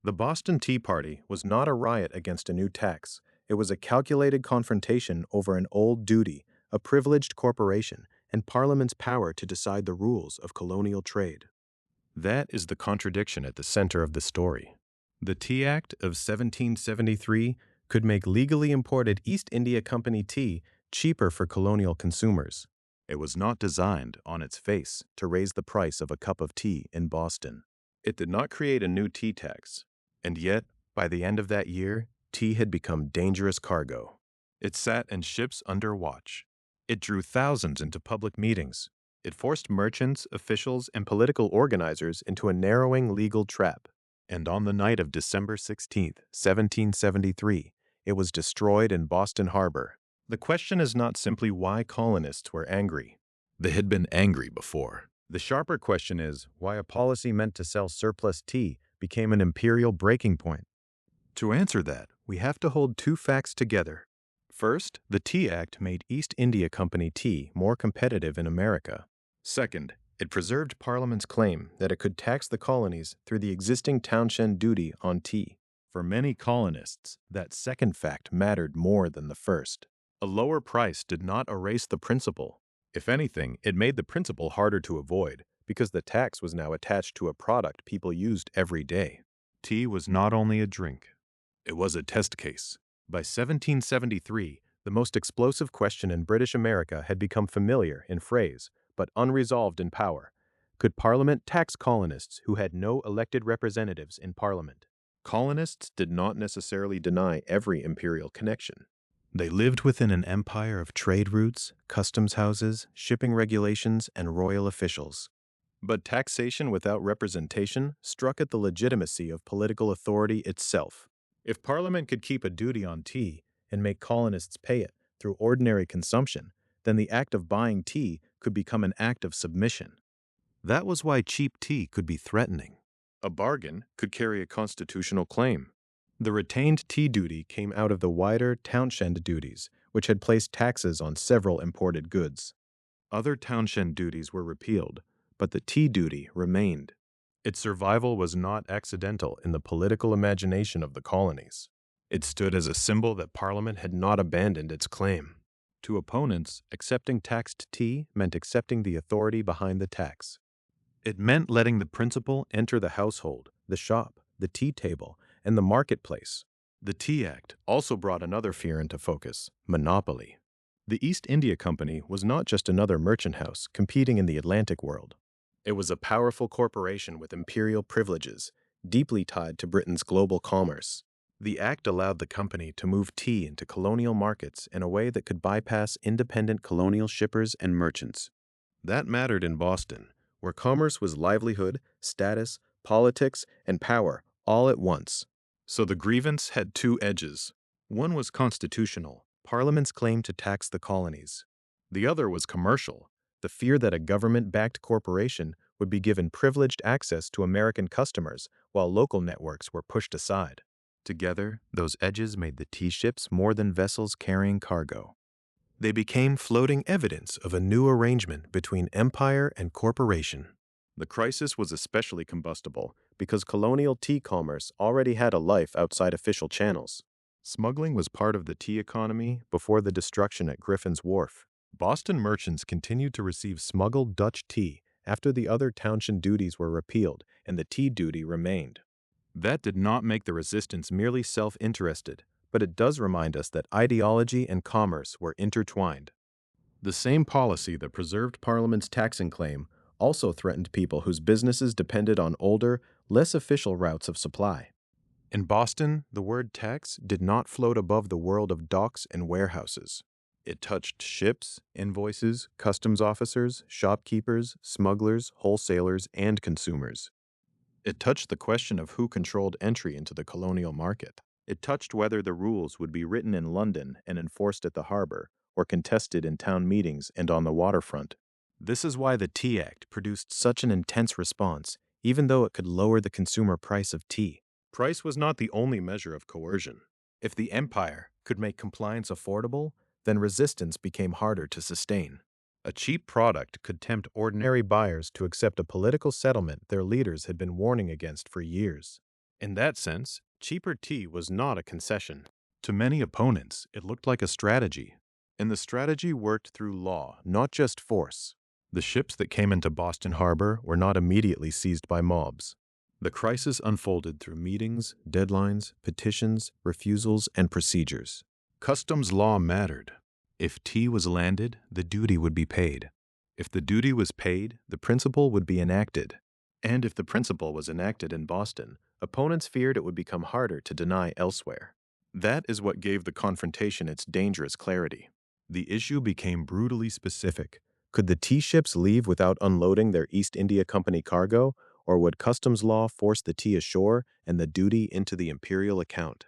The Boston Tea Party was not a riot against a new tax. It was a calculated confrontation over an old duty, a privileged corporation, and Parliament's power to decide the rules of colonial trade. That is the contradiction at the center of the story. The Tea Act of 1773 could make legally imported East India Company tea cheaper for colonial consumers. It was not designed, on its face, to raise the price of a cup of tea in Boston. It did not create a new tea tax. And yet, by the end of that year, tea had become dangerous cargo. It sat in ships under watch. It drew thousands into public meetings. It forced merchants, officials, and political organizers into a narrowing legal trap. And on the night of December 16, 1773, it was destroyed in Boston Harbor. The question is not simply why colonists were angry. They had been angry before. The sharper question is why a policy meant to sell surplus tea became an imperial breaking point. To answer that, we have to hold two facts together. First, the Tea Act made East India Company tea more competitive in America. Second, it preserved Parliament's claim that it could tax the colonies through the existing townshend duty on tea. For many colonists, that second fact mattered more than the first. A lower price did not erase the principle. If anything, it made the principle harder to avoid, because the tax was now attached to a product people used every day. Tea was not only a drink, it was a test case. By 1773, the most explosive question in British America had become familiar in phrase, but unresolved in power. Could Parliament tax colonists who had no elected representatives in Parliament? Colonists did not necessarily deny every imperial connection. They lived within an empire of trade routes, customs houses, shipping regulations, and royal officials. But taxation without representation struck at the legitimacy of political authority itself. If Parliament could keep a duty on tea and make colonists pay it through ordinary consumption, then the act of buying tea could become an act of submission. That was why cheap tea could be threatening. A bargain could carry a constitutional claim. The retained tea duty came out of the wider townshend duties, which had placed taxes on several imported goods. Other townshend duties were repealed, but the tea duty remained. Its survival was not accidental in the political imagination of the colonies. It stood as a symbol that Parliament had not abandoned its claim. To opponents, accepting taxed tea meant accepting the authority behind the tax. It meant letting the principle enter the household, the shop, the tea table, and the marketplace. The Tea Act also brought another fear into focus: monopoly. The East India Company was not just another merchant house competing in the Atlantic world. It was a powerful corporation with imperial privileges, deeply tied to Britain's global commerce. The act allowed the company to move tea into colonial markets in a way that could bypass independent colonial shippers and merchants. That mattered in Boston, where commerce was livelihood, status, politics, and power all at once. So the grievance had two edges. One was constitutional, Parliament's claim to tax the colonies. The other was commercial, the fear that a government-backed corporation would be given privileged access to American customers while local networks were pushed aside. Together, those edges made the tea ships more than vessels carrying cargo. They became floating evidence of a new arrangement between empire and corporation. The crisis was especially combustible because colonial tea commerce already had a life outside official channels. Smuggling was part of the tea economy before the destruction at Griffin's Wharf. Boston merchants continued to receive smuggled Dutch tea after the other townshend duties were repealed and the tea duty remained. That did not make the resistance merely self-interested, but it does remind us that ideology and commerce were intertwined. The same policy that preserved Parliament's taxing claim also threatened people whose businesses depended on older, less official routes of supply. In Boston, the word tax did not float above the world of docks and warehouses. It touched ships, invoices, customs officers, shopkeepers, smugglers, wholesalers, and consumers. It touched the question of who controlled entry into the colonial market. It touched whether the rules would be written in London and enforced at the harbor, or contested in town meetings and on the waterfront. This is why the Tea Act produced such an intense response, even though it could lower the consumer price of tea. Price was not the only measure of coercion. If the empire could make compliance affordable, then resistance became harder to sustain. A cheap product could tempt ordinary buyers to accept a political settlement their leaders had been warning against for years. In that sense, cheaper tea was not a concession. To many opponents, it looked like a strategy. And the strategy worked through law, not just force. The ships that came into Boston Harbor were not immediately seized by mobs. The crisis unfolded through meetings, deadlines, petitions, refusals, and procedures. Customs law mattered. If tea was landed, the duty would be paid. If the duty was paid, the principle would be enacted. And if the principle was enacted in Boston, opponents feared it would become harder to deny elsewhere. That is what gave the confrontation its dangerous clarity. The issue became brutally specific. Could the tea ships leave without unloading their East India Company cargo, or would customs law force the tea ashore and the duty into the Imperial account?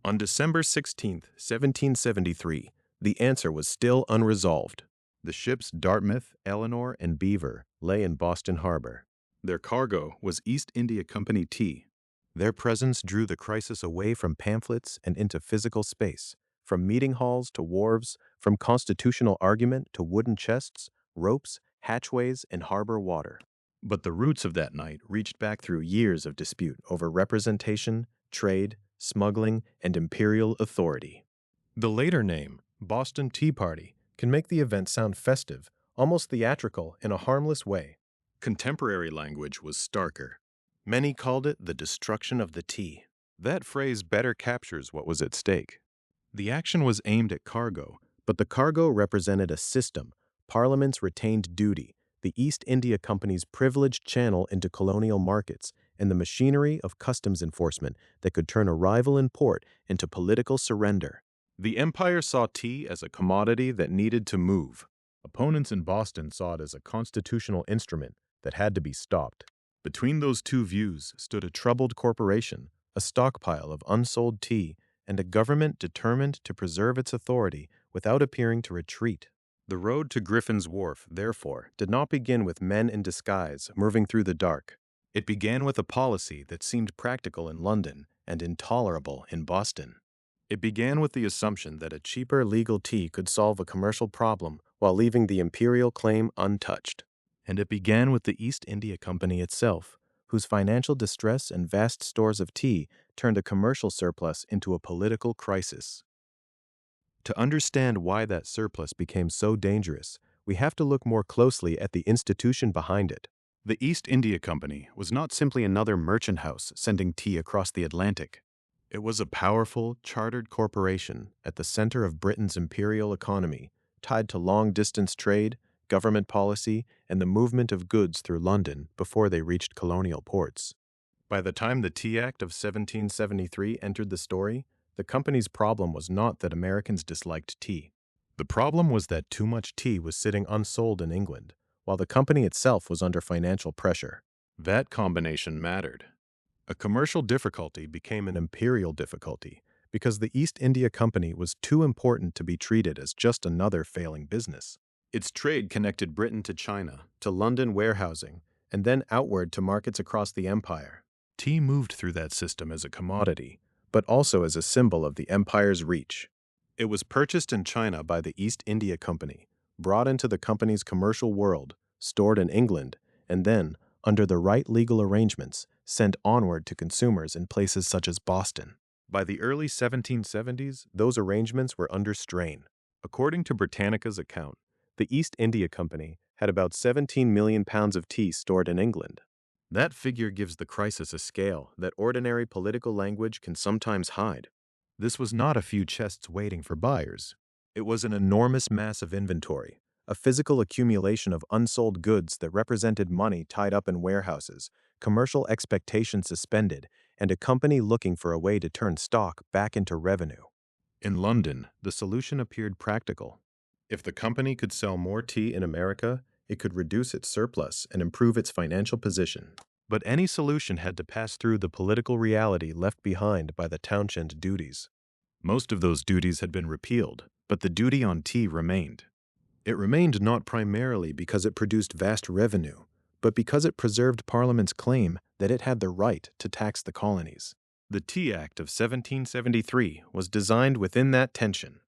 On December 16, 1773, the answer was still unresolved. The ships Dartmouth, Eleanor, and Beaver lay in Boston Harbor. Their cargo was East India Company tea. Their presence drew the crisis away from pamphlets and into physical space, from meeting halls to wharves, from constitutional argument to wooden chests, ropes, hatchways, and harbor water. But the roots of that night reached back through years of dispute over representation, trade, smuggling, and imperial authority. The later name, Boston Tea Party, can make the event sound festive, almost theatrical in a harmless way. Contemporary language was starker. Many called it the destruction of the tea. That phrase better captures what was at stake. The action was aimed at cargo, but the cargo represented a system, Parliament's retained duty, the East India Company's privileged channel into colonial markets, and the machinery of customs enforcement that could turn a rival in port into political surrender. The empire saw tea as a commodity that needed to move. Opponents in Boston saw it as a constitutional instrument that had to be stopped. Between those two views stood a troubled corporation, a stockpile of unsold tea, and a government determined to preserve its authority without appearing to retreat. The road to Griffin's Wharf, therefore, did not begin with men in disguise moving through the dark. It began with a policy that seemed practical in London and intolerable in Boston. It began with the assumption that a cheaper legal tea could solve a commercial problem while leaving the imperial claim untouched. And it began with the East India Company itself, whose financial distress and vast stores of tea turned a commercial surplus into a political crisis. To understand why that surplus became so dangerous, we have to look more closely at the institution behind it. The East India Company was not simply another merchant house sending tea across the Atlantic. It was a powerful, chartered corporation at the center of Britain's imperial economy, tied to long-distance trade, government policy, and the movement of goods through London before they reached colonial ports. By the time the Tea Act of 1773 entered the story, the company's problem was not that Americans disliked tea. The problem was that too much tea was sitting unsold in England, while the company itself was under financial pressure. That combination mattered. A commercial difficulty became an imperial difficulty because the East India Company was too important to be treated as just another failing business. Its trade connected Britain to China, to London warehousing, and then outward to markets across the empire. Tea moved through that system as a commodity, but also as a symbol of the empire's reach. It was purchased in China by the East India Company, brought into the company's commercial world, stored in England, and then, under the right legal arrangements, sent onward to consumers in places such as Boston. By the early 1770s, those arrangements were under strain. According to Britannica's account, the East India Company had about 17 million pounds of tea stored in England. That figure gives the crisis a scale that ordinary political language can sometimes hide. This was not a few chests waiting for buyers. It was an enormous mass of inventory, a physical accumulation of unsold goods that represented money tied up in warehouses, commercial expectations suspended, and a company looking for a way to turn stock back into revenue. In London, the solution appeared practical. If the company could sell more tea in America, it could reduce its surplus and improve its financial position. But any solution had to pass through the political reality left behind by the Townshend duties. Most of those duties had been repealed, but the duty on tea remained. It remained not primarily because it produced vast revenue, but because it preserved Parliament's claim that it had the right to tax the colonies. The Tea Act of 1773 was designed within that tension.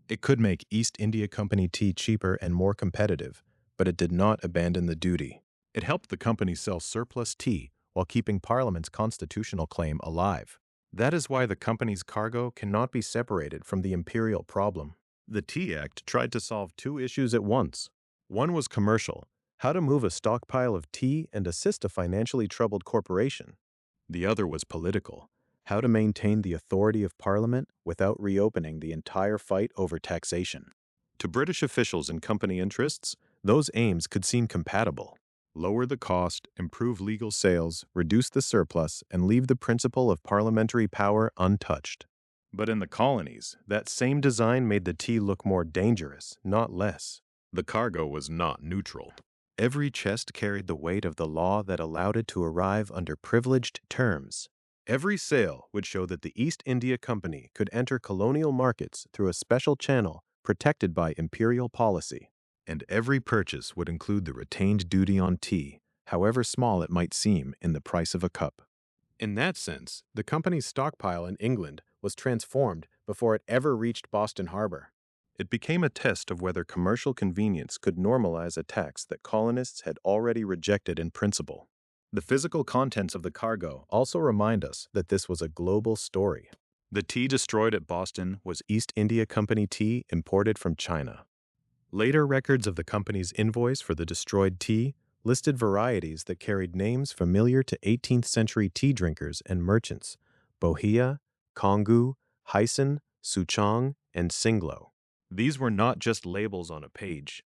It could make East India Company tea cheaper and more competitive, but it did not abandon the duty. It helped the company sell surplus tea while keeping Parliament's constitutional claim alive. That is why the company's cargo cannot be separated from the imperial problem. The Tea Act tried to solve two issues at once. One was commercial, how to move a stockpile of tea and assist a financially troubled corporation. The other was political, how to maintain the authority of Parliament without reopening the entire fight over taxation. To British officials and company interests, those aims could seem compatible. Lower the cost, improve legal sales, reduce the surplus, and leave the principle of parliamentary power untouched. But in the colonies, that same design made the tea look more dangerous, not less. The cargo was not neutral. Every chest carried the weight of the law that allowed it to arrive under privileged terms. Every sale would show that the East India Company could enter colonial markets through a special channel protected by imperial policy. And every purchase would include the retained duty on tea, however small it might seem in the price of a cup. In that sense, the company's stockpile in England was transformed before it ever reached Boston Harbor. It became a test of whether commercial convenience could normalize a tax that colonists had already rejected in principle. The physical contents of the cargo also remind us that this was a global story. The tea destroyed at Boston was East India Company tea imported from China. Later records of the company's invoice for the destroyed tea listed varieties that carried names familiar to 18th century tea drinkers and merchants: Bohea, Kongu, Hyson, Souchong, and Singlo. These were not just labels on a page.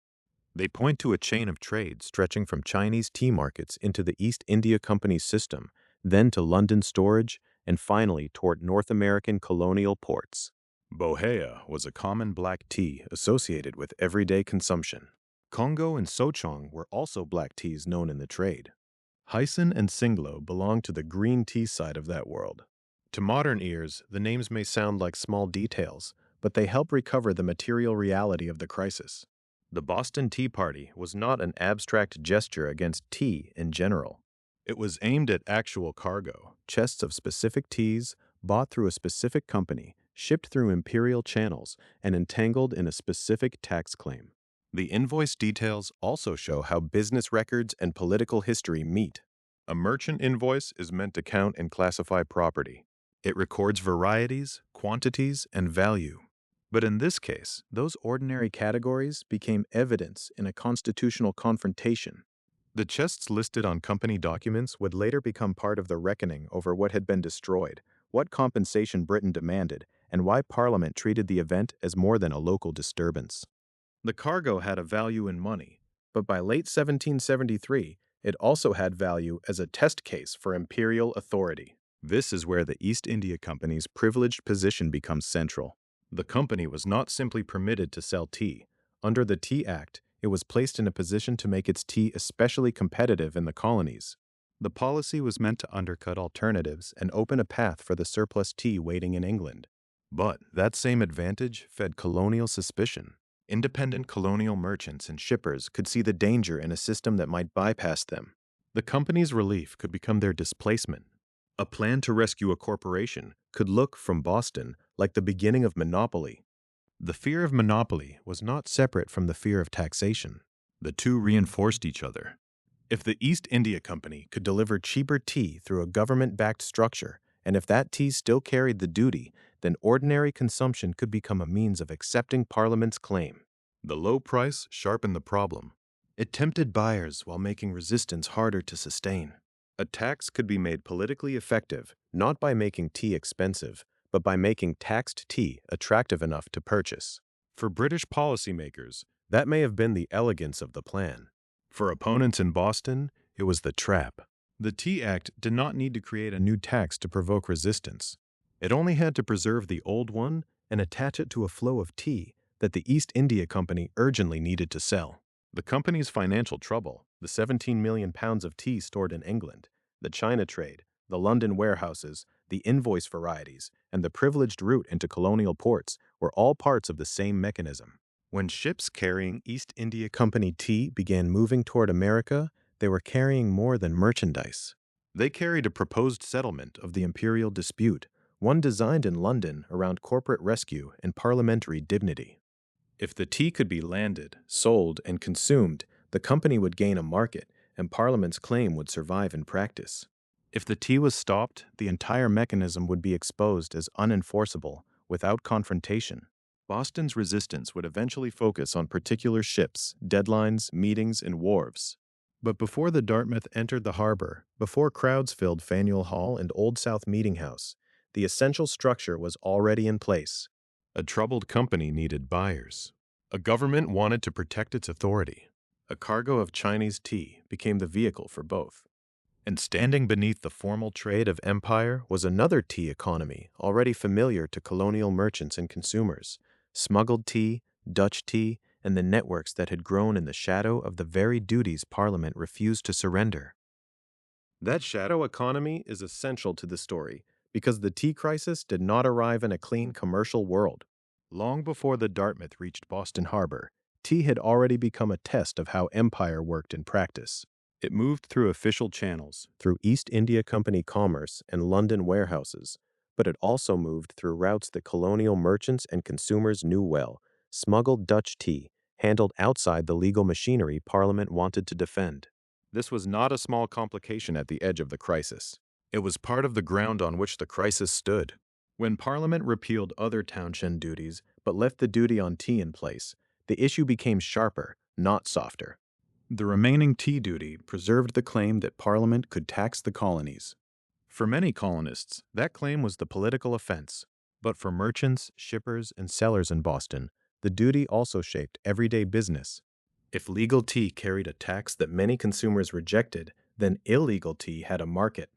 They point to a chain of trade stretching from Chinese tea markets into the East India Company's system, then to London storage, and finally toward North American colonial ports. Bohea was a common black tea associated with everyday consumption. Congo and Souchong were also black teas known in the trade. Hyson and Singlo belong to the green tea side of that world. To modern ears, the names may sound like small details, but they help recover the material reality of the crisis. The Boston Tea Party was not an abstract gesture against tea in general. It was aimed at actual cargo, chests of specific teas, bought through a specific company, shipped through imperial channels, and entangled in a specific tax claim. The invoice details also show how business records and political history meet. A merchant invoice is meant to count and classify property. It records varieties, quantities, and value. But in this case, those ordinary categories became evidence in a constitutional confrontation. The chests listed on company documents would later become part of the reckoning over what had been destroyed, what compensation Britain demanded, and why Parliament treated the event as more than a local disturbance. The cargo had a value in money, but by late 1773, it also had value as a test case for imperial authority. This is where the East India Company's privileged position becomes central. The company was not simply permitted to sell tea. Under the Tea Act, it was placed in a position to make its tea especially competitive in the colonies. The policy was meant to undercut alternatives and open a path for the surplus tea waiting in England. But that same advantage fed colonial suspicion. Independent colonial merchants and shippers could see the danger in a system that might bypass them. The company's relief could become their displacement. A plan to rescue a corporation could look, from Boston, like the beginning of monopoly. The fear of monopoly was not separate from the fear of taxation. The two reinforced each other. If the East India Company could deliver cheaper tea through a government-backed structure, and if that tea still carried the duty, then ordinary consumption could become a means of accepting Parliament's claim. The low price sharpened the problem. It tempted buyers while making resistance harder to sustain. A tax could be made politically effective, not by making tea expensive, but by making taxed tea attractive enough to purchase. For British policymakers, that may have been the elegance of the plan. For opponents in Boston, it was the trap. The Tea Act did not need to create a new tax to provoke resistance. It only had to preserve the old one and attach it to a flow of tea that the East India Company urgently needed to sell. The company's financial trouble, the 17 million pounds of tea stored in England, the China trade, the London warehouses, the invoice varieties, and the privileged route into colonial ports were all parts of the same mechanism. When ships carrying East India Company tea began moving toward America, they were carrying more than merchandise. They carried a proposed settlement of the imperial dispute, one designed in London around corporate rescue and parliamentary dignity. If the tea could be landed, sold, and consumed, the company would gain a market, and Parliament's claim would survive in practice. If the tea was stopped, the entire mechanism would be exposed as unenforceable without confrontation. Boston's resistance would eventually focus on particular ships, deadlines, meetings, and wharves. But before the Dartmouth entered the harbor, before crowds filled Faneuil Hall and Old South Meeting House, the essential structure was already in place. A troubled company needed buyers. A government wanted to protect its authority. A cargo of Chinese tea became the vehicle for both. And standing beneath the formal trade of empire was another tea economy already familiar to colonial merchants and consumers: smuggled tea, Dutch tea, and the networks that had grown in the shadow of the very duties Parliament refused to surrender. That shadow economy is essential to the story because the tea crisis did not arrive in a clean commercial world. Long before the Dartmouth reached Boston Harbor, tea had already become a test of how empire worked in practice. It moved through official channels, through East India Company commerce and London warehouses, but it also moved through routes that colonial merchants and consumers knew well: smuggled Dutch tea, handled outside the legal machinery Parliament wanted to defend. This was not a small complication at the edge of the crisis. It was part of the ground on which the crisis stood. When Parliament repealed other townshend duties but left the duty on tea in place, the issue became sharper, not softer. The remaining tea duty preserved the claim that Parliament could tax the colonies. For many colonists, that claim was the political offense. But for merchants, shippers, and sellers in Boston, the duty also shaped everyday business. If legal tea carried a tax that many consumers rejected, then illegal tea had a market.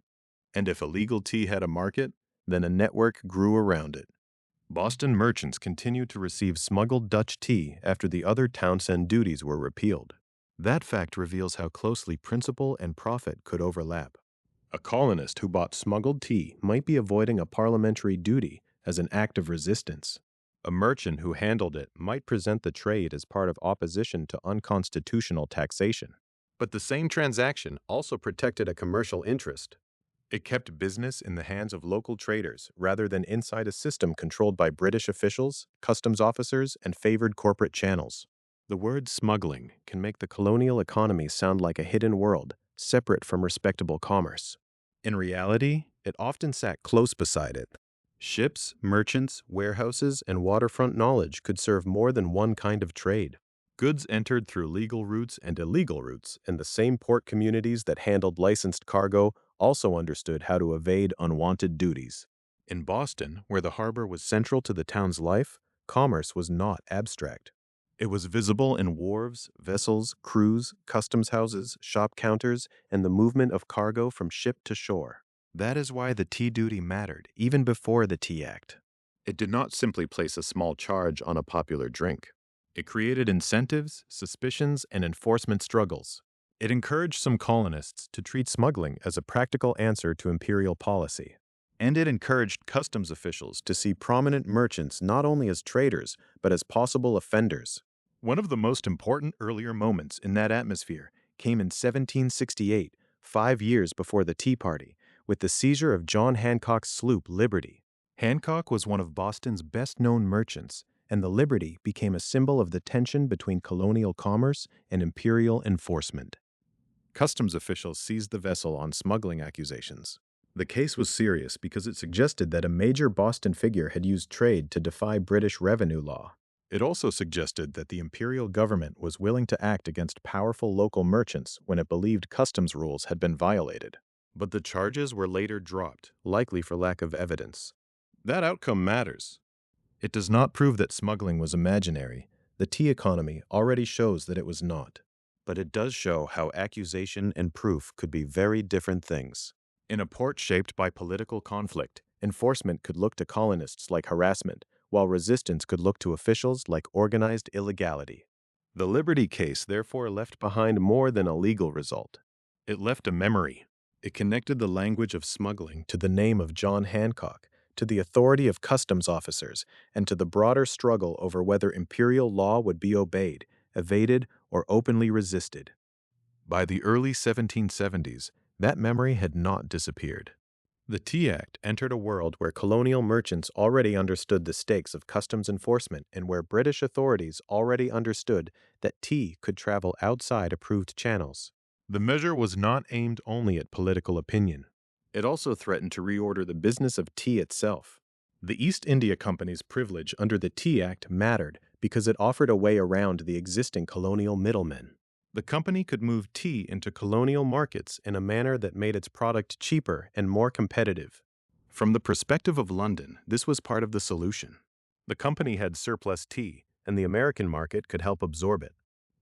And if illegal tea had a market, then a network grew around it. Boston merchants continued to receive smuggled Dutch tea after the other Townshend duties were repealed. That fact reveals how closely principle and profit could overlap. A colonist who bought smuggled tea might be avoiding a parliamentary duty as an act of resistance. A merchant who handled it might present the trade as part of opposition to unconstitutional taxation. But the same transaction also protected a commercial interest. It kept business in the hands of local traders rather than inside a system controlled by British officials, customs officers, and favored corporate channels. The word smuggling can make the colonial economy sound like a hidden world, separate from respectable commerce. In reality, it often sat close beside it. Ships, merchants, warehouses, and waterfront knowledge could serve more than one kind of trade. Goods entered through legal routes and illegal routes, and the same port communities that handled licensed cargo also understood how to evade unwanted duties. In Boston, where the harbor was central to the town's life, commerce was not abstract. It was visible in wharves, vessels, crews, customs houses, shop counters, and the movement of cargo from ship to shore. That is why the tea duty mattered, even before the Tea Act. It did not simply place a small charge on a popular drink. It created incentives, suspicions, and enforcement struggles. It encouraged some colonists to treat smuggling as a practical answer to imperial policy. And it encouraged customs officials to see prominent merchants not only as traders, but as possible offenders. One of the most important earlier moments in that atmosphere came in 1768, 5 years before the Tea Party, with the seizure of John Hancock's sloop Liberty. Hancock was one of Boston's best-known merchants, and the Liberty became a symbol of the tension between colonial commerce and imperial enforcement. Customs officials seized the vessel on smuggling accusations. The case was serious because it suggested that a major Boston figure had used trade to defy British revenue law. It also suggested that the imperial government was willing to act against powerful local merchants when it believed customs rules had been violated. But the charges were later dropped, likely for lack of evidence. That outcome matters. It does not prove that smuggling was imaginary. The tea economy already shows that it was not. But it does show how accusation and proof could be very different things. In a port shaped by political conflict, enforcement could look to colonists like harassment, while resistance could look to officials like organized illegality. The Liberty case therefore left behind more than a legal result. It left a memory. It connected the language of smuggling to the name of John Hancock, to the authority of customs officers, and to the broader struggle over whether imperial law would be obeyed, evaded, or openly resisted. By the early 1770s, that memory had not disappeared. The Tea Act entered a world where colonial merchants already understood the stakes of customs enforcement and where British authorities already understood that tea could travel outside approved channels. The measure was not aimed only at political opinion. It also threatened to reorder the business of tea itself. The East India Company's privilege under the Tea Act mattered because it offered a way around the existing colonial middlemen. The company could move tea into colonial markets in a manner that made its product cheaper and more competitive. From the perspective of London, this was part of the solution. The company had surplus tea, and the American market could help absorb it.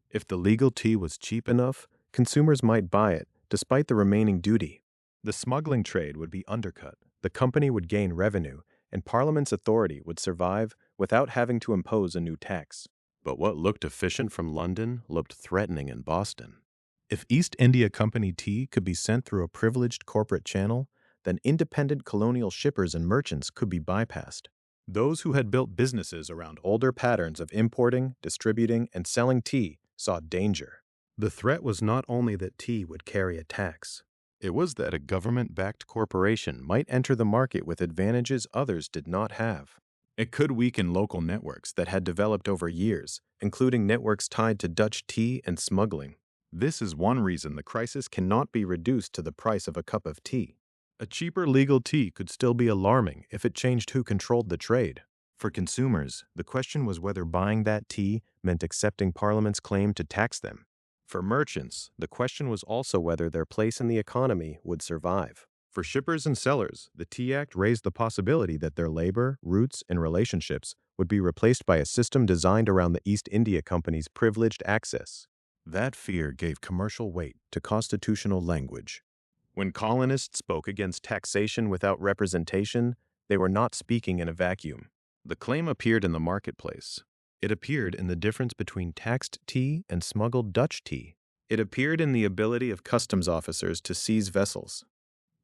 If the legal tea was cheap enough, consumers might buy it, despite the remaining duty. The smuggling trade would be undercut, the company would gain revenue, and Parliament's authority would survive without having to impose a new tax. But what looked efficient from London looked threatening in Boston. If East India Company tea could be sent through a privileged corporate channel, then independent colonial shippers and merchants could be bypassed. Those who had built businesses around older patterns of importing, distributing, and selling tea saw danger. The threat was not only that tea would carry a tax. It was that a government-backed corporation might enter the market with advantages others did not have. It could weaken local networks that had developed over years, including networks tied to Dutch tea and smuggling. This is one reason the crisis cannot be reduced to the price of a cup of tea. A cheaper legal tea could still be alarming if it changed who controlled the trade. For consumers, the question was whether buying that tea meant accepting Parliament's claim to tax them. For merchants, the question was also whether their place in the economy would survive. For shippers and sellers, the Tea Act raised the possibility that their labor, roots, and relationships would be replaced by a system designed around the East India Company's privileged access. That fear gave commercial weight to constitutional language. When colonists spoke against taxation without representation, they were not speaking in a vacuum. The claim appeared in the marketplace. It appeared in the difference between taxed tea and smuggled Dutch tea. It appeared in the ability of customs officers to seize vessels.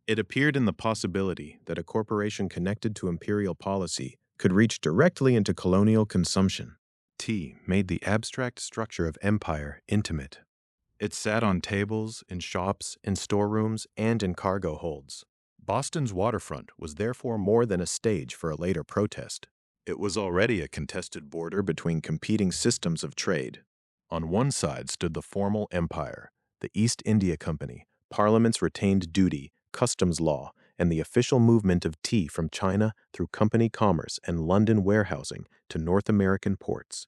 It appeared in the possibility that a corporation connected to imperial policy could reach directly into colonial consumption. Tea made the abstract structure of empire intimate. It sat on tables, in shops, in storerooms, and in cargo holds. Boston's waterfront was therefore more than a stage for a later protest. It was already a contested border between competing systems of trade. On one side stood the formal empire, the East India Company, Parliament's retained duty, customs law, and the official movement of tea from China through company commerce and London warehousing to North American ports.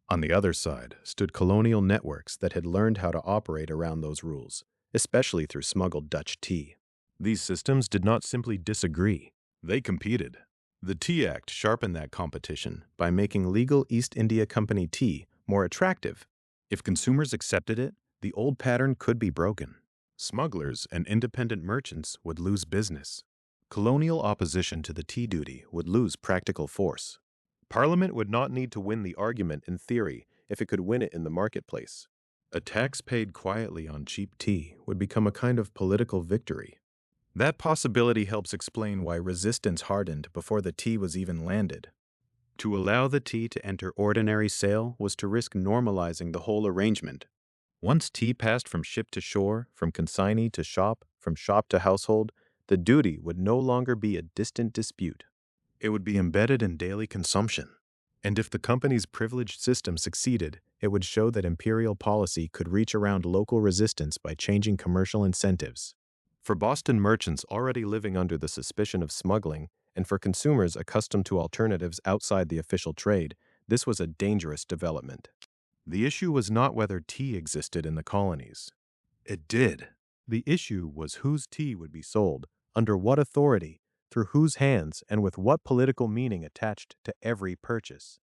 On the other side stood colonial networks that had learned how to operate around those rules, especially through smuggled Dutch tea. These systems did not simply disagree, they competed. The Tea Act sharpened that competition by making legal East India Company tea more attractive. If consumers accepted it, the old pattern could be broken. Smugglers and independent merchants would lose business. Colonial opposition to the tea duty would lose practical force. Parliament would not need to win the argument in theory if it could win it in the marketplace. A tax paid quietly on cheap tea would become a kind of political victory. That possibility helps explain why resistance hardened before the tea was even landed. To allow the tea to enter ordinary sale was to risk normalizing the whole arrangement. Once tea passed from ship to shore, from consignee to shop, from shop to household, the duty would no longer be a distant dispute. It would be embedded in daily consumption. And if the company's privileged system succeeded, it would show that imperial policy could reach around local resistance by changing commercial incentives. For Boston merchants already living under the suspicion of smuggling, and for consumers accustomed to alternatives outside the official trade, this was a dangerous development. The issue was not whether tea existed in the colonies. It did. The issue was whose tea would be sold, under what authority, through whose hands, and with what political meaning attached to every purchase.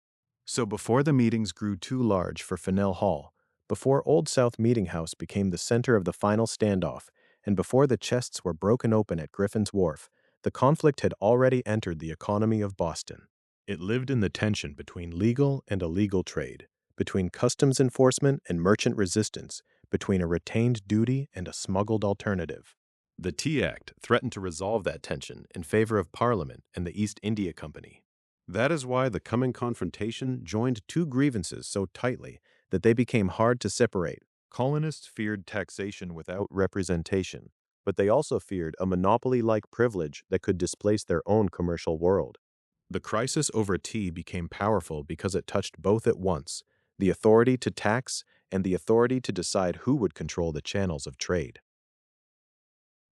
So before the meetings grew too large for Faneuil Hall, before Old South Meeting House became the center of the final standoff, and before the chests were broken open at Griffin's Wharf, the conflict had already entered the economy of Boston. It lived in the tension between legal and illegal trade, between customs enforcement and merchant resistance, between a retained duty and a smuggled alternative. The Tea Act threatened to resolve that tension in favor of Parliament and the East India Company. That is why the coming confrontation joined two grievances so tightly that they became hard to separate. Colonists feared taxation without representation, but they also feared a monopoly-like privilege that could displace their own commercial world. The crisis over tea became powerful because it touched both at once, the authority to tax and the authority to decide who would control the channels of trade.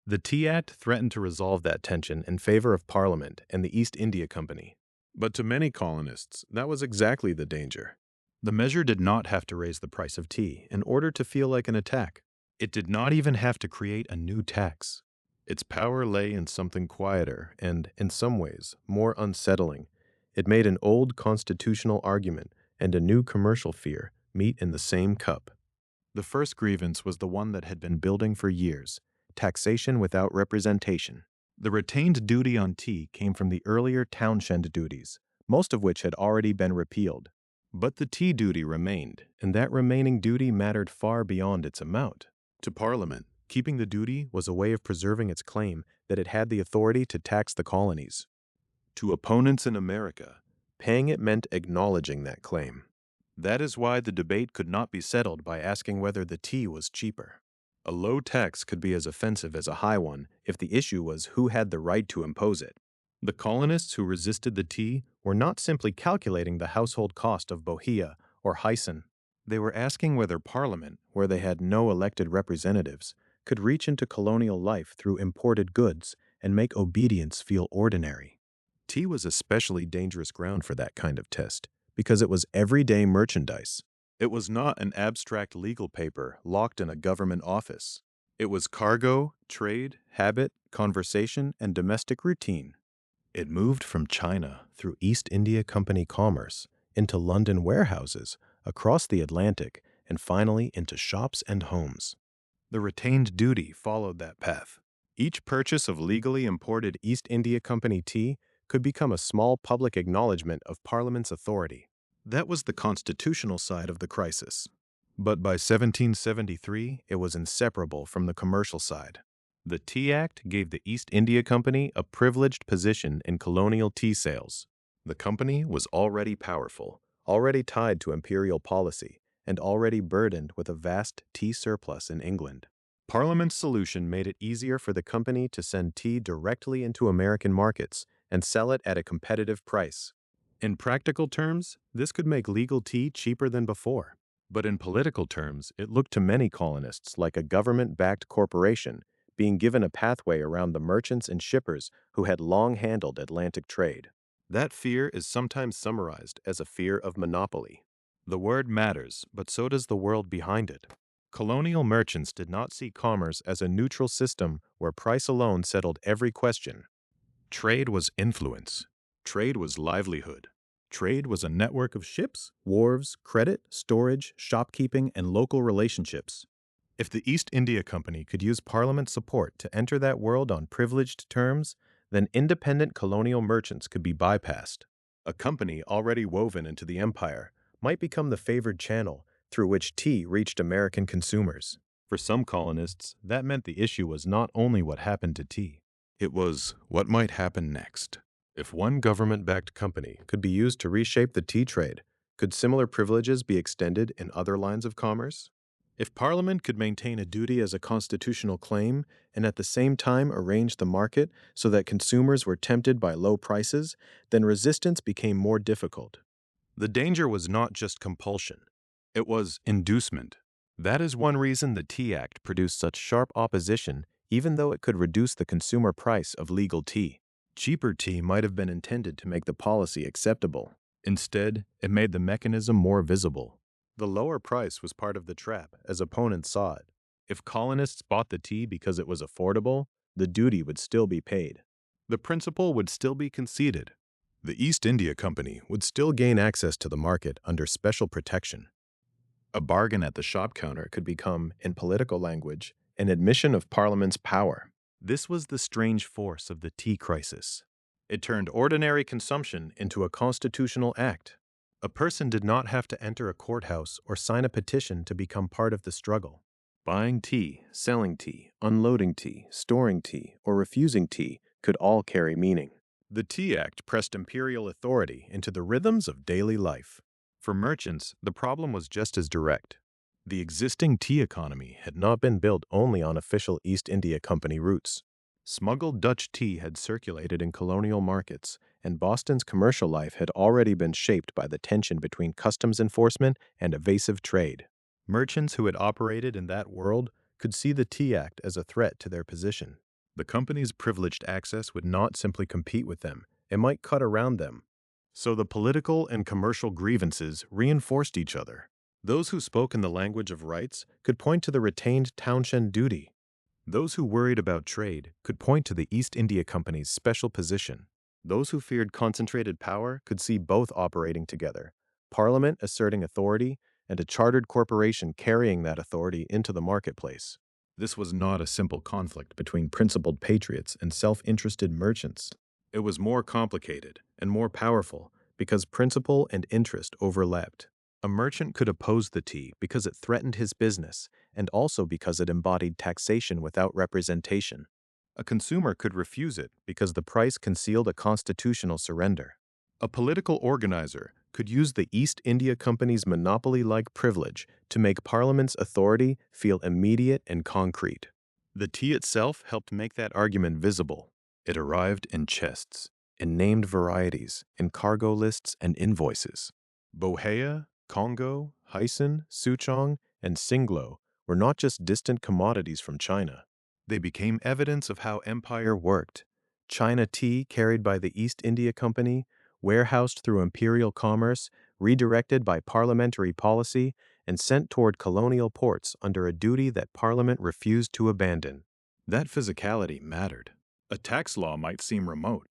The Tea Act threatened to resolve that tension in favor of Parliament and the East India Company. But to many colonists, that was exactly the danger. The measure did not have to raise the price of tea in order to feel like an attack. It did not even have to create a new tax. Its power lay in something quieter and, in some ways, more unsettling. It made an old constitutional argument and a new commercial fear meet in the same cup. The first grievance was the one that had been building for years: taxation without representation. The retained duty on tea came from the earlier townshend duties, most of which had already been repealed. But the tea duty remained, and that remaining duty mattered far beyond its amount. To Parliament, keeping the duty was a way of preserving its claim that it had the authority to tax the colonies. To opponents in America, paying it meant acknowledging that claim. That is why the debate could not be settled by asking whether the tea was cheaper. A low tax could be as offensive as a high one if the issue was who had the right to impose it. The colonists who resisted the tea were not simply calculating the household cost of Bohea or Hutchinson. They were asking whether Parliament, where they had no elected representatives, could reach into colonial life through imported goods and make obedience feel ordinary. Tea was especially dangerous ground for that kind of test, because it was everyday merchandise. It was not an abstract legal paper locked in a government office. It was cargo, trade, habit, conversation, and domestic routine. It moved from China through East India Company commerce into London warehouses, across the Atlantic, and finally into shops and homes. The retained duty followed that path. Each purchase of legally imported East India Company tea could become a small public acknowledgement of Parliament's authority. That was the constitutional side of the crisis. But by 1773, it was inseparable from the commercial side. The Tea Act gave the East India Company a privileged position in colonial tea sales. The company was already powerful, already tied to imperial policy, and already burdened with a vast tea surplus in England. Parliament's solution made it easier for the company to send tea directly into American markets and sell it at a competitive price. In practical terms, this could make legal tea cheaper than before. But in political terms, it looked to many colonists like a government-backed corporation being given a pathway around the merchants and shippers who had long handled Atlantic trade. That fear is sometimes summarized as a fear of monopoly. The word matters, but so does the world behind it. Colonial merchants did not see commerce as a neutral system where price alone settled every question. Trade was influence. Trade was livelihood. Trade was a network of ships, wharves, credit, storage, shopkeeping, and local relationships. If the East India Company could use Parliament support to enter that world on privileged terms, then independent colonial merchants could be bypassed. A company already woven into the empire might become the favored channel through which tea reached American consumers. For some colonists, that meant the issue was not only what happened to tea. It was what might happen next. If one government-backed company could be used to reshape the tea trade, could similar privileges be extended in other lines of commerce? If Parliament could maintain a duty as a constitutional claim and at the same time arrange the market so that consumers were tempted by low prices, then resistance became more difficult. The danger was not just compulsion. It was inducement. That is one reason the Tea Act produced such sharp opposition, even though it could reduce the consumer price of legal tea. Cheaper tea might have been intended to make the policy acceptable. Instead, it made the mechanism more visible. The lower price was part of the trap, as opponents saw it. If colonists bought the tea because it was affordable, the duty would still be paid. The principle would still be conceded. The East India Company would still gain access to the market under special protection. A bargain at the shop counter could become, in political language, an admission of Parliament's power. This was the strange force of the tea crisis. It turned ordinary consumption into a constitutional act. A person did not have to enter a courthouse or sign a petition to become part of the struggle. Buying tea, selling tea, unloading tea, storing tea, or refusing tea could all carry meaning. The Tea Act pressed imperial authority into the rhythms of daily life. For merchants, the problem was just as direct. The existing tea economy had not been built only on official East India Company routes. Smuggled Dutch tea had circulated in colonial markets, and Boston's commercial life had already been shaped by the tension between customs enforcement and evasive trade. Merchants who had operated in that world could see the Tea Act as a threat to their position. The company's privileged access would not simply compete with them, it might cut around them. So the political and commercial grievances reinforced each other. Those who spoke in the language of rights could point to the retained Townshend duty. Those who worried about trade could point to the East India Company's special position. Those who feared concentrated power could see both operating together, Parliament asserting authority and a chartered corporation carrying that authority into the marketplace. This was not a simple conflict between principled patriots and self-interested merchants. It was more complicated and more powerful because principle and interest overlapped. A merchant could oppose the tea because it threatened his business and also because it embodied taxation without representation. A consumer could refuse it because the price concealed a constitutional surrender. A political organizer could use the East India Company's monopoly-like privilege to make Parliament's authority feel immediate and concrete. The tea itself helped make that argument visible. It arrived in chests, in named varieties, in cargo lists and invoices. Bohea, Congo, Hyson, Souchong, and Singlo were not just distant commodities from China. They became evidence of how empire worked. China tea carried by the East India Company, warehoused through imperial commerce, redirected by parliamentary policy, and sent toward colonial ports under a duty that Parliament refused to abandon. That physicality mattered. A tax law might seem remote.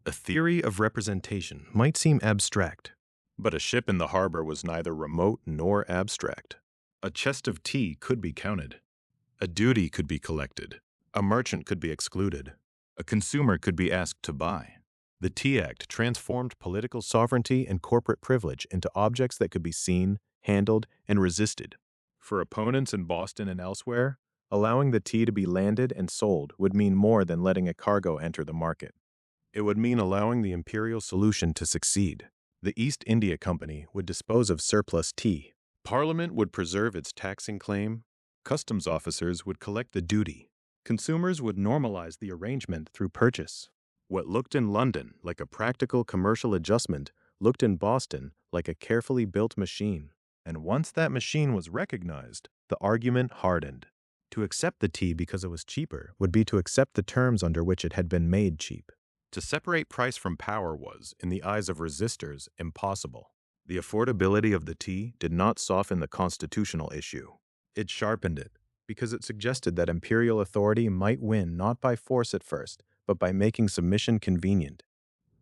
A theory of representation might seem abstract. But a ship in the harbor was neither remote nor abstract. A chest of tea could be counted. A duty could be collected. A merchant could be excluded. A consumer could be asked to buy. The Tea Act transformed political sovereignty and corporate privilege into objects that could be seen, handled, and resisted. For opponents in Boston and elsewhere, allowing the tea to be landed and sold would mean more than letting a cargo enter the market. It would mean allowing the imperial solution to succeed. The East India Company would dispose of surplus tea. Parliament would preserve its taxing claim. Customs officers would collect the duty. Consumers would normalize the arrangement through purchase. What looked in London like a practical commercial adjustment looked in Boston like a carefully built machine. And once that machine was recognized, the argument hardened. To accept the tea because it was cheaper would be to accept the terms under which it had been made cheap. To separate price from power was, in the eyes of resistors, impossible. The affordability of the tea did not soften the constitutional issue. It sharpened it, because it suggested that imperial authority might win not by force at first, but by making submission convenient.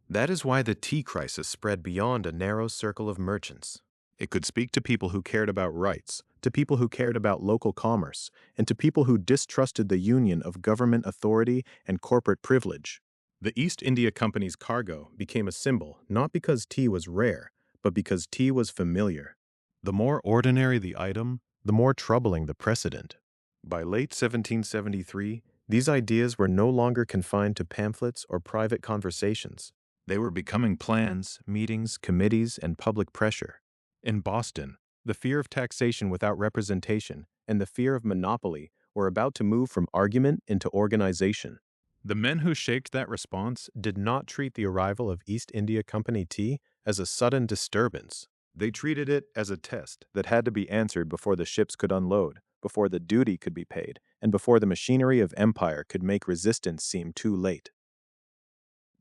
That is why the tea crisis spread beyond a narrow circle of merchants. It could speak to people who cared about rights, to people who cared about local commerce, and to people who distrusted the union of government authority and corporate privilege. The East India Company's cargo became a symbol not because tea was rare, but because tea was familiar. The more ordinary the item, the more troubling the precedent. By late 1773, these ideas were no longer confined to pamphlets or private conversations. They were becoming plans, meetings, committees, and public pressure. In Boston, the fear of taxation without representation and the fear of monopoly were about to move from argument into organization. The men who shaped that response did not treat the arrival of East India Company tea as a sudden disturbance. They treated it as a test that had to be answered before the ships could unload, before the duty could be paid, and before the machinery of empire could make resistance seem too late.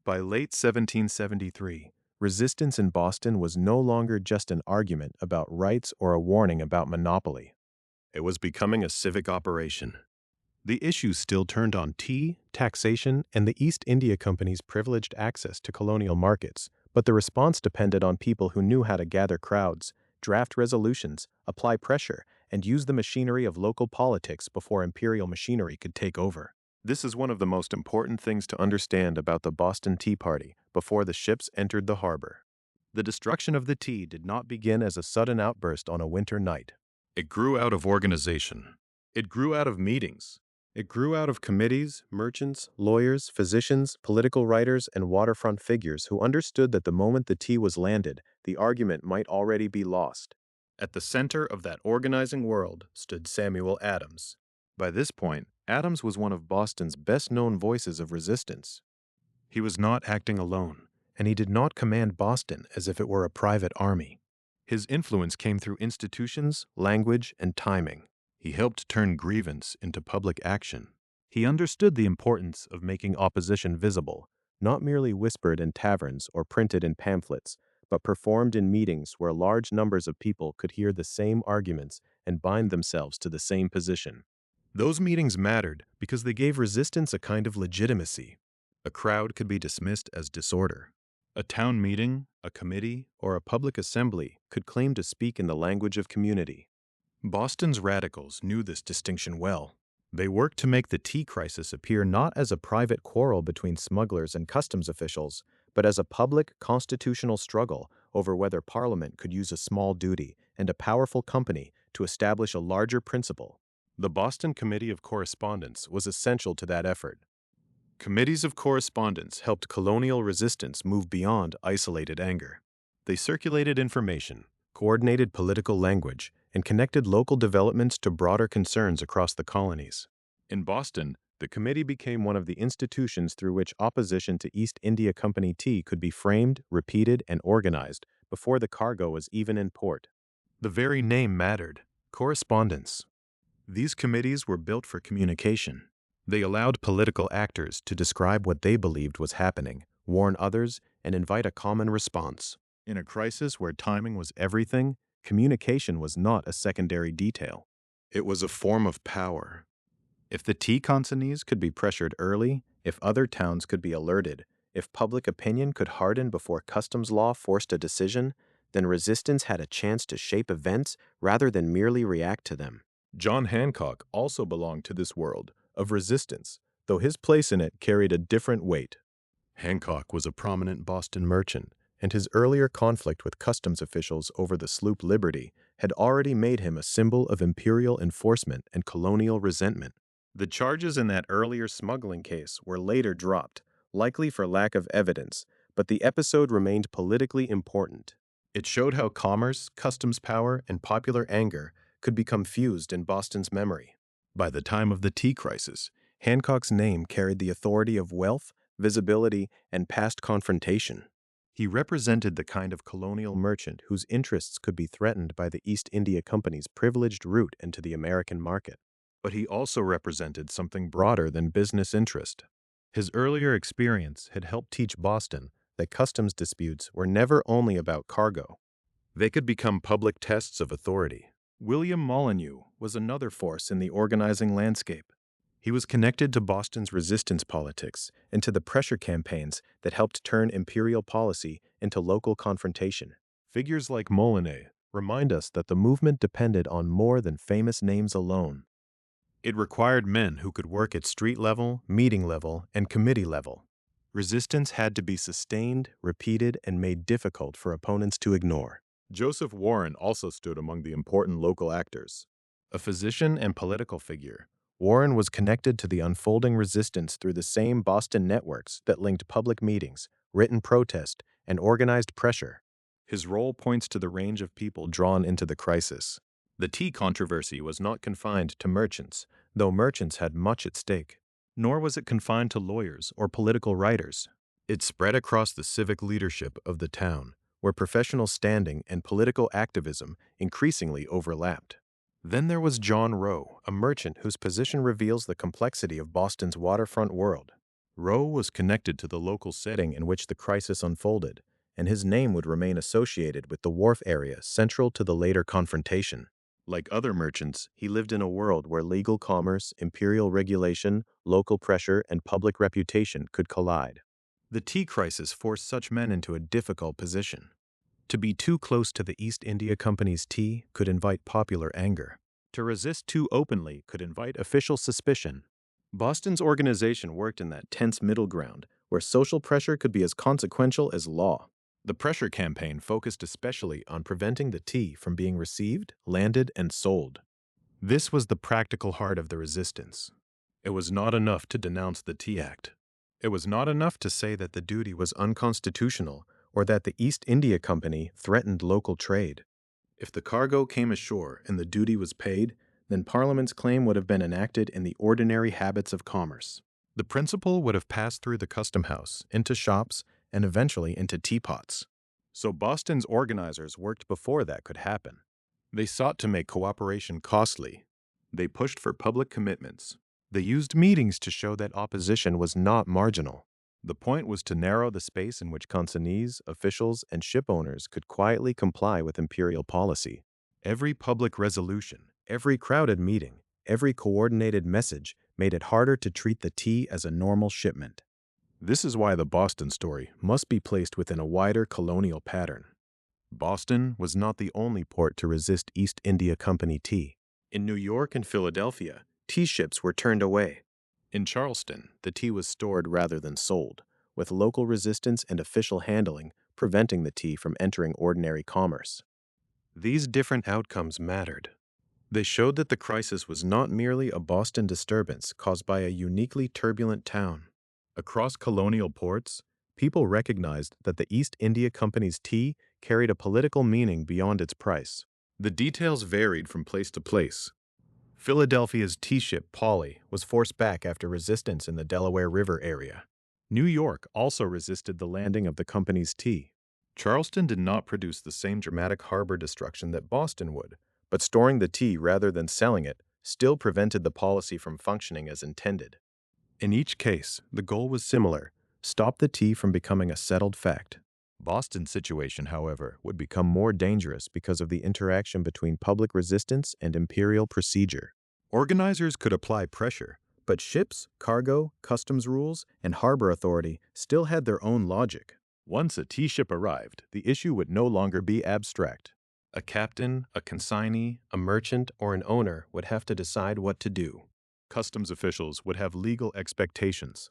By late 1773, resistance in Boston was no longer just an argument about rights or a warning about monopoly. It was becoming a civic operation. The issue still turned on tea, taxation, and the East India Company's privileged access to colonial markets, but the response depended on people who knew how to gather crowds, draft resolutions, apply pressure, and use the machinery of local politics before imperial machinery could take over. This is one of the most important things to understand about the Boston Tea Party before the ships entered the harbor. The destruction of the tea did not begin as a sudden outburst on a winter night. It grew out of organization. It grew out of meetings. It grew out of committees, merchants, lawyers, physicians, political writers, and waterfront figures who understood that the moment the tea was landed, the argument might already be lost. At the center of that organizing world stood Samuel Adams. By this point, Adams was one of Boston's best-known voices of resistance. He was not acting alone, and he did not command Boston as if it were a private army. His influence came through institutions, language, and timing. He helped turn grievance into public action. He understood the importance of making opposition visible, not merely whispered in taverns or printed in pamphlets, but performed in meetings where large numbers of people could hear the same arguments and bind themselves to the same position. Those meetings mattered because they gave resistance a kind of legitimacy. A crowd could be dismissed as disorder. A town meeting, a committee, or a public assembly could claim to speak in the language of community. Boston's radicals knew this distinction well. They worked to make the tea crisis appear not as a private quarrel between smugglers and customs officials, but as a public constitutional struggle over whether Parliament could use a small duty and a powerful company to establish a larger principle. The Boston Committee of Correspondence was essential to that effort. Committees of correspondence helped colonial resistance move beyond isolated anger. They circulated information, coordinated political language, and connected local developments to broader concerns across the colonies. In Boston, the committee became one of the institutions through which opposition to East India Company tea could be framed, repeated, and organized before the cargo was even in port. The very name mattered: correspondence. These committees were built for communication. They allowed political actors to describe what they believed was happening, warn others, and invite a common response. In a crisis where timing was everything, communication was not a secondary detail. It was a form of power. If the tea consignees could be pressured early, if other towns could be alerted, if public opinion could harden before customs law forced a decision, then resistance had a chance to shape events rather than merely react to them. John Hancock also belonged to this world of resistance, though his place in it carried a different weight. Hancock was a prominent Boston merchant, and his earlier conflict with customs officials over the sloop Liberty had already made him a symbol of imperial enforcement and colonial resentment. The charges in that earlier smuggling case were later dropped, likely for lack of evidence, but the episode remained politically important. It showed how commerce, customs power, and popular anger could become fused in Boston's memory. By the time of the tea crisis, Hancock's name carried the authority of wealth, visibility, and past confrontation. He represented the kind of colonial merchant whose interests could be threatened by the East India Company's privileged route into the American market. But he also represented something broader than business interest. His earlier experience had helped teach Boston that customs disputes were never only about cargo. They could become public tests of authority. William Molyneux was another force in the organizing landscape. He was connected to Boston's resistance politics and to the pressure campaigns that helped turn imperial policy into local confrontation. Figures like Molyneux remind us that the movement depended on more than famous names alone. It required men who could work at street level, meeting level, and committee level. Resistance had to be sustained, repeated, and made difficult for opponents to ignore. Joseph Warren also stood among the important local actors. A physician and political figure, Warren was connected to the unfolding resistance through the same Boston networks that linked public meetings, written protest, and organized pressure. His role points to the range of people drawn into the crisis. The tea controversy was not confined to merchants, though merchants had much at stake. Nor was it confined to lawyers or political writers. It spread across the civic leadership of the town, where professional standing and political activism increasingly overlapped. Then there was John Rowe, a merchant whose position reveals the complexity of Boston's waterfront world. Rowe was connected to the local setting in which the crisis unfolded, and his name would remain associated with the Wharf area central to the later confrontation. Like other merchants, he lived in a world where legal commerce, imperial regulation, local pressure, and public reputation could collide. The tea crisis forced such men into a difficult position. To be too close to the East India Company's tea could invite popular anger. To resist too openly could invite official suspicion. Boston's organization worked in that tense middle ground, where social pressure could be as consequential as law. The pressure campaign focused especially on preventing the tea from being received, landed, and sold. This was the practical heart of the resistance. It was not enough to denounce the Tea Act. It was not enough to say that the duty was unconstitutional or that the East India Company threatened local trade. If the cargo came ashore and the duty was paid, then Parliament's claim would have been enacted in the ordinary habits of commerce. The principle would have passed through the custom house, into shops, and eventually into teapots. So Boston's organizers worked before that could happen. They sought to make cooperation costly. They pushed for public commitments. They used meetings to show that opposition was not marginal. The point was to narrow the space in which consignees, officials, and ship owners could quietly comply with imperial policy. Every public resolution, every crowded meeting, every coordinated message made it harder to treat the tea as a normal shipment. This is why the Boston story must be placed within a wider colonial pattern. Boston was not the only port to resist East India Company tea. In New York and Philadelphia, tea ships were turned away. In Charleston, the tea was stored rather than sold, with local resistance and official handling preventing the tea from entering ordinary commerce. These different outcomes mattered. They showed that the crisis was not merely a Boston disturbance caused by a uniquely turbulent town. Across colonial ports, people recognized that the East India Company's tea carried a political meaning beyond its price. The details varied from place to place. Philadelphia's tea ship Polly was forced back after resistance in the Delaware River area. New York also resisted the landing of the company's tea. Charleston did not produce the same dramatic harbor destruction that Boston would, but storing the tea rather than selling it still prevented the policy from functioning as intended. In each case, the goal was similar: stop the tea from becoming a settled fact. Boston's situation, however, would become more dangerous because of the interaction between public resistance and imperial procedure. Organizers could apply pressure, but ships, cargo, customs rules, and harbor authority still had their own logic. Once a tea ship arrived, the issue would no longer be abstract. A captain, a consignee, a merchant, or an owner would have to decide what to do. Customs officials would have legal expectations.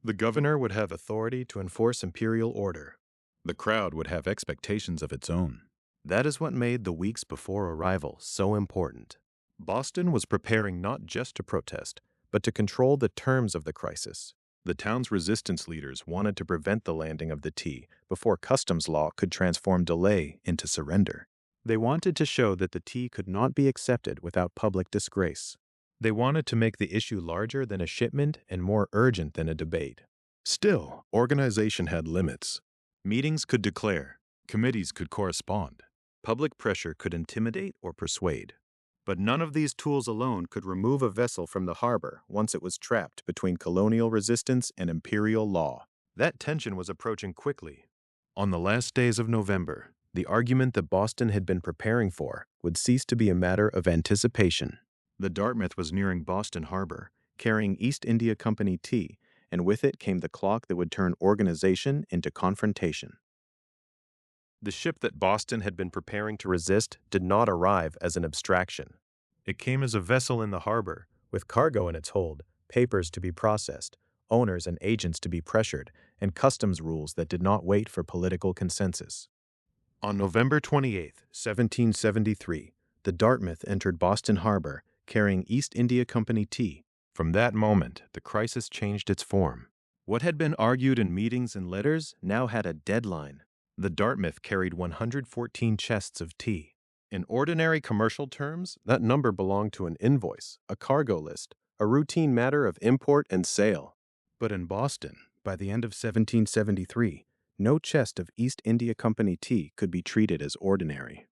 The governor would have authority to enforce imperial order. The crowd would have expectations of its own. That is what made the weeks before arrival so important. Boston was preparing not just to protest, but to control the terms of the crisis. The town's resistance leaders wanted to prevent the landing of the tea before customs law could transform delay into surrender. They wanted to show that the tea could not be accepted without public disgrace. They wanted to make the issue larger than a shipment and more urgent than a debate. Still, organization had limits. Meetings could declare, committees could correspond, public pressure could intimidate or persuade. But none of these tools alone could remove a vessel from the harbor once it was trapped between colonial resistance and imperial law. That tension was approaching quickly. On the last days of November, the argument that Boston had been preparing for would cease to be a matter of anticipation. The Dartmouth was nearing Boston Harbor, carrying East India Company tea, and with it came the clock that would turn organization into confrontation. The ship that Boston had been preparing to resist did not arrive as an abstraction. It came as a vessel in the harbor, with cargo in its hold, papers to be processed, owners and agents to be pressured, and customs rules that did not wait for political consensus. On November 28, 1773, the Dartmouth entered Boston Harbor, carrying East India Company tea. From that moment, the crisis changed its form. What had been argued in meetings and letters now had a deadline. The Dartmouth carried 114 chests of tea. In ordinary commercial terms, that number belonged to an invoice, a cargo list, a routine matter of import and sale. But in Boston, by the end of 1773, no chest of East India Company tea could be treated as ordinary.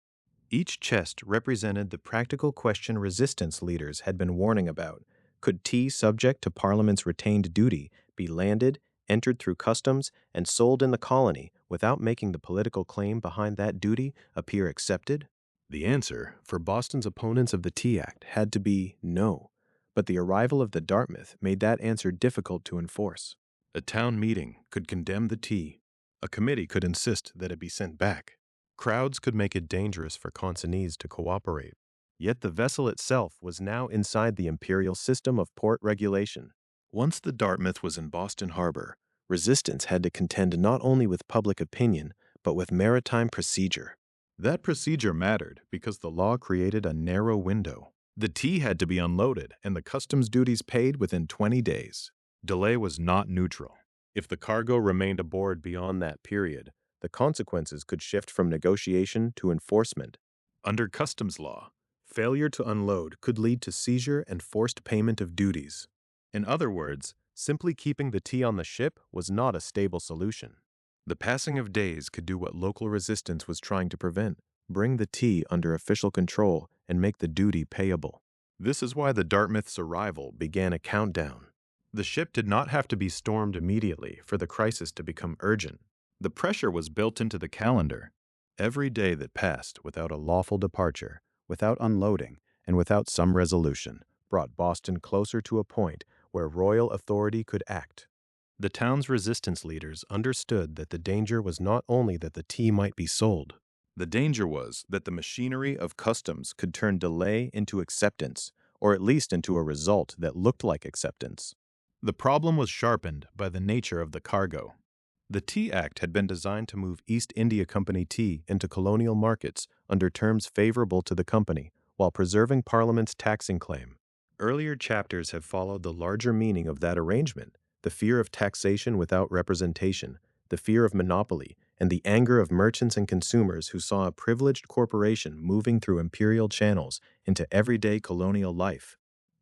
Each chest represented the practical question resistance leaders had been warning about. Could tea subject to Parliament's retained duty be landed, entered through customs, and sold in the colony without making the political claim behind that duty appear accepted? The answer, for Boston's opponents of the Tea Act, had to be no, but the arrival of the Dartmouth made that answer difficult to enforce. A town meeting could condemn the tea. A committee could insist that it be sent back. Crowds could make it dangerous for consignees to cooperate. Yet the vessel itself was now inside the imperial system of port regulation. Once the Dartmouth was in Boston Harbor, resistance had to contend not only with public opinion, but with maritime procedure. That procedure mattered because the law created a narrow window. The tea had to be unloaded and the customs duties paid within 20 days. Delay was not neutral. If the cargo remained aboard beyond that period, the consequences could shift from negotiation to enforcement. Under customs law, failure to unload could lead to seizure and forced payment of duties. In other words, simply keeping the tea on the ship was not a stable solution. The passing of days could do what local resistance was trying to prevent: bring the tea under official control and make the duty payable. This is why the Dartmouth's arrival began a countdown. The ship did not have to be stormed immediately for the crisis to become urgent. The pressure was built into the calendar. Every day that passed without a lawful departure, without unloading, and without some resolution, brought Boston closer to a point where royal authority could act. The town's resistance leaders understood that the danger was not only that the tea might be sold. The danger was that the machinery of customs could turn delay into acceptance, or at least into a result that looked like acceptance. The problem was sharpened by the nature of the cargo. The Tea Act had been designed to move East India Company tea into colonial markets under terms favorable to the company, while preserving Parliament's taxing claim. Earlier chapters have followed the larger meaning of that arrangement: the fear of taxation without representation, the fear of monopoly, and the anger of merchants and consumers who saw a privileged corporation moving through imperial channels into everyday colonial life.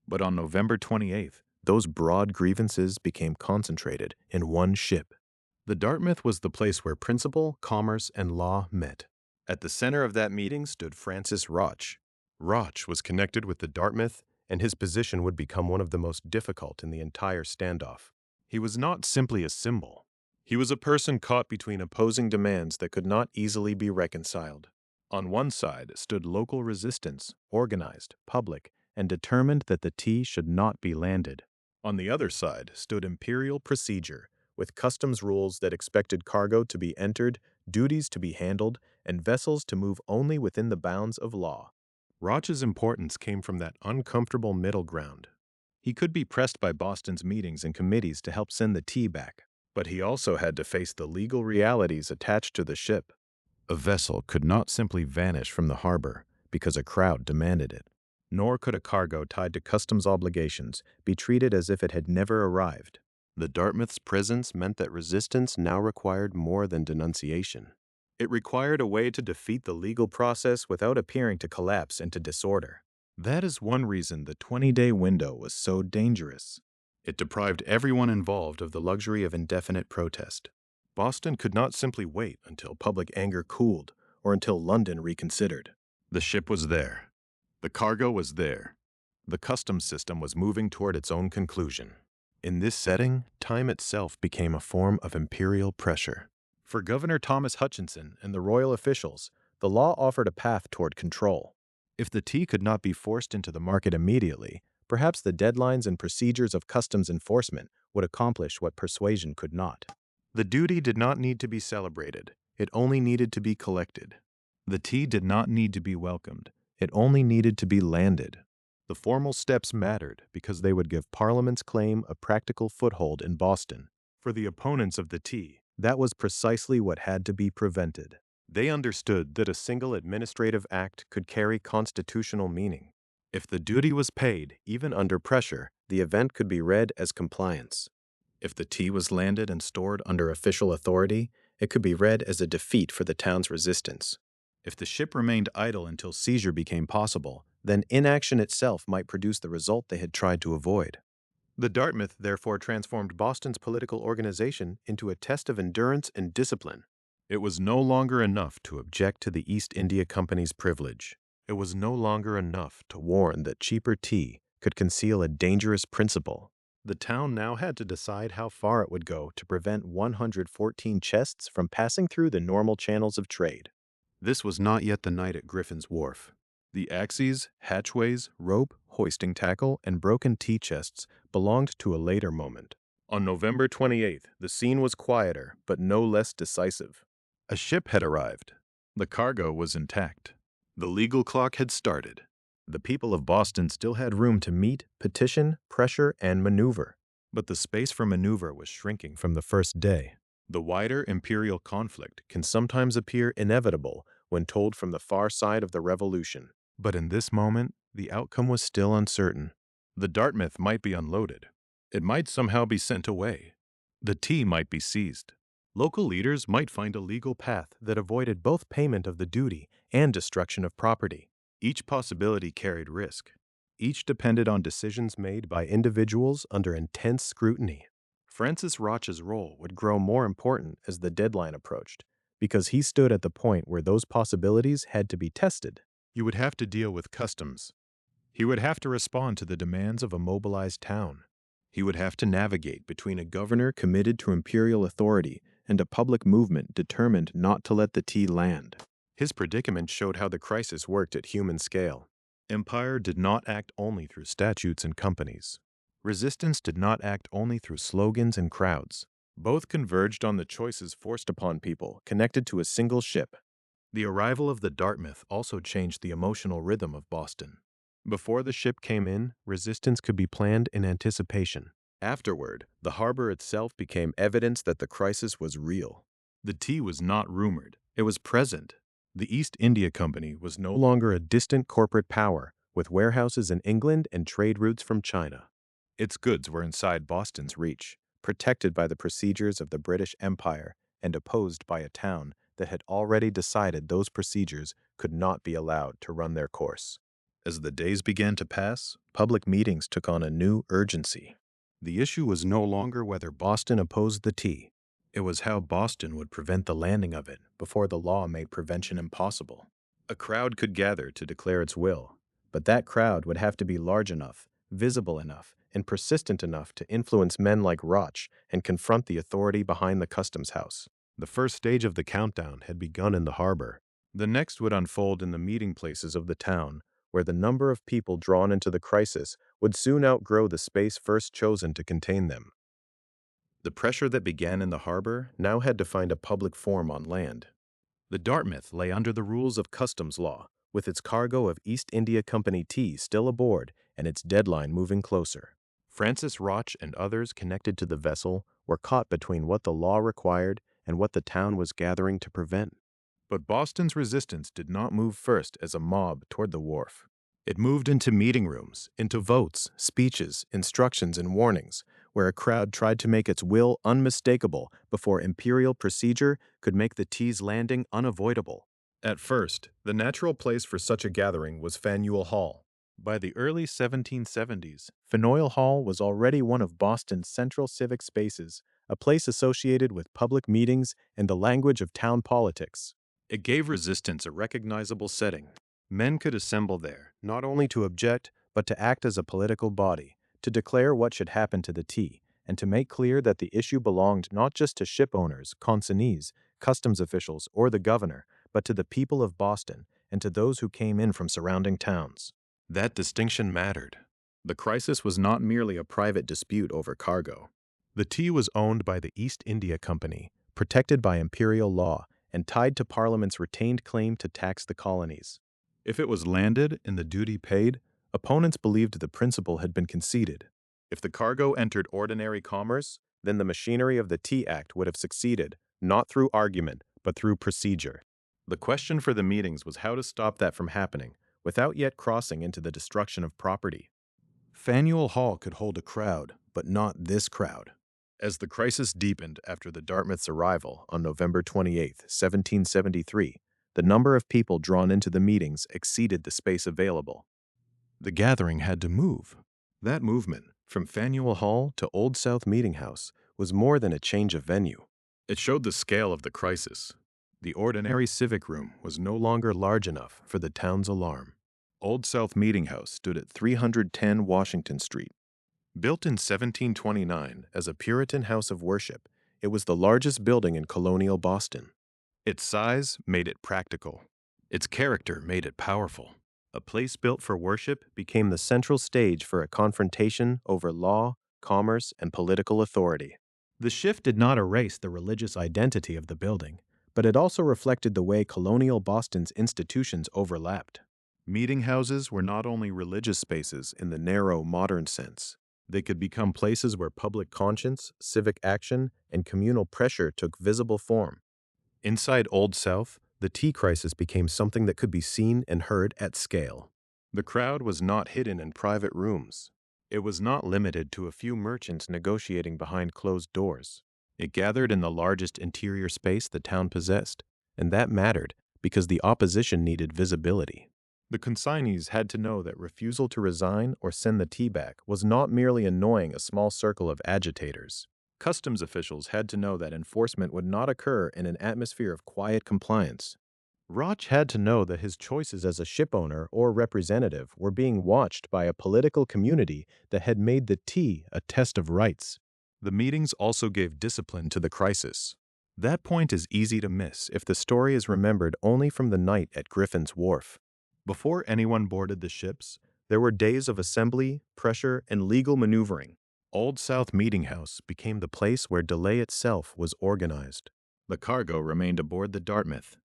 But on November 28th, those broad grievances became concentrated in one ship. The Dartmouth was the place where principle, commerce, and law met. At the center of that meeting stood Francis Rotch. Rotch was connected with the Dartmouth, and his position would become one of the most difficult in the entire standoff. He was not simply a symbol. He was a person caught between opposing demands that could not easily be reconciled. On one side stood local resistance, organized, public, and determined that the tea should not be landed. On the other side stood imperial procedure, with customs rules that expected cargo to be entered, duties to be handled, and vessels to move only within the bounds of law. Rotch's importance came from that uncomfortable middle ground. He could be pressed by Boston's meetings and committees to help send the tea back, but he also had to face the legal realities attached to the ship. A vessel could not simply vanish from the harbor because a crowd demanded it, nor could a cargo tied to customs obligations be treated as if it had never arrived. The Dartmouth's presence meant that resistance now required more than denunciation. It required a way to defeat the legal process without appearing to collapse into disorder. That is one reason the 20-day window was so dangerous. It deprived everyone involved of the luxury of indefinite protest. Boston could not simply wait until public anger cooled or until London reconsidered. The ship was there. The cargo was there. The customs system was moving toward its own conclusion. In this setting, time itself became a form of imperial pressure. For Governor Thomas Hutchinson and the royal officials, the law offered a path toward control. If the tea could not be forced into the market immediately, perhaps the deadlines and procedures of customs enforcement would accomplish what persuasion could not. The duty did not need to be celebrated. It only needed to be collected. The tea did not need to be welcomed. It only needed to be landed. The formal steps mattered because they would give Parliament's claim a practical foothold in Boston. For the opponents of the tea, that was precisely what had to be prevented. They understood that a single administrative act could carry constitutional meaning. If the duty was paid, even under pressure, the event could be read as compliance. If the tea was landed and stored under official authority, it could be read as a defeat for the town's resistance. If the ship remained idle until seizure became possible, then inaction itself might produce the result they had tried to avoid. The Dartmouth therefore transformed Boston's political organization into a test of endurance and discipline. It was no longer enough to object to the East India Company's privilege. It was no longer enough to warn that cheaper tea could conceal a dangerous principle. The town now had to decide how far it would go to prevent 114 chests from passing through the normal channels of trade. This was not yet the night at Griffin's Wharf. The axes, hatchways, rope, hoisting tackle, and broken tea chests belonged to a later moment. On November 28th, the scene was quieter, but no less decisive. A ship had arrived. The cargo was intact. The legal clock had started. The people of Boston still had room to meet, petition, pressure, and maneuver. But the space for maneuver was shrinking from the first day. The wider imperial conflict can sometimes appear inevitable when told from the far side of the revolution. But in this moment, the outcome was still uncertain. The Dartmouth might be unloaded. It might somehow be sent away. The tea might be seized. Local leaders might find a legal path that avoided both payment of the duty and destruction of property. Each possibility carried risk. Each depended on decisions made by individuals under intense scrutiny. Francis Rotch's role would grow more important as the deadline approached, because he stood at the point where those possibilities had to be tested. You would have to deal with customs. He would have to respond to the demands of a mobilized town. He would have to navigate between a governor committed to imperial authority and a public movement determined not to let the tea land. His predicament showed how the crisis worked at human scale. Empire did not act only through statutes and companies. Resistance did not act only through slogans and crowds. Both converged on the choices forced upon people connected to a single ship. The arrival of the Dartmouth also changed the emotional rhythm of Boston. Before the ship came in, resistance could be planned in anticipation. Afterward, the harbor itself became evidence that the crisis was real. The tea was not rumored, it was present. The East India Company was no longer a distant corporate power, with warehouses in England and trade routes from China. Its goods were inside Boston's reach, protected by the procedures of the British Empire and opposed by a town that had already decided those procedures could not be allowed to run their course. As the days began to pass, public meetings took on a new urgency. The issue was no longer whether Boston opposed the tea. It was how Boston would prevent the landing of it before the law made prevention impossible. A crowd could gather to declare its will, but that crowd would have to be large enough, visible enough, and persistent enough to influence men like Rotch and confront the authority behind the customs house. The first stage of the countdown had begun in the harbor. The next would unfold in the meeting places of the town, where the number of people drawn into the crisis would soon outgrow the space first chosen to contain them. The pressure that began in the harbor now had to find a public form on land. The Dartmouth lay under the rules of customs law, with its cargo of East India Company tea still aboard and its deadline moving closer. Francis Rotch and others connected to the vessel were caught between what the law required and what the town was gathering to prevent. But Boston's resistance did not move first as a mob toward the wharf. It moved into meeting rooms, into votes, speeches, instructions, and warnings, where a crowd tried to make its will unmistakable before imperial procedure could make the tea's landing unavoidable. At first, the natural place for such a gathering was Faneuil Hall. By the early 1770s, Faneuil Hall was already one of Boston's central civic spaces, a place associated with public meetings and the language of town politics. It gave resistance a recognizable setting. Men could assemble there, not only to object, but to act as a political body, to declare what should happen to the tea, and to make clear that the issue belonged not just to ship owners, consignees, customs officials, or the governor, but to the people of Boston and to those who came in from surrounding towns. That distinction mattered. The crisis was not merely a private dispute over cargo. The tea was owned by the East India Company, protected by imperial law, and tied to Parliament's retained claim to tax the colonies. If it was landed and the duty paid, opponents believed the principle had been conceded. If the cargo entered ordinary commerce, then the machinery of the Tea Act would have succeeded, not through argument, but through procedure. The question for the meetings was how to stop that from happening, without yet crossing into the destruction of property. Faneuil Hall could hold a crowd, but not this crowd. As the crisis deepened after the Dartmouth's arrival on November 28, 1773, the number of people drawn into the meetings exceeded the space available. The gathering had to move. That movement, from Faneuil Hall to Old South Meeting House, was more than a change of venue. It showed the scale of the crisis. The ordinary civic room was no longer large enough for the town's alarm. Old South Meeting House stood at 310 Washington Street. Built in 1729 as a Puritan house of worship, it was the largest building in colonial Boston. Its size made it practical. Its character made it powerful. A place built for worship became the central stage for a confrontation over law, commerce, and political authority. The shift did not erase the religious identity of the building, but it also reflected the way colonial Boston's institutions overlapped. Meeting houses were not only religious spaces in the narrow modern sense. They could become places where public conscience, civic action, and communal pressure took visible form. Inside Old South, the tea crisis became something that could be seen and heard at scale. The crowd was not hidden in private rooms. It was not limited to a few merchants negotiating behind closed doors. It gathered in the largest interior space the town possessed, and that mattered because the opposition needed visibility. The consignees had to know that refusal to resign or send the tea back was not merely annoying a small circle of agitators. Customs officials had to know that enforcement would not occur in an atmosphere of quiet compliance. Rotch had to know that his choices as a shipowner or representative were being watched by a political community that had made the tea a test of rights. The meetings also gave discipline to the crisis. That point is easy to miss if the story is remembered only from the night at Griffin's Wharf. Before anyone boarded the ships, there were days of assembly, pressure, and legal maneuvering. Old South Meeting House became the place where delay itself was organized. The cargo remained aboard the Dartmouth.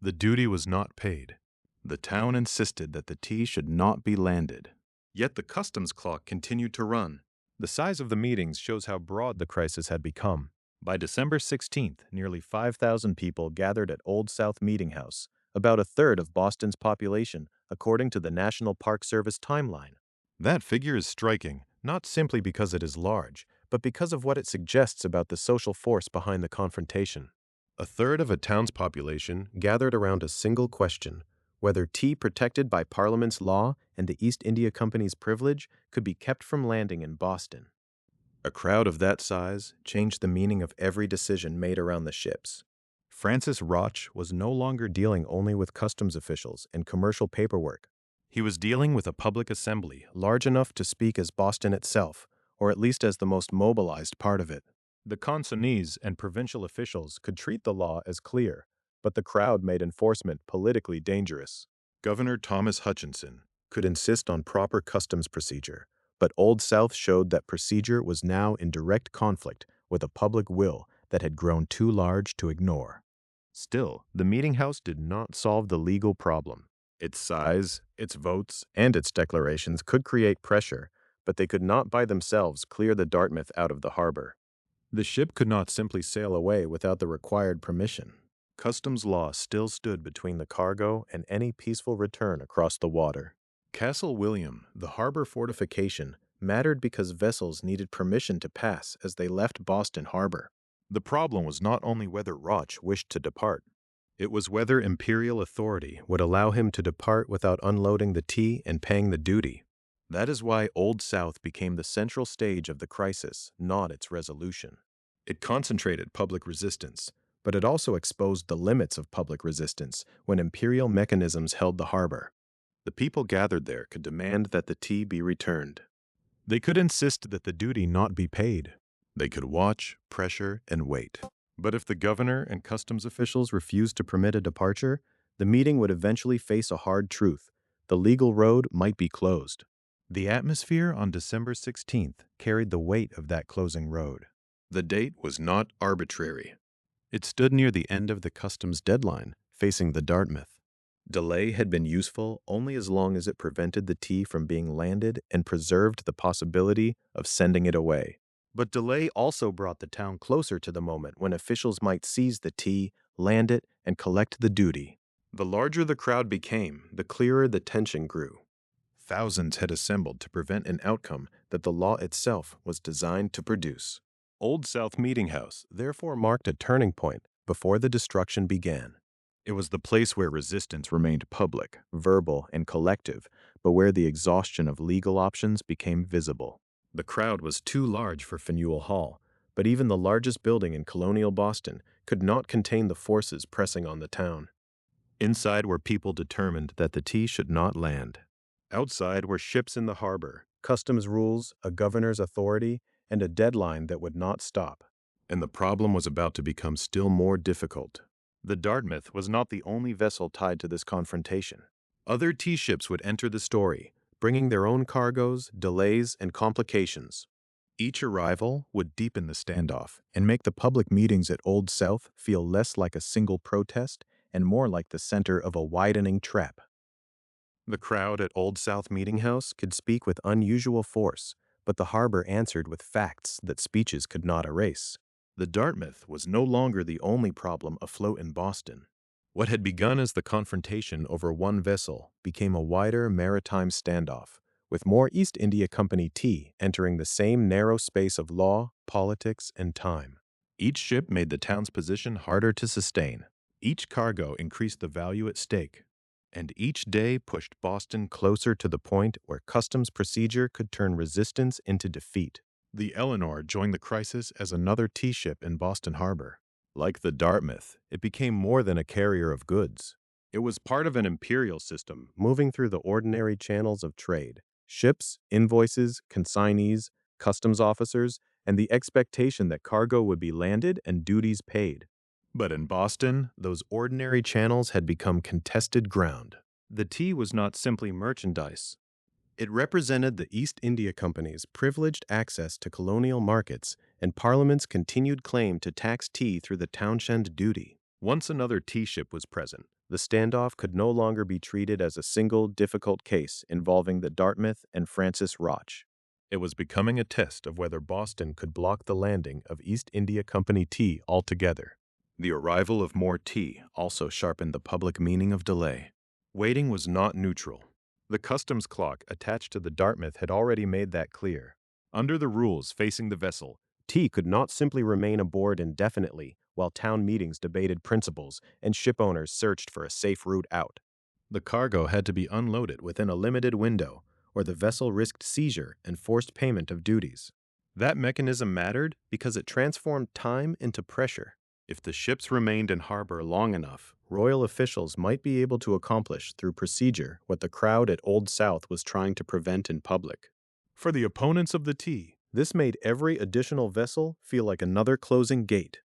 The duty was not paid. The town insisted that the tea should not be landed. Yet the customs clock continued to run. The size of the meetings shows how broad the crisis had become. By December 16th, nearly 5,000 people gathered at Old South Meeting House, about a third of Boston's population, according to the National Park Service timeline. That figure is striking, not simply because it is large, but because of what it suggests about the social force behind the confrontation. A third of a town's population gathered around a single question: whether tea protected by Parliament's law and the East India Company's privilege could be kept from landing in Boston. A crowd of that size changed the meaning of every decision made around the ships. Francis Rotch was no longer dealing only with customs officials and commercial paperwork. He was dealing with a public assembly large enough to speak as Boston itself, or at least as the most mobilized part of it. The consignees and provincial officials could treat the law as clear, but the crowd made enforcement politically dangerous. Governor Thomas Hutchinson could insist on proper customs procedure, but Old South showed that procedure was now in direct conflict with a public will that had grown too large to ignore. Still, the meeting house did not solve the legal problem. Its size, its votes, and its declarations could create pressure, but they could not by themselves clear the Dartmouth out of the harbor. The ship could not simply sail away without the required permission. Customs law still stood between the cargo and any peaceful return across the water. Castle William, the harbor fortification, mattered because vessels needed permission to pass as they left Boston Harbor. The problem was not only whether Rotch wished to depart. It was whether Imperial authority would allow him to depart without unloading the tea and paying the duty. That is why Old South became the central stage of the crisis, not its resolution. It concentrated public resistance, but it also exposed the limits of public resistance when imperial mechanisms held the harbor. The people gathered there could demand that the tea be returned. They could insist that the duty not be paid. They could watch, pressure, and wait. But if the governor and customs officials refused to permit a departure, the meeting would eventually face a hard truth: the legal road might be closed. The atmosphere on December 16th carried the weight of that closing road. The date was not arbitrary. It stood near the end of the customs deadline, facing the Dartmouth. Delay had been useful only as long as it prevented the tea from being landed and preserved the possibility of sending it away. But delay also brought the town closer to the moment when officials might seize the tea, land it, and collect the duty. The larger the crowd became, the clearer the tension grew. Thousands had assembled to prevent an outcome that the law itself was designed to produce. Old South Meeting House therefore marked a turning point before the destruction began. It was the place where resistance remained public, verbal, and collective, but where the exhaustion of legal options became visible. The crowd was too large for Faneuil Hall, but even the largest building in colonial Boston could not contain the forces pressing on the town. Inside were people determined that the tea should not land. Outside were ships in the harbor, customs rules, a governor's authority, and a deadline that would not stop. And the problem was about to become still more difficult. The Dartmouth was not the only vessel tied to this confrontation. Other tea ships would enter the story, bringing their own cargoes, delays, and complications. Each arrival would deepen the standoff and make the public meetings at Old South feel less like a single protest and more like the center of a widening trap. The crowd at Old South Meeting House could speak with unusual force, but the harbor answered with facts that speeches could not erase. The Dartmouth was no longer the only problem afloat in Boston. What had begun as the confrontation over one vessel became a wider maritime standoff, with more East India Company tea entering the same narrow space of law, politics, and time. Each ship made the town's position harder to sustain. Each cargo increased the value at stake. And each day pushed Boston closer to the point where customs procedure could turn resistance into defeat. The Eleanor joined the crisis as another tea ship in Boston Harbor. Like the Dartmouth, it became more than a carrier of goods. It was part of an imperial system moving through the ordinary channels of trade: ships, invoices, consignees, customs officers, and the expectation that cargo would be landed and duties paid. But in Boston, those ordinary channels had become contested ground. The tea was not simply merchandise. It represented the East India Company's privileged access to colonial markets and Parliament's continued claim to tax tea through the Townshend duty. Once another tea ship was present, the standoff could no longer be treated as a single difficult case involving the Dartmouth and Francis Rotch. It was becoming a test of whether Boston could block the landing of East India Company tea altogether. The arrival of more tea also sharpened the public meaning of delay. Waiting was not neutral. The customs clock attached to the Dartmouth had already made that clear. Under the rules facing the vessel, tea could not simply remain aboard indefinitely while town meetings debated principles and shipowners searched for a safe route out. The cargo had to be unloaded within a limited window, or the vessel risked seizure and forced payment of duties. That mechanism mattered because it transformed time into pressure. If the ships remained in harbor long enough, royal officials might be able to accomplish through procedure what the crowd at Old South was trying to prevent in public. For the opponents of the tea, this made every additional vessel feel like another closing gate.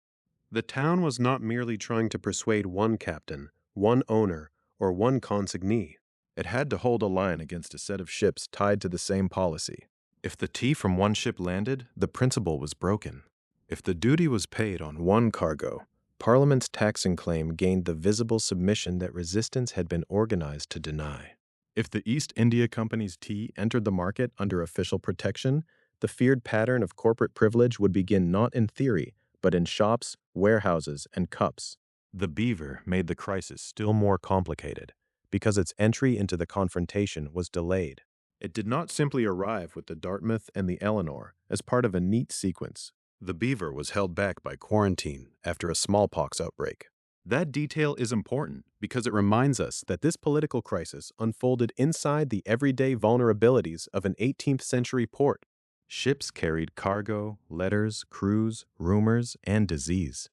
The town was not merely trying to persuade one captain, one owner, or one consignee. It had to hold a line against a set of ships tied to the same policy. If the tea from one ship landed, the principle was broken. If the duty was paid on one cargo, Parliament's taxing claim gained the visible submission that resistance had been organized to deny. If the East India Company's tea entered the market under official protection, the feared pattern of corporate privilege would begin not in theory, but in shops, warehouses, and cups. The Beaver made the crisis still more complicated, because its entry into the confrontation was delayed. It did not simply arrive with the Dartmouth and the Eleanor as part of a neat sequence. The Beaver was held back by quarantine after a smallpox outbreak. That detail is important because it reminds us that this political crisis unfolded inside the everyday vulnerabilities of an 18th century port. Ships carried cargo, letters, crews, rumors, and disease.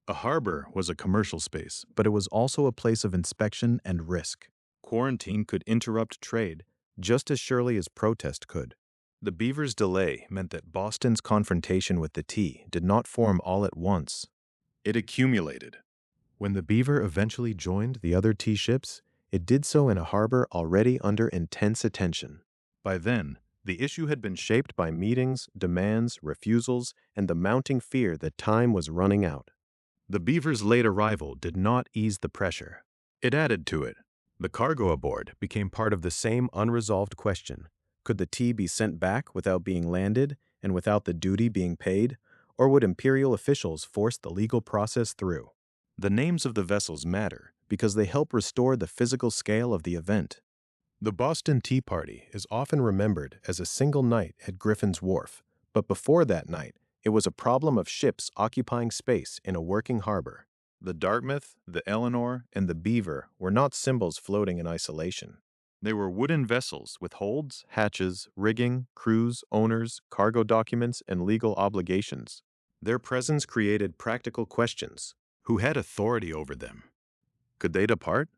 A harbor was a commercial space, but it was also a place of inspection and risk. Quarantine could interrupt trade just as surely as protest could. The Beaver's delay meant that Boston's confrontation with the tea did not form all at once. It accumulated. When the Beaver eventually joined the other tea ships, it did so in a harbor already under intense attention. By then, the issue had been shaped by meetings, demands, refusals, and the mounting fear that time was running out. The Beaver's late arrival did not ease the pressure. It added to it. The cargo aboard became part of the same unresolved question. Could the tea be sent back without being landed and without the duty being paid, or would imperial officials force the legal process through? The names of the vessels matter because they help restore the physical scale of the event. The Boston Tea Party is often remembered as a single night at Griffin's Wharf, but before that night, it was a problem of ships occupying space in a working harbor. The Dartmouth, the Eleanor, and the Beaver were not symbols floating in isolation. They were wooden vessels with holds, hatches, rigging, crews, owners, cargo documents, and legal obligations. Their presence created practical questions. Who had authority over them? Could they depart?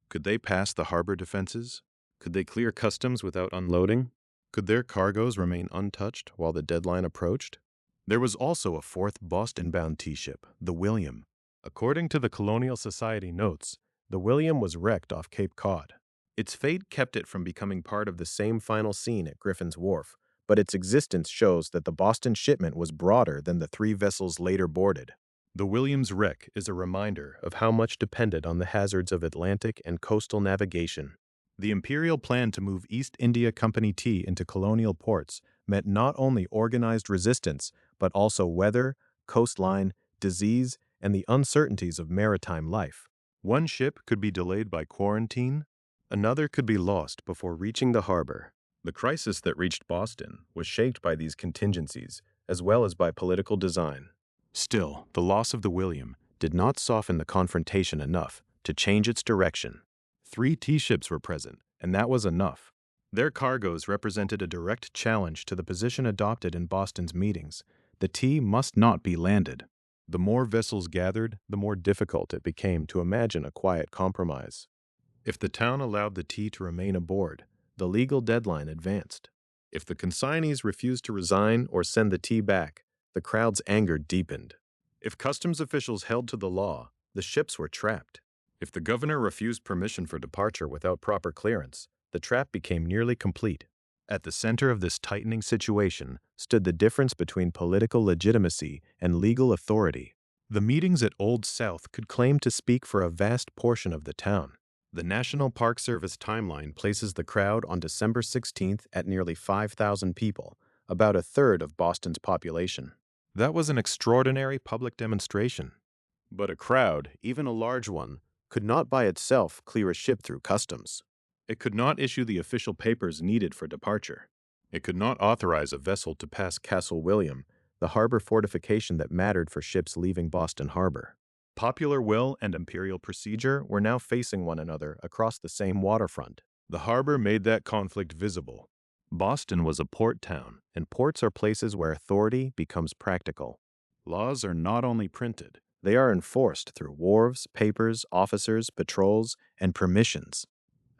Could they pass the harbor defenses? Could they clear customs without unloading? Could their cargoes remain untouched while the deadline approached? There was also a fourth Boston-bound tea ship, the William. According to the Colonial Society notes, the William was wrecked off Cape Cod. Its fate kept it from becoming part of the same final scene at Griffin's Wharf, but its existence shows that the Boston shipment was broader than the three vessels later boarded. The William's wreck is a reminder of how much depended on the hazards of Atlantic and coastal navigation. The Imperial plan to move East India Company tea into colonial ports meant not only organized resistance, but also weather, coastline, disease, and the uncertainties of maritime life. One ship could be delayed by quarantine, another could be lost before reaching the harbor. The crisis that reached Boston was shaped by these contingencies, as well as by political design. Still, the loss of the William did not soften the confrontation enough to change its direction. 3 tea ships were present, and that was enough. Their cargoes represented a direct challenge to the position adopted in Boston's meetings. The tea must not be landed. The more vessels gathered, the more difficult it became to imagine a quiet compromise. If the town allowed the tea to remain aboard, the legal deadline advanced. If the consignees refused to resign or send the tea back, the crowd's anger deepened. If customs officials held to the law, the ships were trapped. If the governor refused permission for departure without proper clearance, the trap became nearly complete. At the center of this tightening situation stood the difference between political legitimacy and legal authority. The meetings at Old South could claim to speak for a vast portion of the town. The National Park Service timeline places the crowd on December 16th at nearly 5,000 people, about a third of Boston's population. That was an extraordinary public demonstration. But a crowd, even a large one, could not by itself clear a ship through customs. It could not issue the official papers needed for departure. It could not authorize a vessel to pass Castle William, the harbor fortification that mattered for ships leaving Boston Harbor. Popular will and imperial procedure were now facing one another across the same waterfront. The harbor made that conflict visible. Boston was a port town, and ports are places where authority becomes practical. Laws are not only printed, they are enforced through wharves, papers, officers, patrols, and permissions.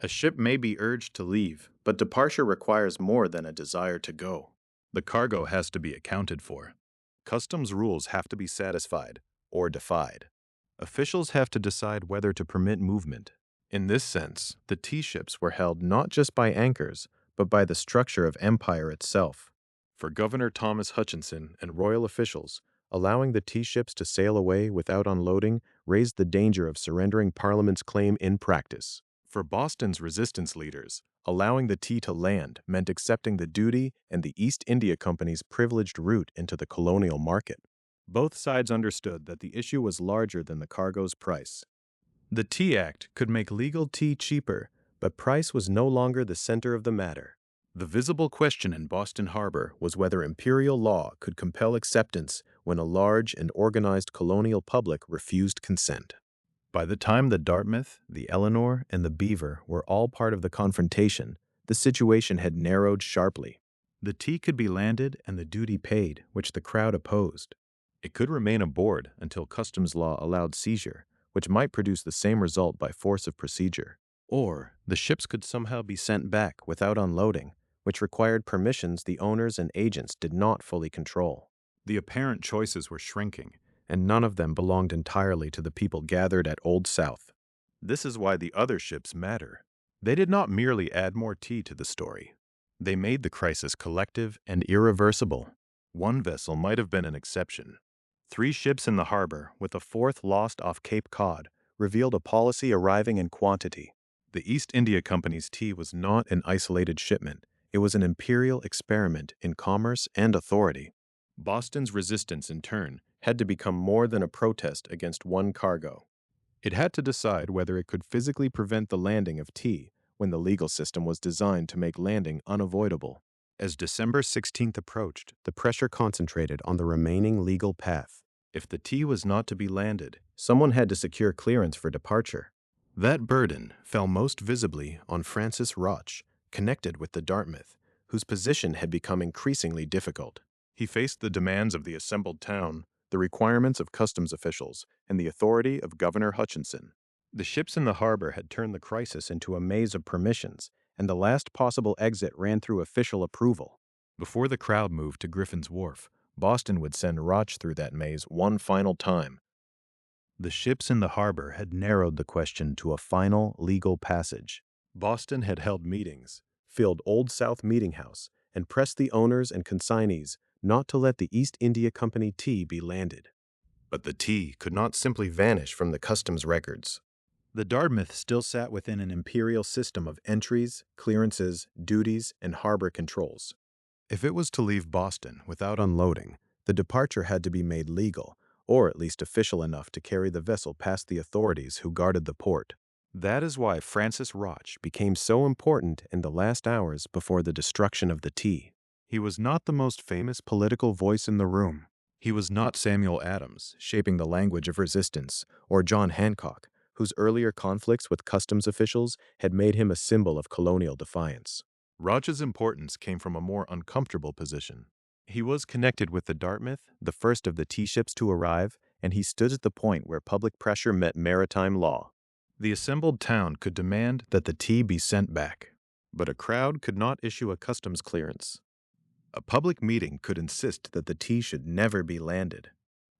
A ship may be urged to leave, but departure requires more than a desire to go. The cargo has to be accounted for. Customs rules have to be satisfied or defied. Officials have to decide whether to permit movement. In this sense, the tea ships were held not just by anchors, but by the structure of empire itself. For Governor Thomas Hutchinson and royal officials, allowing the tea ships to sail away without unloading raised the danger of surrendering Parliament's claim in practice. For Boston's resistance leaders, allowing the tea to land meant accepting the duty and the East India Company's privileged route into the colonial market. Both sides understood that the issue was larger than the cargo's price. The Tea Act could make legal tea cheaper, but price was no longer the center of the matter. The visible question in Boston Harbor was whether imperial law could compel acceptance when a large and organized colonial public refused consent. By the time the Dartmouth, the Eleanor, and the Beaver were all part of the confrontation, the situation had narrowed sharply. The tea could be landed and the duty paid, which the crowd opposed. It could remain aboard until customs law allowed seizure, which might produce the same result by force of procedure. Or the ships could somehow be sent back without unloading, which required permissions the owners and agents did not fully control. The apparent choices were shrinking, and none of them belonged entirely to the people gathered at Old South. This is why the other ships matter. They did not merely add more tea to the story. They made the crisis collective and irreversible. One vessel might have been an exception. 3 ships in the harbor, with a 4th lost off Cape Cod, revealed a policy arriving in quantity. The East India Company's tea was not an isolated shipment. It was an imperial experiment in commerce and authority. Boston's resistance, in turn, had to become more than a protest against one cargo. It had to decide whether it could physically prevent the landing of tea when the legal system was designed to make landing unavoidable. As December 16th approached, the pressure concentrated on the remaining legal path. If the tea was not to be landed, someone had to secure clearance for departure. That burden fell most visibly on Francis Rotch, connected with the Dartmouth, whose position had become increasingly difficult. He faced the demands of the assembled town, the requirements of customs officials, and the authority of Governor Hutchinson. The ships in the harbor had turned the crisis into a maze of permissions, and the last possible exit ran through official approval. Before the crowd moved to Griffin's Wharf, Boston would send Rotch through that maze one final time. The ships in the harbor had narrowed the question to a final legal passage. Boston had held meetings, filled Old South Meeting House, and pressed the owners and consignees not to let the East India Company tea be landed. But the tea could not simply vanish from the customs records. The Dartmouth still sat within an imperial system of entries, clearances, duties, and harbor controls. If it was to leave Boston without unloading, the departure had to be made legal, or at least official enough to carry the vessel past the authorities who guarded the port. That is why Francis Rotch became so important in the last hours before the destruction of the tea. He was not the most famous political voice in the room. He was not Samuel Adams, shaping the language of resistance, or John Hancock, whose earlier conflicts with customs officials had made him a symbol of colonial defiance. Rotch's importance came from a more uncomfortable position. He was connected with the Dartmouth, the first of the tea ships to arrive, and he stood at the point where public pressure met maritime law. The assembled town could demand that the tea be sent back, but a crowd could not issue a customs clearance. A public meeting could insist that the tea should never be landed,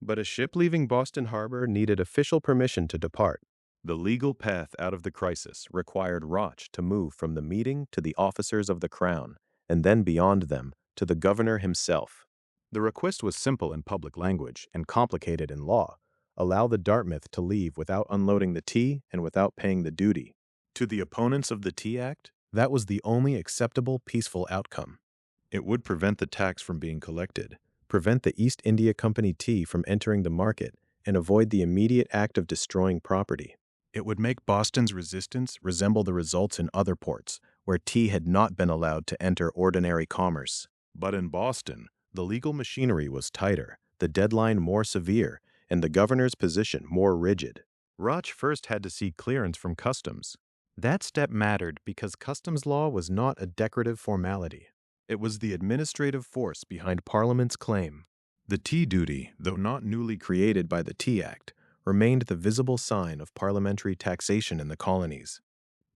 but a ship leaving Boston Harbor needed official permission to depart. The legal path out of the crisis required Rotch to move from the meeting to the officers of the Crown, and then beyond them to the governor himself. The request was simple in public language and complicated in law. Allow the Dartmouth to leave without unloading the tea and without paying the duty. To the opponents of the Tea Act, that was the only acceptable peaceful outcome. It would prevent the tax from being collected, prevent the East India Company tea from entering the market, and avoid the immediate act of destroying property. It would make Boston's resistance resemble the results in other ports, where tea had not been allowed to enter ordinary commerce. But in Boston, the legal machinery was tighter, the deadline more severe, and the governor's position more rigid. Rotch first had to seek clearance from customs. That step mattered because customs law was not a decorative formality. It was the administrative force behind Parliament's claim. The tea duty, though not newly created by the Tea Act, remained the visible sign of parliamentary taxation in the colonies.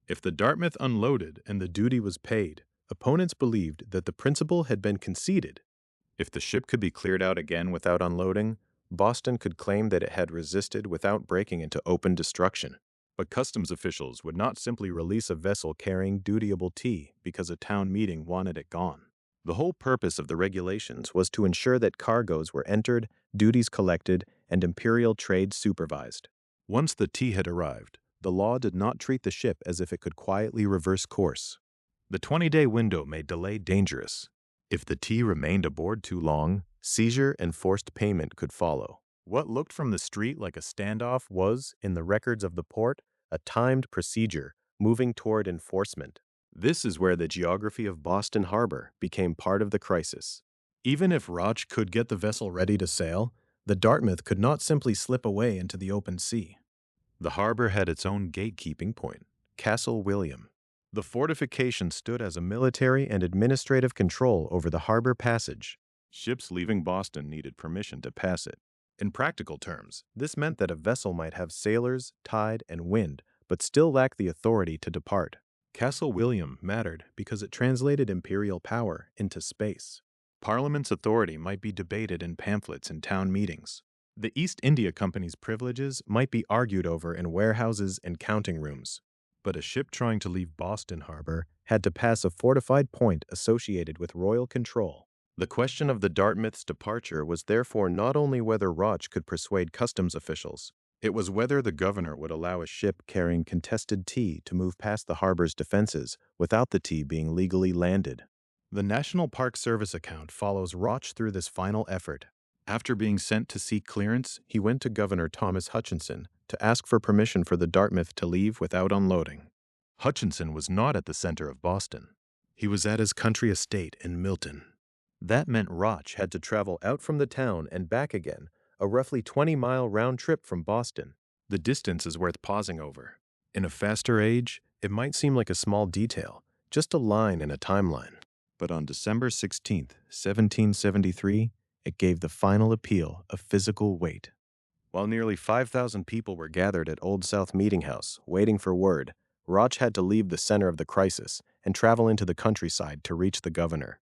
If the Dartmouth unloaded and the duty was paid, opponents believed that the principle had been conceded. If the ship could be cleared out again without unloading, Boston could claim that it had resisted without breaking into open destruction. But customs officials would not simply release a vessel carrying dutiable tea because a town meeting wanted it gone. The whole purpose of the regulations was to ensure that cargoes were entered, duties collected, and imperial trade supervised. Once the tea had arrived, the law did not treat the ship as if it could quietly reverse course. The 20-day window made delay dangerous. If the tea remained aboard too long, seizure and forced payment could follow. What looked from the street like a standoff was, in the records of the port, a timed procedure moving toward enforcement. This is where the geography of Boston Harbor became part of the crisis. Even if Rotch could get the vessel ready to sail, the Dartmouth could not simply slip away into the open sea. The harbor had its own gatekeeping point, Castle William. The fortification stood as a military and administrative control over the harbor passage. Ships leaving Boston needed permission to pass it. In practical terms, this meant that a vessel might have sailors, tide, and wind, but still lack the authority to depart. Castle William mattered because it translated imperial power into space. Parliament's authority might be debated in pamphlets and town meetings. The East India Company's privileges might be argued over in warehouses and counting rooms. But a ship trying to leave Boston Harbor had to pass a fortified point associated with royal control. The question of the Dartmouth's departure was therefore not only whether Rotch could persuade customs officials, it was whether the governor would allow a ship carrying contested tea to move past the harbor's defenses without the tea being legally landed. The National Park Service account follows Rotch through this final effort. After being sent to seek clearance, he went to Governor Thomas Hutchinson to ask for permission for the Dartmouth to leave without unloading. Hutchinson was not at the center of Boston. He was at his country estate in Milton. That meant Rotch had to travel out from the town and back again, a roughly 20-mile round trip from Boston. The distance is worth pausing over. In a faster age, it might seem like a small detail, just a line in a timeline. But on December 16, 1773, it gave the final appeal a physical weight. While nearly 5,000 people were gathered at Old South Meeting House, waiting for word, Rotch had to leave the center of the crisis and travel into the countryside to reach the governor.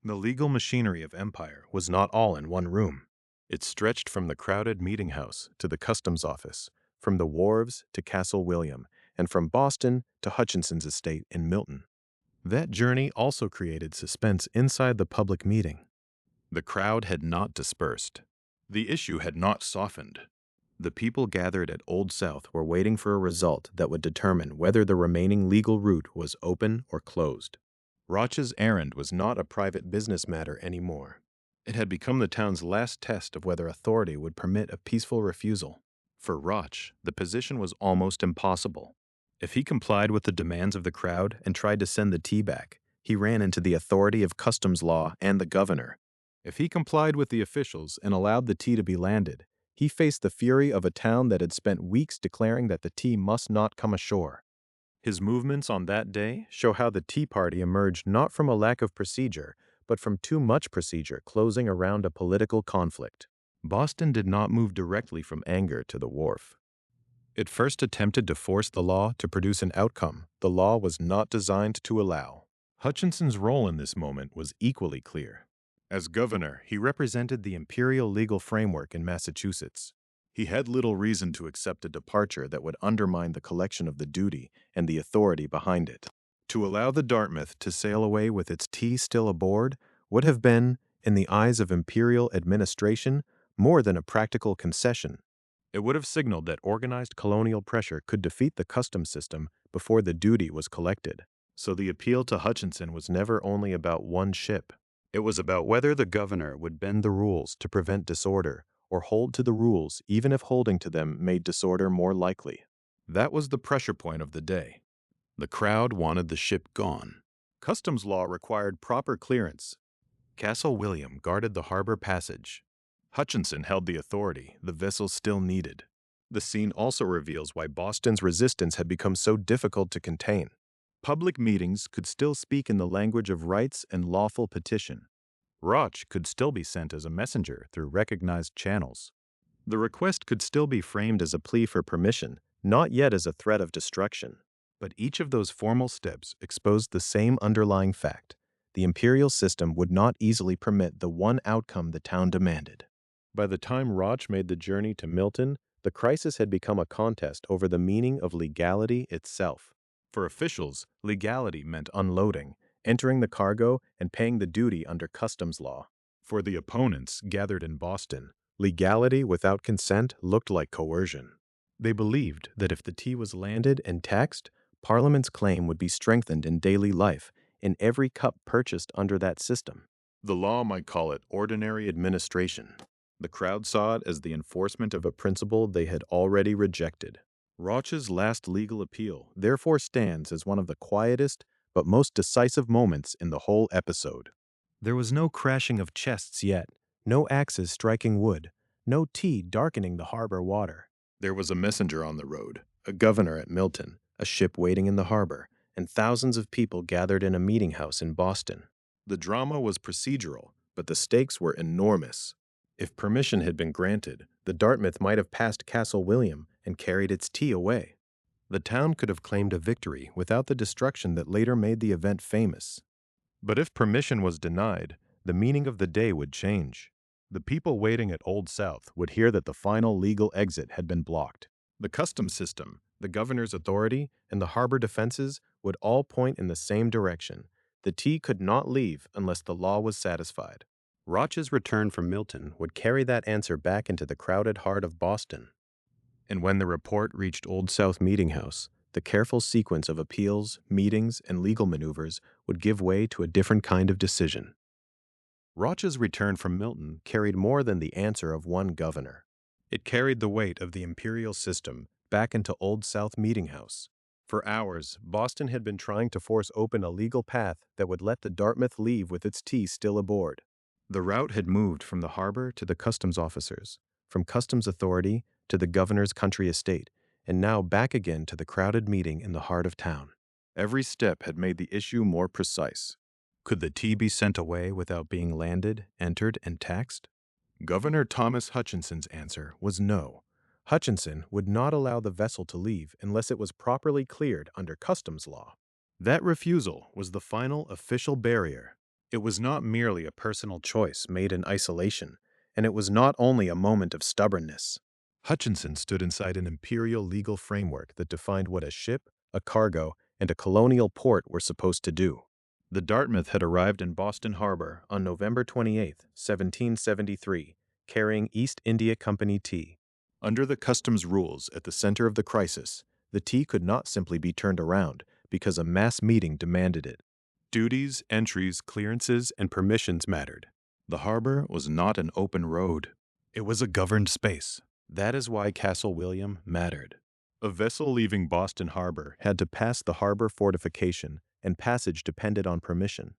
The legal machinery of empire was not all in one room. It stretched from the crowded meeting house to the customs office, from the wharves to Castle William, and from Boston to Hutchinson's estate in Milton. That journey also created suspense inside the public meeting. The crowd had not dispersed. The issue had not softened. The people gathered at Old South were waiting for a result that would determine whether the remaining legal route was open or closed. Rotch's errand was not a private business matter anymore. It had become the town's last test of whether authority would permit a peaceful refusal. For Rotch, the position was almost impossible. If he complied with the demands of the crowd and tried to send the tea back, he ran into the authority of customs law and the governor. If he complied with the officials and allowed the tea to be landed, he faced the fury of a town that had spent weeks declaring that the tea must not come ashore. His movements on that day show how the Tea Party emerged not from a lack of procedure, but from too much procedure closing around a political conflict. Boston did not move directly from anger to the wharf. It first attempted to force the law to produce an outcome the law was not designed to allow. Hutchinson's role in this moment was equally clear. As governor, he represented the imperial legal framework in Massachusetts. He had little reason to accept a departure that would undermine the collection of the duty and the authority behind it. To allow the Dartmouth to sail away with its tea still aboard would have been, in the eyes of imperial administration, more than a practical concession. It would have signaled that organized colonial pressure could defeat the customs system before the duty was collected. So the appeal to Hutchinson was never only about one ship. It was about whether the governor would bend the rules to prevent disorder or hold to the rules even if holding to them made disorder more likely. That was the pressure point of the day. The crowd wanted the ship gone. Customs law required proper clearance. Castle William guarded the harbor passage. Hutchinson held the authority the vessel still needed. The scene also reveals why Boston's resistance had become so difficult to contain. Public meetings could still speak in the language of rights and lawful petition. Rotch could still be sent as a messenger through recognized channels. The request could still be framed as a plea for permission, not yet as a threat of destruction. But each of those formal steps exposed the same underlying fact. The imperial system would not easily permit the one outcome the town demanded. By the time Rotch made the journey to Milton, the crisis had become a contest over the meaning of legality itself. For officials, legality meant unloading, entering the cargo, and paying the duty under customs law. For the opponents gathered in Boston, legality without consent looked like coercion. They believed that if the tea was landed and taxed, Parliament's claim would be strengthened in daily life in every cup purchased under that system. The law might call it ordinary administration. The crowd saw it as the enforcement of a principle they had already rejected. Rotch's last legal appeal therefore stands as one of the quietest but most decisive moments in the whole episode. There was no crashing of chests yet, no axes striking wood, no tea darkening the harbor water. There was a messenger on the road, a governor at Milton, a ship waiting in the harbor, and thousands of people gathered in a meeting house in Boston. The drama was procedural, but the stakes were enormous. If permission had been granted, the Dartmouth might have passed Castle William and carried its tea away. The town could have claimed a victory without the destruction that later made the event famous. But if permission was denied, the meaning of the day would change. The people waiting at Old South would hear that the final legal exit had been blocked. The customs system, the governor's authority, and the harbor defenses would all point in the same direction. The tea could not leave unless the law was satisfied. Rotch's return from Milton would carry that answer back into the crowded heart of Boston. And when the report reached Old South Meeting House, the careful sequence of appeals, meetings, and legal maneuvers would give way to a different kind of decision. Rotch's return from Milton carried more than the answer of one governor. It carried the weight of the imperial system back into Old South Meeting House. For hours, Boston had been trying to force open a legal path that would let the Dartmouth leave with its tea still aboard. The route had moved from the harbor to the customs officers, from customs authority to the governor's country estate, and now back again to the crowded meeting in the heart of town. Every step had made the issue more precise. Could the tea be sent away without being landed, entered, and taxed? Governor Thomas Hutchinson's answer was no. Hutchinson would not allow the vessel to leave unless it was properly cleared under customs law. That refusal was the final official barrier. It was not merely a personal choice made in isolation, and it was not only a moment of stubbornness. Hutchinson stood inside an imperial legal framework that defined what a ship, a cargo, and a colonial port were supposed to do. The Dartmouth had arrived in Boston Harbor on November 28, 1773, carrying East India Company tea. Under the customs rules at the center of the crisis, the tea could not simply be turned around because a mass meeting demanded it. Duties, entries, clearances, and permissions mattered. The harbor was not an open road. It was a governed space. That is why Castle William mattered. A vessel leaving Boston Harbor had to pass the harbor fortification, and passage depended on permission.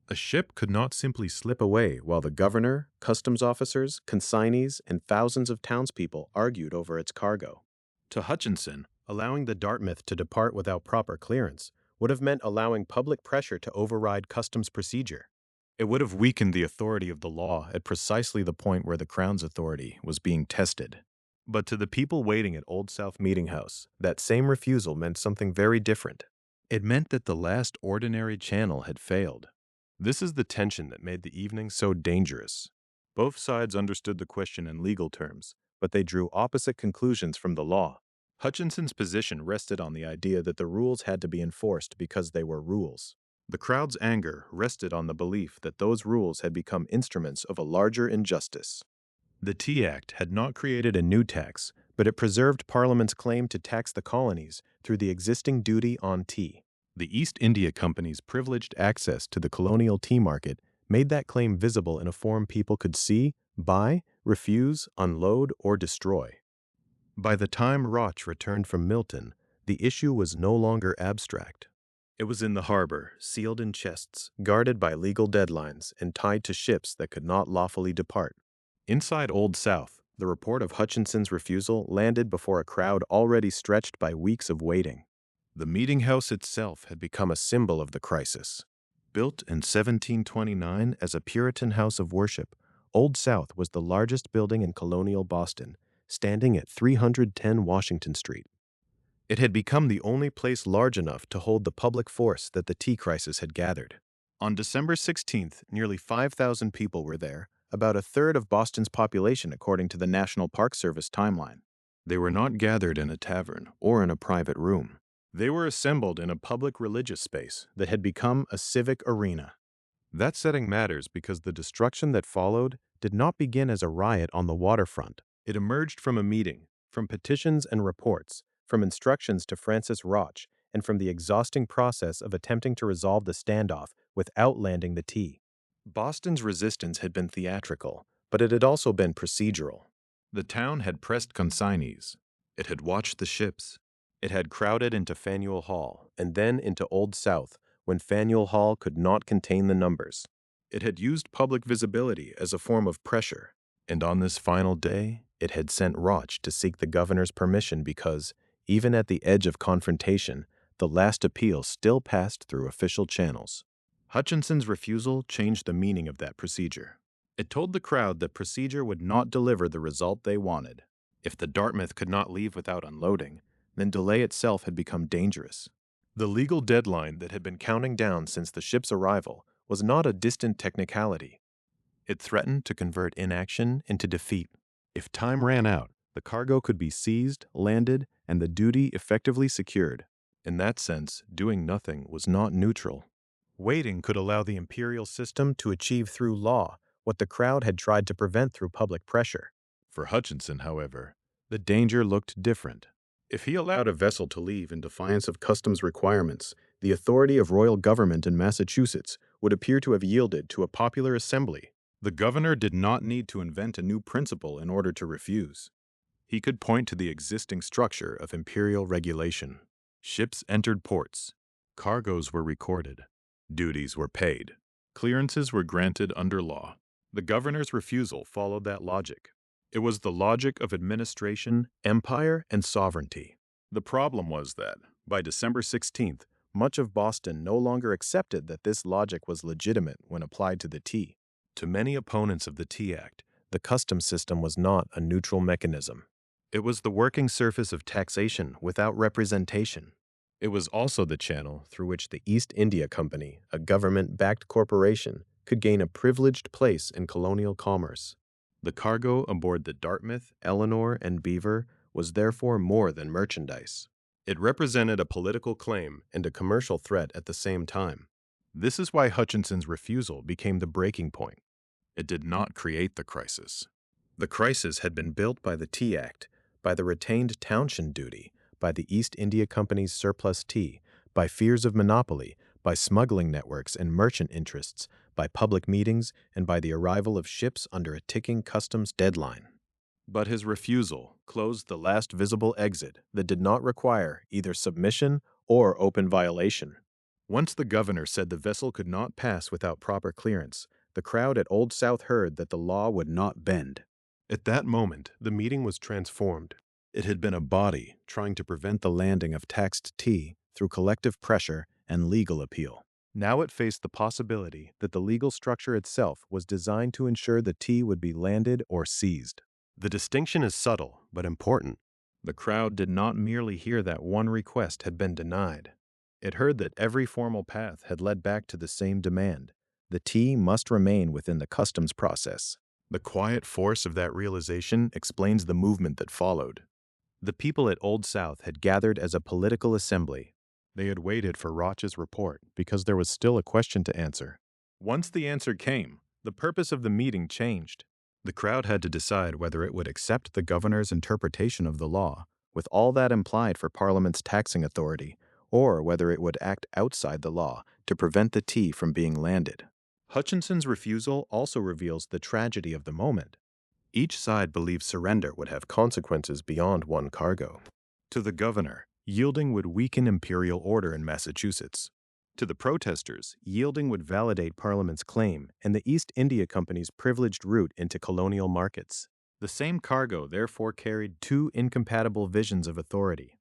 A ship could not simply slip away while the governor, customs officers, consignees, and thousands of townspeople argued over its cargo. To Hutchinson, allowing the Dartmouth to depart without proper clearance would have meant allowing public pressure to override customs procedure. It would have weakened the authority of the law at precisely the point where the Crown's authority was being tested. But to the people waiting at Old South Meeting House, that same refusal meant something very different. It meant that the last ordinary channel had failed. This is the tension that made the evening so dangerous. Both sides understood the question in legal terms, but they drew opposite conclusions from the law. Hutchinson's position rested on the idea that the rules had to be enforced because they were rules. The crowd's anger rested on the belief that those rules had become instruments of a larger injustice. The Tea Act had not created a new tax, but it preserved Parliament's claim to tax the colonies through the existing duty on tea. The East India Company's privileged access to the colonial tea market made that claim visible in a form people could see, buy, refuse, unload, or destroy. By the time Rotch returned from Milton, the issue was no longer abstract. It was in the harbor, sealed in chests, guarded by legal deadlines, and tied to ships that could not lawfully depart. Inside Old South, the report of Hutchinson's refusal landed before a crowd already stretched by weeks of waiting. The meeting house itself had become a symbol of the crisis. Built in 1729 as a Puritan house of worship, Old South was the largest building in colonial Boston, standing at 310 Washington Street. It had become the only place large enough to hold the public force that the tea crisis had gathered. On December 16th, nearly 5,000 people were there, about a third of Boston's population according to the National Park Service timeline. They were not gathered in a tavern or in a private room. They were assembled in a public religious space that had become a civic arena. That setting matters because the destruction that followed did not begin as a riot on the waterfront. It emerged from a meeting, from petitions and reports, from instructions to Francis Rotch, and from the exhausting process of attempting to resolve the standoff without landing the tea. Boston's resistance had been theatrical, but it had also been procedural. The town had pressed consignees. It had watched the ships. It had crowded into Faneuil Hall, and then into Old South, when Faneuil Hall could not contain the numbers. It had used public visibility as a form of pressure, and on this final day, it had sent Rotch to seek the governor's permission because, even at the edge of confrontation, the last appeal still passed through official channels. Hutchinson's refusal changed the meaning of that procedure. It told the crowd that procedure would not deliver the result they wanted. If the Dartmouth could not leave without unloading, then delay itself had become dangerous. The legal deadline that had been counting down since the ship's arrival was not a distant technicality. It threatened to convert inaction into defeat. If time ran out, the cargo could be seized, landed, and the duty effectively secured. In that sense, doing nothing was not neutral. Waiting could allow the imperial system to achieve through law what the crowd had tried to prevent through public pressure. For Hutchinson, however, the danger looked different. If he allowed a vessel to leave in defiance of customs requirements, the authority of royal government in Massachusetts would appear to have yielded to a popular assembly. The governor did not need to invent a new principle in order to refuse. He could point to the existing structure of imperial regulation. Ships entered ports. Cargoes were recorded. Duties were paid. Clearances were granted under law. The governor's refusal followed that logic. It was the logic of administration, empire, and sovereignty. The problem was that, by December 16th, much of Boston no longer accepted that this logic was legitimate when applied to the tea. To many opponents of the Tea Act, the customs system was not a neutral mechanism. It was the working surface of taxation without representation. It was also the channel through which the East India Company, a government-backed corporation, could gain a privileged place in colonial commerce. The cargo aboard the Dartmouth, Eleanor, and Beaver was therefore more than merchandise. It represented a political claim and a commercial threat at the same time. This is why Hutchinson's refusal became the breaking point. It did not create the crisis. The crisis had been built by the Tea Act, by the retained townshend duty, by the East India Company's surplus tea, by fears of monopoly, by smuggling networks and merchant interests, by public meetings, and by the arrival of ships under a ticking customs deadline. But his refusal closed the last visible exit that did not require either submission or open violation. Once the governor said the vessel could not pass without proper clearance, the crowd at Old South heard that the law would not bend. At that moment, the meeting was transformed. It had been a body trying to prevent the landing of taxed tea through collective pressure and legal appeal. Now it faced the possibility that the legal structure itself was designed to ensure the tea would be landed or seized. The distinction is subtle but important. The crowd did not merely hear that one request had been denied. It heard that every formal path had led back to the same demand. The tea must remain within the customs process. The quiet force of that realization explains the movement that followed. The people at Old South had gathered as a political assembly. They had waited for Rotch's report because there was still a question to answer. Once the answer came, the purpose of the meeting changed. The crowd had to decide whether it would accept the governor's interpretation of the law, with all that implied for Parliament's taxing authority, or whether it would act outside the law to prevent the tea from being landed. Hutchinson's refusal also reveals the tragedy of the moment. Each side believed surrender would have consequences beyond one cargo. To the governor, yielding would weaken imperial order in Massachusetts. To the protesters, yielding would validate Parliament's claim and the East India Company's privileged route into colonial markets. The same cargo therefore carried two incompatible visions of authority.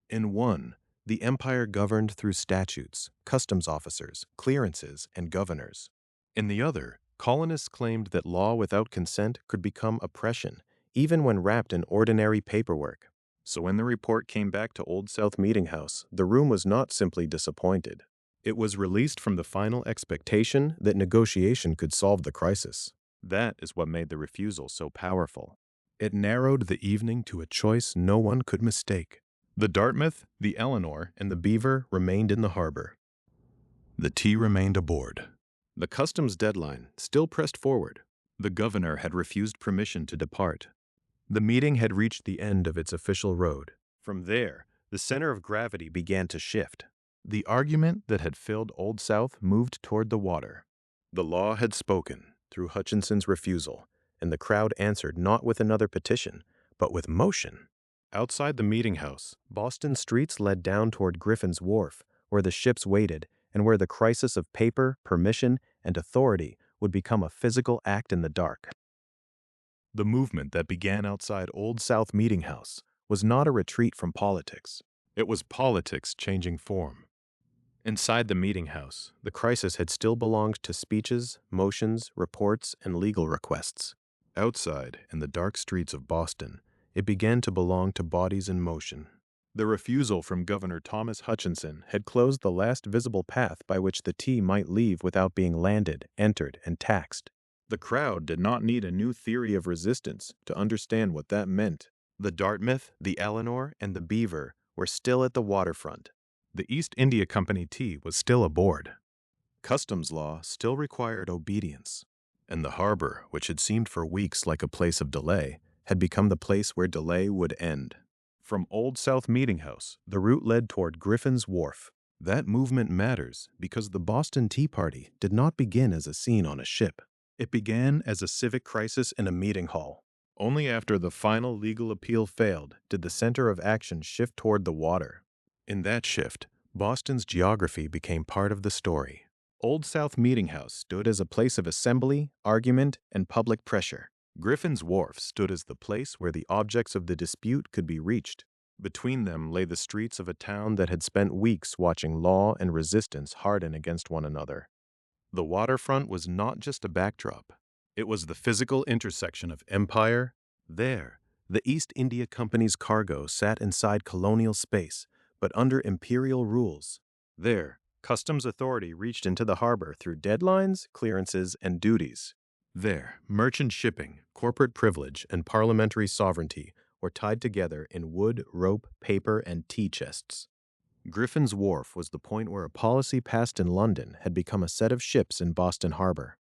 In one, the empire governed through statutes, customs officers, clearances, and governors. In the other, colonists claimed that law without consent could become oppression, even when wrapped in ordinary paperwork. So when the report came back to Old South Meeting House, the room was not simply disappointed. It was released from the final expectation that negotiation could solve the crisis. That is what made the refusal so powerful. It narrowed the evening to a choice no one could mistake. The Dartmouth, the Eleanor, and the Beaver remained in the harbor. The tea remained aboard. The customs deadline still pressed forward. The governor had refused permission to depart. The meeting had reached the end of its official road. From there, the center of gravity began to shift. The argument that had filled Old South moved toward the water. The law had spoken through Hutchinson's refusal, and the crowd answered not with another petition, but with motion. Outside the meeting house, Boston streets led down toward Griffin's Wharf, where the ships waited, and where the crisis of paper, permission, and authority would become a physical act in the dark. The movement that began outside Old South Meeting House was not a retreat from politics. It was politics changing form. Inside the meeting house, the crisis had still belonged to speeches, motions, reports, and legal requests. Outside, in the dark streets of Boston, it began to belong to bodies in motion. The refusal from Governor Thomas Hutchinson had closed the last visible path by which the tea might leave without being landed, entered, and taxed. The crowd did not need a new theory of resistance to understand what that meant. The Dartmouth, the Eleanor, and the Beaver were still at the waterfront. The East India Company tea was still aboard. Customs law still required obedience. And the harbor, which had seemed for weeks like a place of delay, had become the place where delay would end. From Old South Meeting House, the route led toward Griffin's Wharf. That movement matters because the Boston Tea Party did not begin as a scene on a ship. It began as a civic crisis in a meeting hall. Only after the final legal appeal failed did the center of action shift toward the water. In that shift, Boston's geography became part of the story. Old South Meeting House stood as a place of assembly, argument, and public pressure. Griffin's Wharf stood as the place where the objects of the dispute could be reached. Between them lay the streets of a town that had spent weeks watching law and resistance harden against one another. The waterfront was not just a backdrop. It was the physical intersection of empire. There, the East India Company's cargo sat inside colonial space, but under imperial rules. There, customs authority reached into the harbor through deadlines, clearances, and duties. There, merchant shipping, corporate privilege, and parliamentary sovereignty were tied together in wood, rope, paper, and tea chests. Griffin's Wharf was the point where a policy passed in London had become a set of ships in Boston Harbor.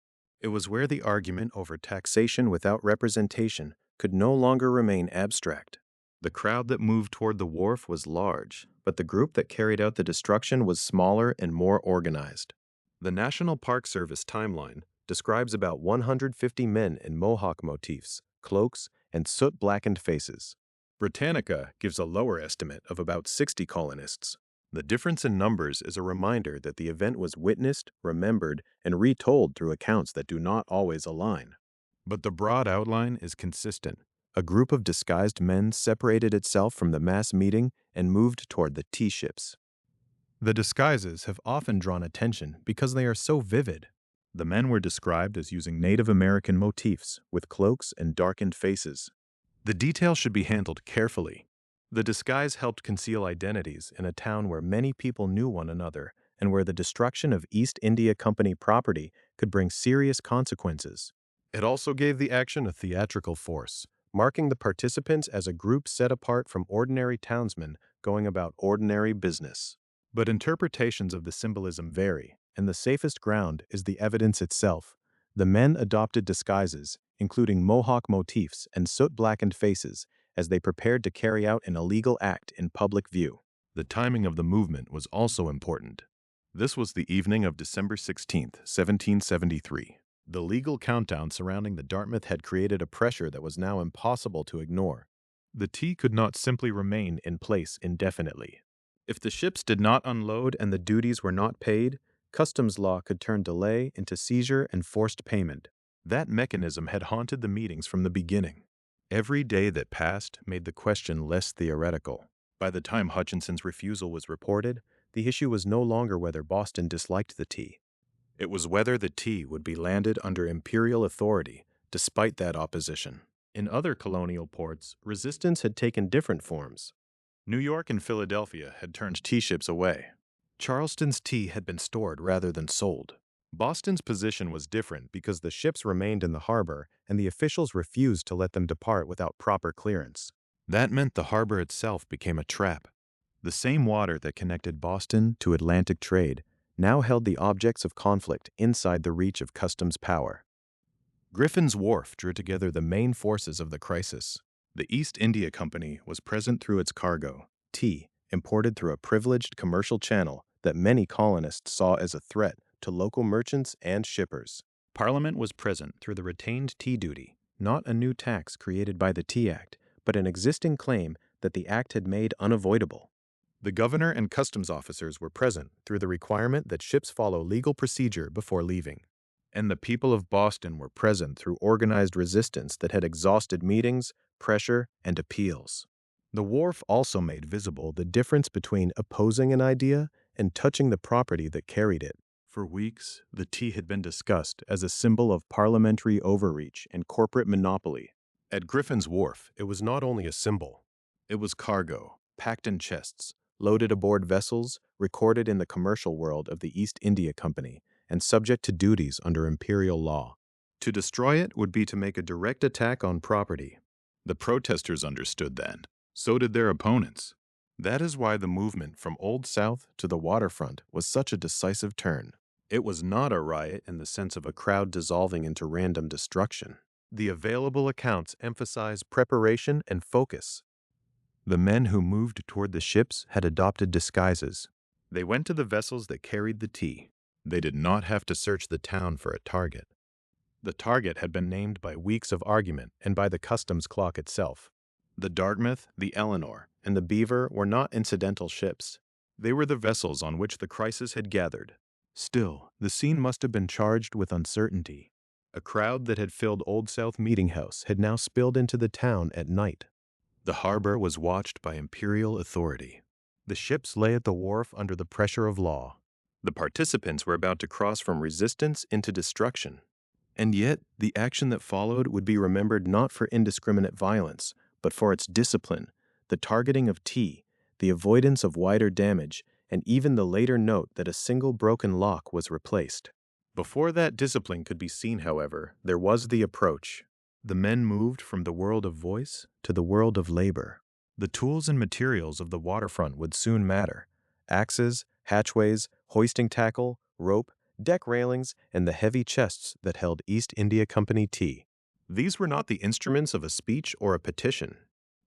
It was where the argument over taxation without representation could no longer remain abstract. The crowd that moved toward the wharf was large, but the group that carried out the destruction was smaller and more organized. The National Park Service timeline describes about 150 men in mohawk motifs, cloaks, and soot-blackened faces. Britannica gives a lower estimate of about 60 colonists. The difference in numbers is a reminder that the event was witnessed, remembered, and retold through accounts that do not always align. But the broad outline is consistent. A group of disguised men separated itself from the mass meeting and moved toward the tea ships. The disguises have often drawn attention because they are so vivid. The men were described as using Native American motifs with cloaks and darkened faces. The details should be handled carefully. The disguise helped conceal identities in a town where many people knew one another and where the destruction of East India Company property could bring serious consequences. It also gave the action a theatrical force, marking the participants as a group set apart from ordinary townsmen going about ordinary business. But interpretations of the symbolism vary, and the safest ground is the evidence itself. The men adopted disguises, including mohawk motifs and soot-blackened faces, as they prepared to carry out an illegal act in public view. The timing of the movement was also important. This was the evening of December 16, 1773. The legal countdown surrounding the Dartmouth had created a pressure that was now impossible to ignore. The tea could not simply remain in place indefinitely. If the ships did not unload and the duties were not paid, customs law could turn delay into seizure and forced payment. That mechanism had haunted the meetings from the beginning. Every day that passed made the question less theoretical. By the time Hutchinson's refusal was reported, the issue was no longer whether Boston disliked the tea. It was whether the tea would be landed under Imperial authority, despite that opposition. In other colonial ports, resistance had taken different forms. New York and Philadelphia had turned tea ships away. Charleston's tea had been stored rather than sold. Boston's position was different because the ships remained in the harbor and the officials refused to let them depart without proper clearance. That meant the harbor itself became a trap. The same water that connected Boston to Atlantic trade now held the objects of conflict inside the reach of customs power. Griffin's Wharf drew together the main forces of the crisis. The East India Company was present through its cargo, tea, imported through a privileged commercial channel that many colonists saw as a threat to local merchants and shippers. Parliament was present through the retained tea duty, not a new tax created by the Tea Act, but an existing claim that the act had made unavoidable. The governor and customs officers were present through the requirement that ships follow legal procedure before leaving. And the people of Boston were present through organized resistance that had exhausted meetings, pressure, and appeals. The wharf also made visible the difference between opposing an idea and touching the property that carried it. For weeks, the tea had been discussed as a symbol of parliamentary overreach and corporate monopoly. At Griffin's Wharf, it was not only a symbol. It was cargo, packed in chests, loaded aboard vessels, recorded in the commercial world of the East India Company, and subject to duties under imperial law. To destroy it would be to make a direct attack on property. The protesters understood that. So did their opponents. That is why the movement from Old South to the waterfront was such a decisive turn. It was not a riot in the sense of a crowd dissolving into random destruction. The available accounts emphasize preparation and focus. The men who moved toward the ships had adopted disguises. They went to the vessels that carried the tea. They did not have to search the town for a target. The target had been named by weeks of argument and by the customs clock itself. The Dartmouth, the Eleanor, and the Beaver were not incidental ships. They were the vessels on which the crisis had gathered. Still, the scene must have been charged with uncertainty. A crowd that had filled Old South Meeting House had now spilled into the town at night. The harbor was watched by Imperial authority. The ships lay at the wharf under the pressure of law. The participants were about to cross from resistance into destruction. And yet, the action that followed would be remembered not for indiscriminate violence, but for its discipline, the targeting of tea, the avoidance of wider damage, and even the later note that a single broken lock was replaced. Before that discipline could be seen, however, there was the approach. The men moved from the world of voice to the world of labor. The tools and materials of the waterfront would soon matter. Axes, hatchways, hoisting tackle, rope, deck railings, and the heavy chests that held East India Company tea. These were not the instruments of a speech or a petition.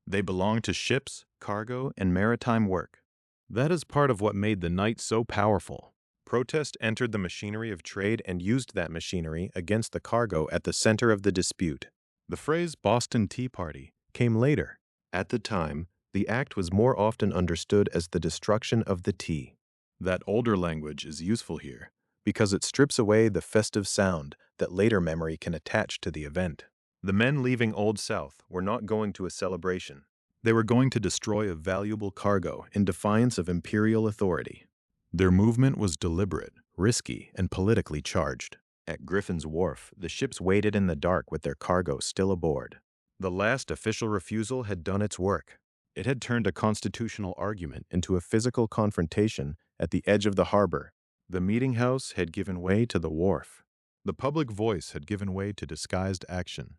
They belonged to ships, cargo, and maritime work. That is part of what made the night so powerful. Protest entered the machinery of trade and used that machinery against the cargo at the center of the dispute. The phrase Boston Tea Party came later. At the time, the act was more often understood as the destruction of the tea. That older language is useful here because it strips away the festive sound that later memory can attach to the event. The men leaving Old South were not going to a celebration. They were going to destroy a valuable cargo in defiance of imperial authority. Their movement was deliberate, risky, and politically charged. At Griffin's Wharf, the ships waited in the dark with their cargo still aboard. The last official refusal had done its work. It had turned a constitutional argument into a physical confrontation at the edge of the harbor. The meeting house had given way to the wharf. The public voice had given way to disguised action.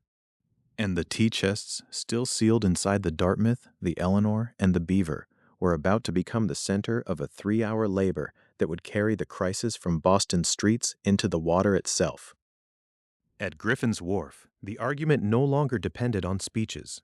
And the tea chests, still sealed inside the Dartmouth, the Eleanor, and the Beaver, were about to become the center of a 3-hour labor that would carry the crisis from Boston streets into the water itself. At Griffin's Wharf, the argument no longer depended on speeches.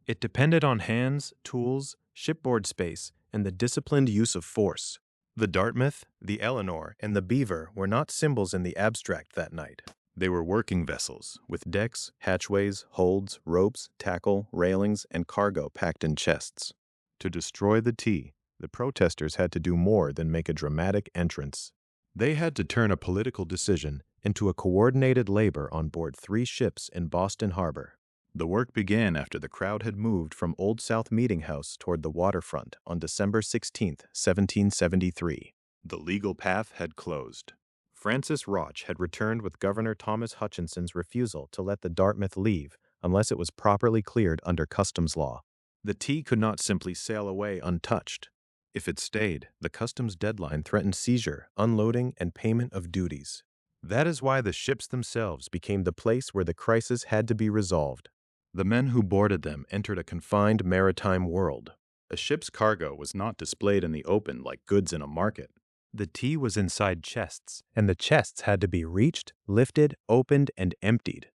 It depended on hands, tools, shipboard space, and the disciplined use of force. The Dartmouth, the Eleanor, and the Beaver were not symbols in the abstract that night. They were working vessels, with decks, hatchways, holds, ropes, tackle, railings, and cargo packed in chests. To destroy the tea, the protesters had to do more than make a dramatic entrance. They had to turn a political decision into a coordinated labor on board 3 ships in Boston Harbor. The work began after the crowd had moved from Old South Meeting House toward the waterfront on December 16, 1773. The legal path had closed. Francis Rotch had returned with Governor Thomas Hutchinson's refusal to let the Dartmouth leave unless it was properly cleared under customs law. The tea could not simply sail away untouched. If it stayed, the customs deadline threatened seizure, unloading, and payment of duties. That is why the ships themselves became the place where the crisis had to be resolved. The men who boarded them entered a confined maritime world. A ship's cargo was not displayed in the open like goods in a market. The tea was inside chests, and the chests had to be reached, lifted, opened, and emptied.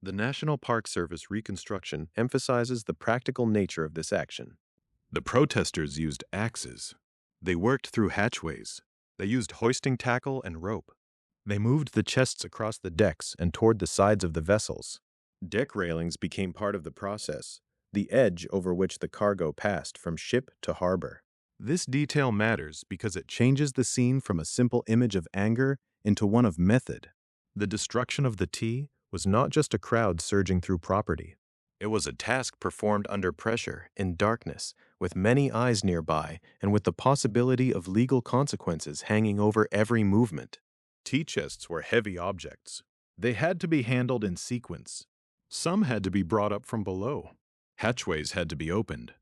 The National Park Service reconstruction emphasizes the practical nature of this action. The protesters used axes. They worked through hatchways. They used hoisting tackle and rope. They moved the chests across the decks and toward the sides of the vessels. Deck railings became part of the process, the edge over which the cargo passed from ship to harbor. This detail matters because it changes the scene from a simple image of anger into one of method. The destruction of the tea was not just a crowd surging through property. It was a task performed under pressure, in darkness, with many eyes nearby, and with the possibility of legal consequences hanging over every movement. Tea chests were heavy objects. They had to be handled in sequence. Some had to be brought up from below. Hatchways had to be opened.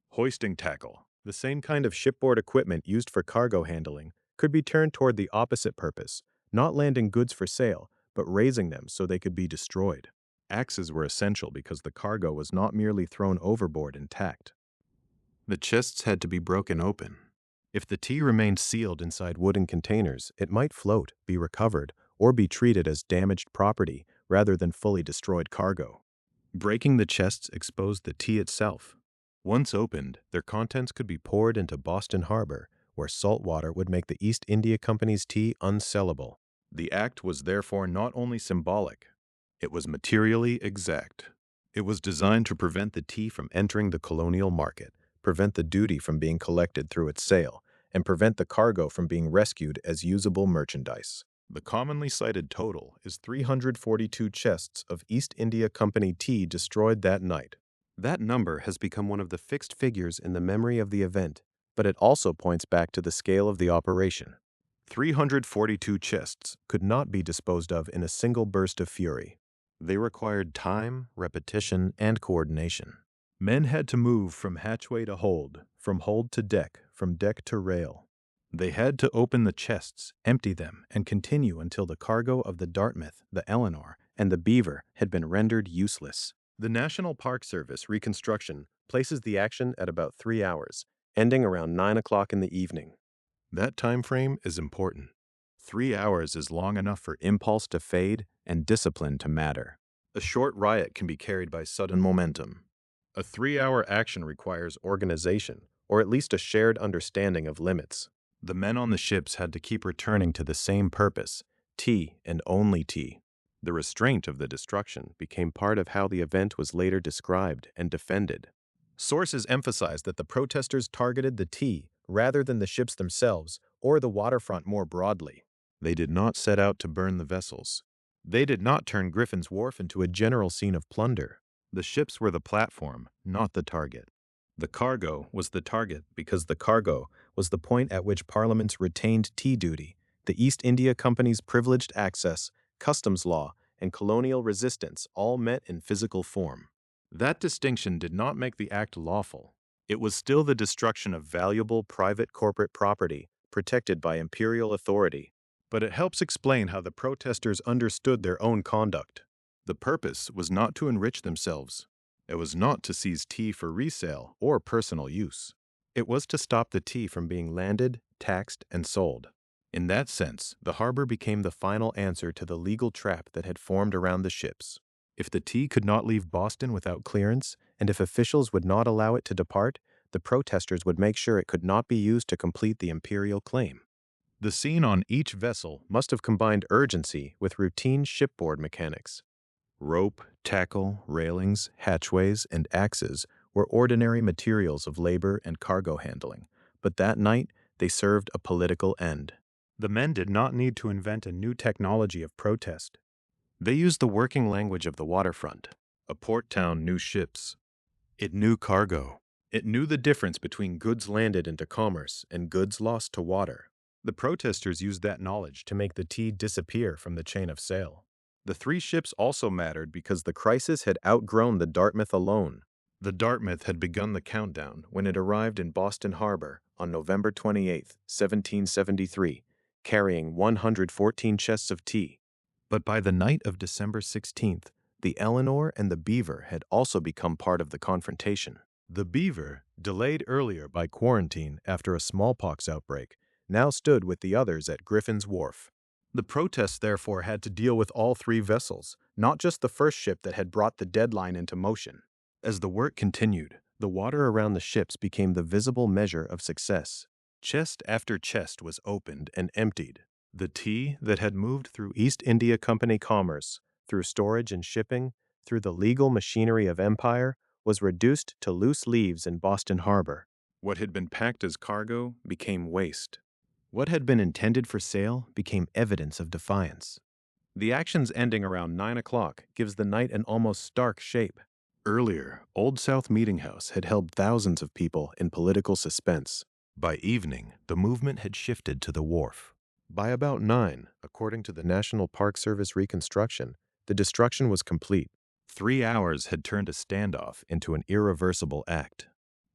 Hoisting tackle, the same kind of shipboard equipment used for cargo handling, could be turned toward the opposite purpose, not landing goods for sale, but raising them so they could be destroyed. Axes were essential because the cargo was not merely thrown overboard intact. The chests had to be broken open. If the tea remained sealed inside wooden containers, it might float, be recovered, or be treated as damaged property rather than fully destroyed cargo. Breaking the chests exposed the tea itself. Once opened, their contents could be poured into Boston Harbor, where salt water would make the East India Company's tea unsellable. The act was therefore not only symbolic, it was materially exact. It was designed to prevent the tea from entering the colonial market, prevent the duty from being collected through its sale, and prevent the cargo from being rescued as usable merchandise. The commonly cited total is 342 chests of East India Company tea destroyed that night. That number has become one of the fixed figures in the memory of the event, but it also points back to the scale of the operation. 342 chests could not be disposed of in a single burst of fury. They required time, repetition, and coordination. Men had to move from hatchway to hold, from hold to deck, from deck to rail. They had to open the chests, empty them, and continue until the cargo of the Dartmouth, the Eleanor, and the Beaver had been rendered useless. The National Park Service reconstruction places the action at about 3 hours, ending around 9 o'clock in the evening. That time frame is important. 3 hours is long enough for impulse to fade and discipline to matter. A short riot can be carried by sudden momentum. A 3-hour action requires organization, or at least a shared understanding of limits. The men on the ships had to keep returning to the same purpose, tea and only tea. The restraint of the destruction became part of how the event was later described and defended. Sources emphasize that the protesters targeted the tea rather than the ships themselves or the waterfront more broadly. They did not set out to burn the vessels. They did not turn Griffin's Wharf into a general scene of plunder. The ships were the platform, not the target. The cargo was the target because the cargo was the point at which Parliament's retained tea duty, the East India Company's privileged access, customs law, and colonial resistance all met in physical form. That distinction did not make the act lawful. It was still the destruction of valuable private corporate property protected by imperial authority. But it helps explain how the protesters understood their own conduct. The purpose was not to enrich themselves. It was not to seize tea for resale or personal use. It was to stop the tea from being landed, taxed, and sold. In that sense, the harbor became the final answer to the legal trap that had formed around the ships. If the tea could not leave Boston without clearance, and if officials would not allow it to depart, the protesters would make sure it could not be used to complete the imperial claim. The scene on each vessel must have combined urgency with routine shipboard mechanics. Rope, tackle, railings, hatchways, and axes were ordinary materials of labor and cargo handling, but that night they served a political end. The men did not need to invent a new technology of protest. They used the working language of the waterfront. A port town knew ships. It knew cargo. It knew the difference between goods landed into commerce and goods lost to water. The protesters used that knowledge to make the tea disappear from the chain of sail. The three ships also mattered because the crisis had outgrown the Dartmouth alone. The Dartmouth had begun the countdown when it arrived in Boston Harbor on November 28, 1773, carrying 114 chests of tea. But by the night of December 16th, the Eleanor and the Beaver had also become part of the confrontation. The Beaver, delayed earlier by quarantine after a smallpox outbreak, now stood with the others at Griffin's Wharf. The protests therefore had to deal with all three vessels, not just the first ship that had brought the deadline into motion. As the work continued, the water around the ships became the visible measure of success. Chest after chest was opened and emptied. The tea that had moved through East India Company commerce, through storage and shipping, through the legal machinery of empire, was reduced to loose leaves in Boston Harbor. What had been packed as cargo became waste. What had been intended for sale became evidence of defiance. The actions ending around 9 o'clock gives the night an almost stark shape. Earlier, Old South Meeting House had held thousands of people in political suspense. By evening, the movement had shifted to the wharf. By about 9, according to the National Park Service reconstruction, the destruction was complete. 3 hours had turned a standoff into an irreversible act.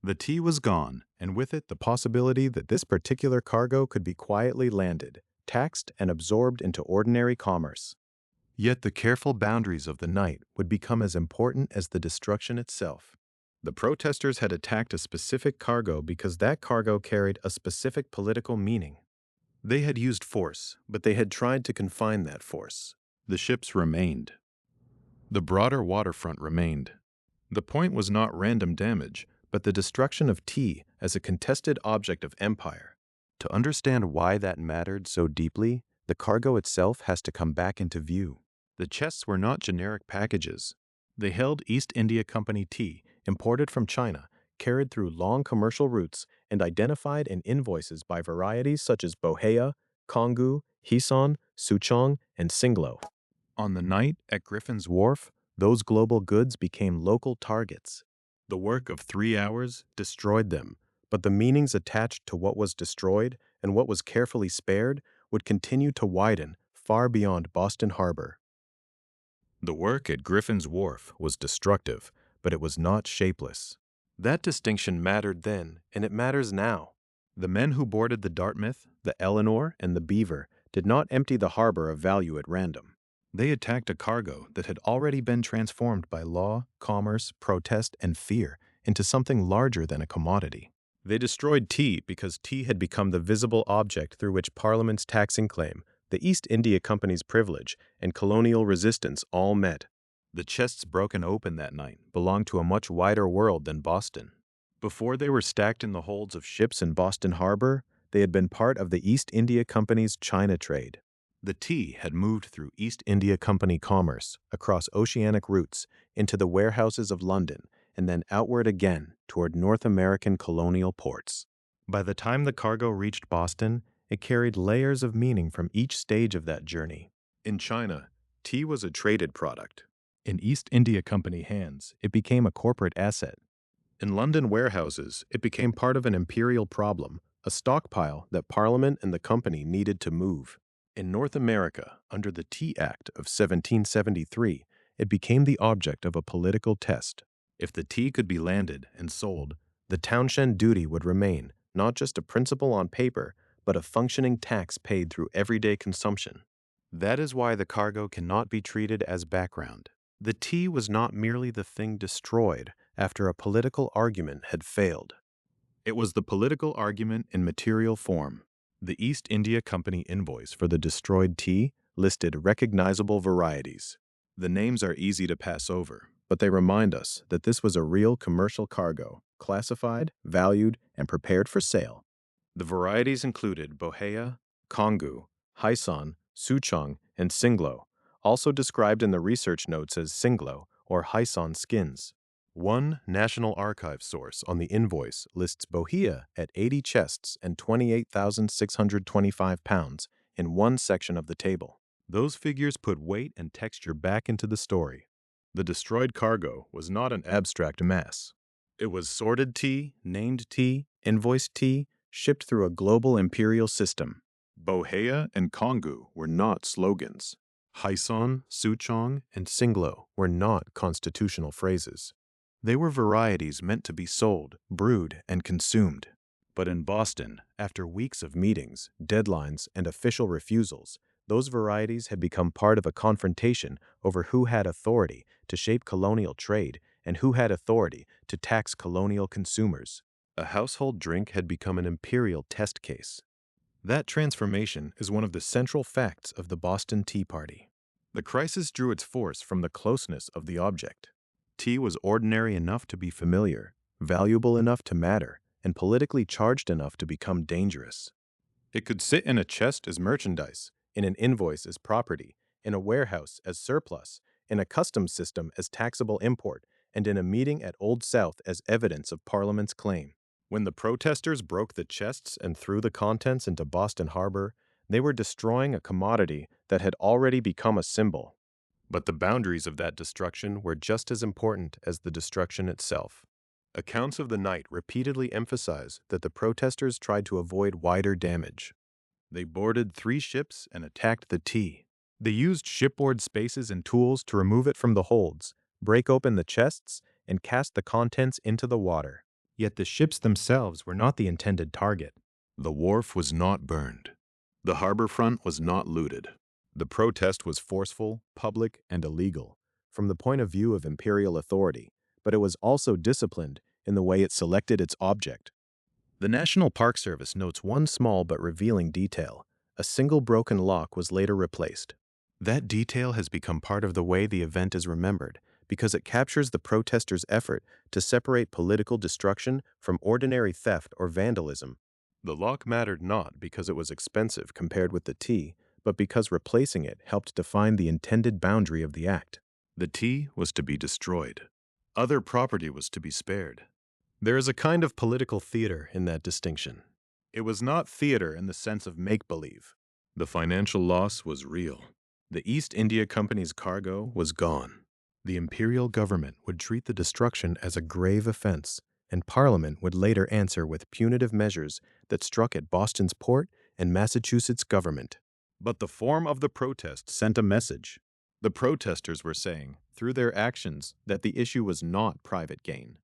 The tea was gone, and with it the possibility that this particular cargo could be quietly landed, taxed, and absorbed into ordinary commerce. Yet the careful boundaries of the night would become as important as the destruction itself. The protesters had attacked a specific cargo because that cargo carried a specific political meaning. They had used force, but they had tried to confine that force. The ships remained. The broader waterfront remained. The point was not random damage, but the destruction of tea as a contested object of empire. To understand why that mattered so deeply, the cargo itself has to come back into view. The chests were not generic packages. They held East India Company tea, imported from China, carried through long commercial routes, and identified in invoices by varieties such as Bohea, Kongu, Hison, Souchong, and Singlo. On the night at Griffin's Wharf, those global goods became local targets. The work of 3 hours destroyed them, but the meanings attached to what was destroyed and what was carefully spared would continue to widen far beyond Boston Harbor. The work at Griffin's Wharf was destructive, but it was not shapeless. That distinction mattered then, and it matters now. The men who boarded the Dartmouth, the Eleanor, and the Beaver did not empty the harbor of value at random. They attacked a cargo that had already been transformed by law, commerce, protest, and fear into something larger than a commodity. They destroyed tea because tea had become the visible object through which Parliament's taxing claim, the East India Company's privilege, and colonial resistance all met. The chests broken open that night belonged to a much wider world than Boston. Before they were stacked in the holds of ships in Boston Harbor, they had been part of the East India Company's China trade. The tea had moved through East India Company commerce, across oceanic routes, into the warehouses of London, and then outward again toward North American colonial ports. By the time the cargo reached Boston, it carried layers of meaning from each stage of that journey. In China, tea was a traded product. In East India Company hands, it became a corporate asset. In London warehouses, it became part of an imperial problem, a stockpile that Parliament and the company needed to move. In North America, under the Tea Act of 1773, it became the object of a political test. If the tea could be landed and sold, the Townshend duty would remain not just a principle on paper, but a functioning tax paid through everyday consumption. That is why the cargo cannot be treated as background. The tea was not merely the thing destroyed after a political argument had failed. It was the political argument in material form. The East India Company invoice for the destroyed tea listed recognizable varieties. The names are easy to pass over, but they remind us that this was a real commercial cargo, classified, valued, and prepared for sale. The varieties included Bohea, Kongu, Hyson, Souchong, and Singlo, also described in the research notes as Singlo or Hyson skins. One National Archives source on the invoice lists Bohea at 80 chests and 28,625 pounds in one section of the table. Those figures put weight and texture back into the story. The destroyed cargo was not an abstract mass. It was sorted tea, named tea, invoiced tea, shipped through a global imperial system. Bohea and Kongu were not slogans. Hyson, Souchong, and Singlo were not constitutional phrases. They were varieties meant to be sold, brewed, and consumed. But in Boston, after weeks of meetings, deadlines, and official refusals, those varieties had become part of a confrontation over who had authority to shape colonial trade and who had authority to tax colonial consumers. A household drink had become an imperial test case. That transformation is one of the central facts of the Boston Tea Party. The crisis drew its force from the closeness of the object. Tea was ordinary enough to be familiar, valuable enough to matter, and politically charged enough to become dangerous. It could sit in a chest as merchandise, in an invoice as property, in a warehouse as surplus, in a customs system as taxable import, and in a meeting at Old South as evidence of Parliament's claim. When the protesters broke the chests and threw the contents into Boston Harbor, they were destroying a commodity that had already become a symbol. But the boundaries of that destruction were just as important as the destruction itself. Accounts of the night repeatedly emphasize that the protesters tried to avoid wider damage. They boarded 3 ships and attacked the tea. They used shipboard spaces and tools to remove it from the holds, break open the chests, and cast the contents into the water. Yet the ships themselves were not the intended target. The wharf was not burned. The harbor front was not looted. The protest was forceful, public, and illegal, from the point of view of imperial authority, but it was also disciplined in the way it selected its object. The National Park Service notes one small but revealing detail. A single broken lock was later replaced. That detail has become part of the way the event is remembered, because it captures the protesters' effort to separate political destruction from ordinary theft or vandalism. The lock mattered not because it was expensive compared with the tea, but because replacing it helped define the intended boundary of the act. The tea was to be destroyed. Other property was to be spared. There is a kind of political theater in that distinction. It was not theater in the sense of make-believe. The financial loss was real. The East India Company's cargo was gone. The imperial government would treat the destruction as a grave offense, and Parliament would later answer with punitive measures that struck at Boston's port and Massachusetts' government. But the form of the protest sent a message. The protesters were saying, through their actions, that the issue was not private gain.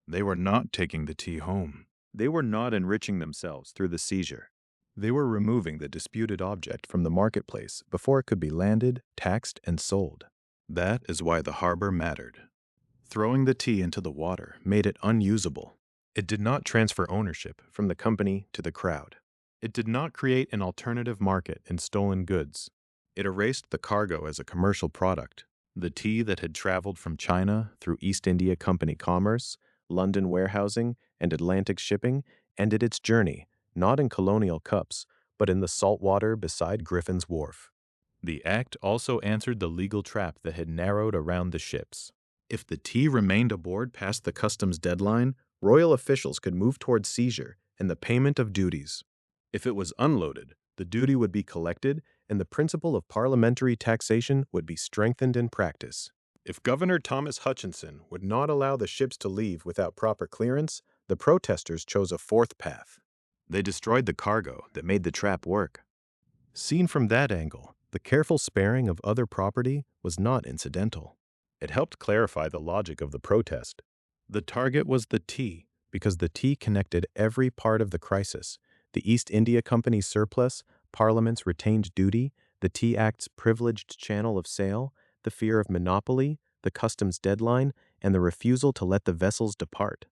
They were not taking the tea home. They were not enriching themselves through the seizure. They were removing the disputed object from the marketplace before it could be landed, taxed, and sold. That is why the harbor mattered. Throwing the tea into the water made it unusable. It did not transfer ownership from the company to the crowd. It did not create an alternative market in stolen goods. It erased the cargo as a commercial product. The tea that had traveled from China through East India Company commerce, London warehousing, and Atlantic shipping ended its journey, not in colonial cups, but in the salt water beside Griffin's Wharf. The act also answered the legal trap that had narrowed around the ships. If the tea remained aboard past the customs deadline, royal officials could move toward seizure and the payment of duties. If it was unloaded, the duty would be collected and the principle of parliamentary taxation would be strengthened in practice. If Governor Thomas Hutchinson would not allow the ships to leave without proper clearance, the protesters chose a fourth path. They destroyed the cargo that made the trap work. Seen from that angle, the careful sparing of other property was not incidental. It helped clarify the logic of the protest. The target was the tea, because the tea connected every part of the crisis. The East India Company's surplus, Parliament's retained duty, the Tea Act's privileged channel of sale, the fear of monopoly, the customs deadline, and the refusal to let the vessels depart.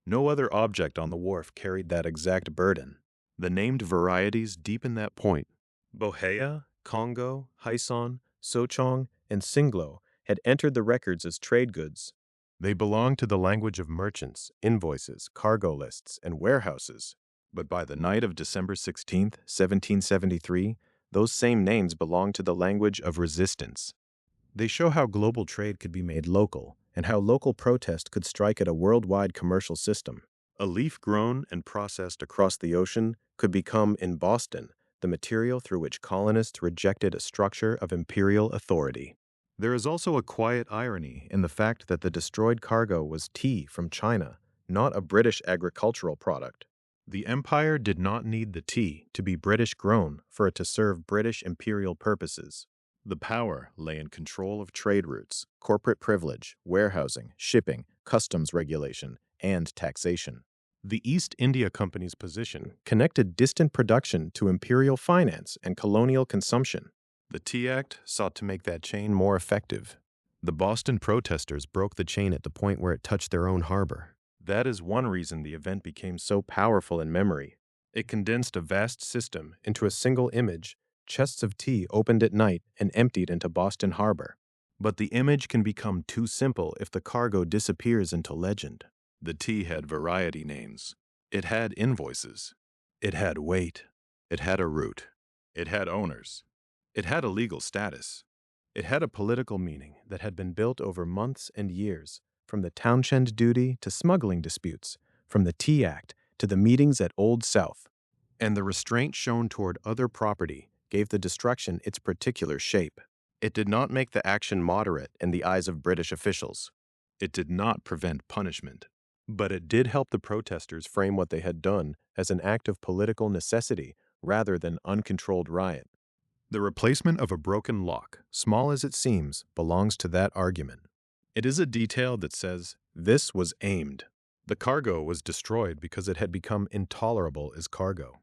No other object on the wharf carried that exact burden. The named varieties deepen that point. Bohea, Congo, Hyson, Sochong, and Singlo had entered the records as trade goods. They belonged to the language of merchants, invoices, cargo lists, and warehouses. But by the night of December 16th, 1773, those same names belonged to the language of resistance. They show how global trade could be made local, and how local protest could strike at a worldwide commercial system. A leaf grown and processed across the ocean could become, in Boston, the material through which colonists rejected a structure of imperial authority. There is also a quiet irony in the fact that the destroyed cargo was tea from China, not a British agricultural product. The empire did not need the tea to be British grown for it to serve British imperial purposes. The power lay in control of trade routes, corporate privilege, warehousing, shipping, customs regulation, and taxation. The East India Company's position connected distant production to imperial finance and colonial consumption. The Tea Act sought to make that chain more effective. The Boston protesters broke the chain at the point where it touched their own harbor. That is one reason the event became so powerful in memory. It condensed a vast system into a single image: chests of tea opened at night and emptied into Boston Harbor. But the image can become too simple if the cargo disappears into legend. The tea had variety names. It had invoices. It had weight. It had a route. It had owners. It had a legal status. It had a political meaning that had been built over months and years, from the Townshend duty to smuggling disputes, from the Tea Act to the meetings at Old South. And the restraint shown toward other property gave the destruction its particular shape. It did not make the action moderate in the eyes of British officials. It did not prevent punishment. But it did help the protesters frame what they had done as an act of political necessity rather than uncontrolled riot. The replacement of a broken lock, small as it seems, belongs to that argument. It is a detail that says, this was aimed. The cargo was destroyed because it had become intolerable as cargo.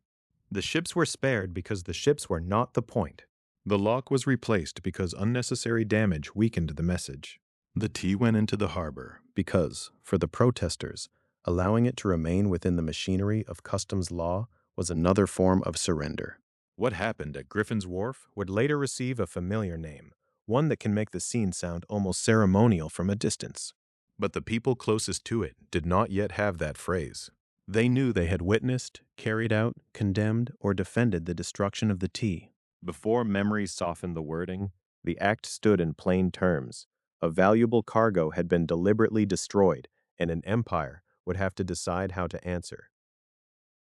The ships were spared because the ships were not the point. The lock was replaced because unnecessary damage weakened the message. The tea went into the harbor because, for the protesters, allowing it to remain within the machinery of customs law was another form of surrender. What happened at Griffin's Wharf would later receive a familiar name, one that can make the scene sound almost ceremonial from a distance. But the people closest to it did not yet have that phrase. They knew they had witnessed, carried out, condemned, or defended the destruction of the tea. Before memory softened the wording, the act stood in plain terms. A valuable cargo had been deliberately destroyed, and an empire would have to decide how to answer.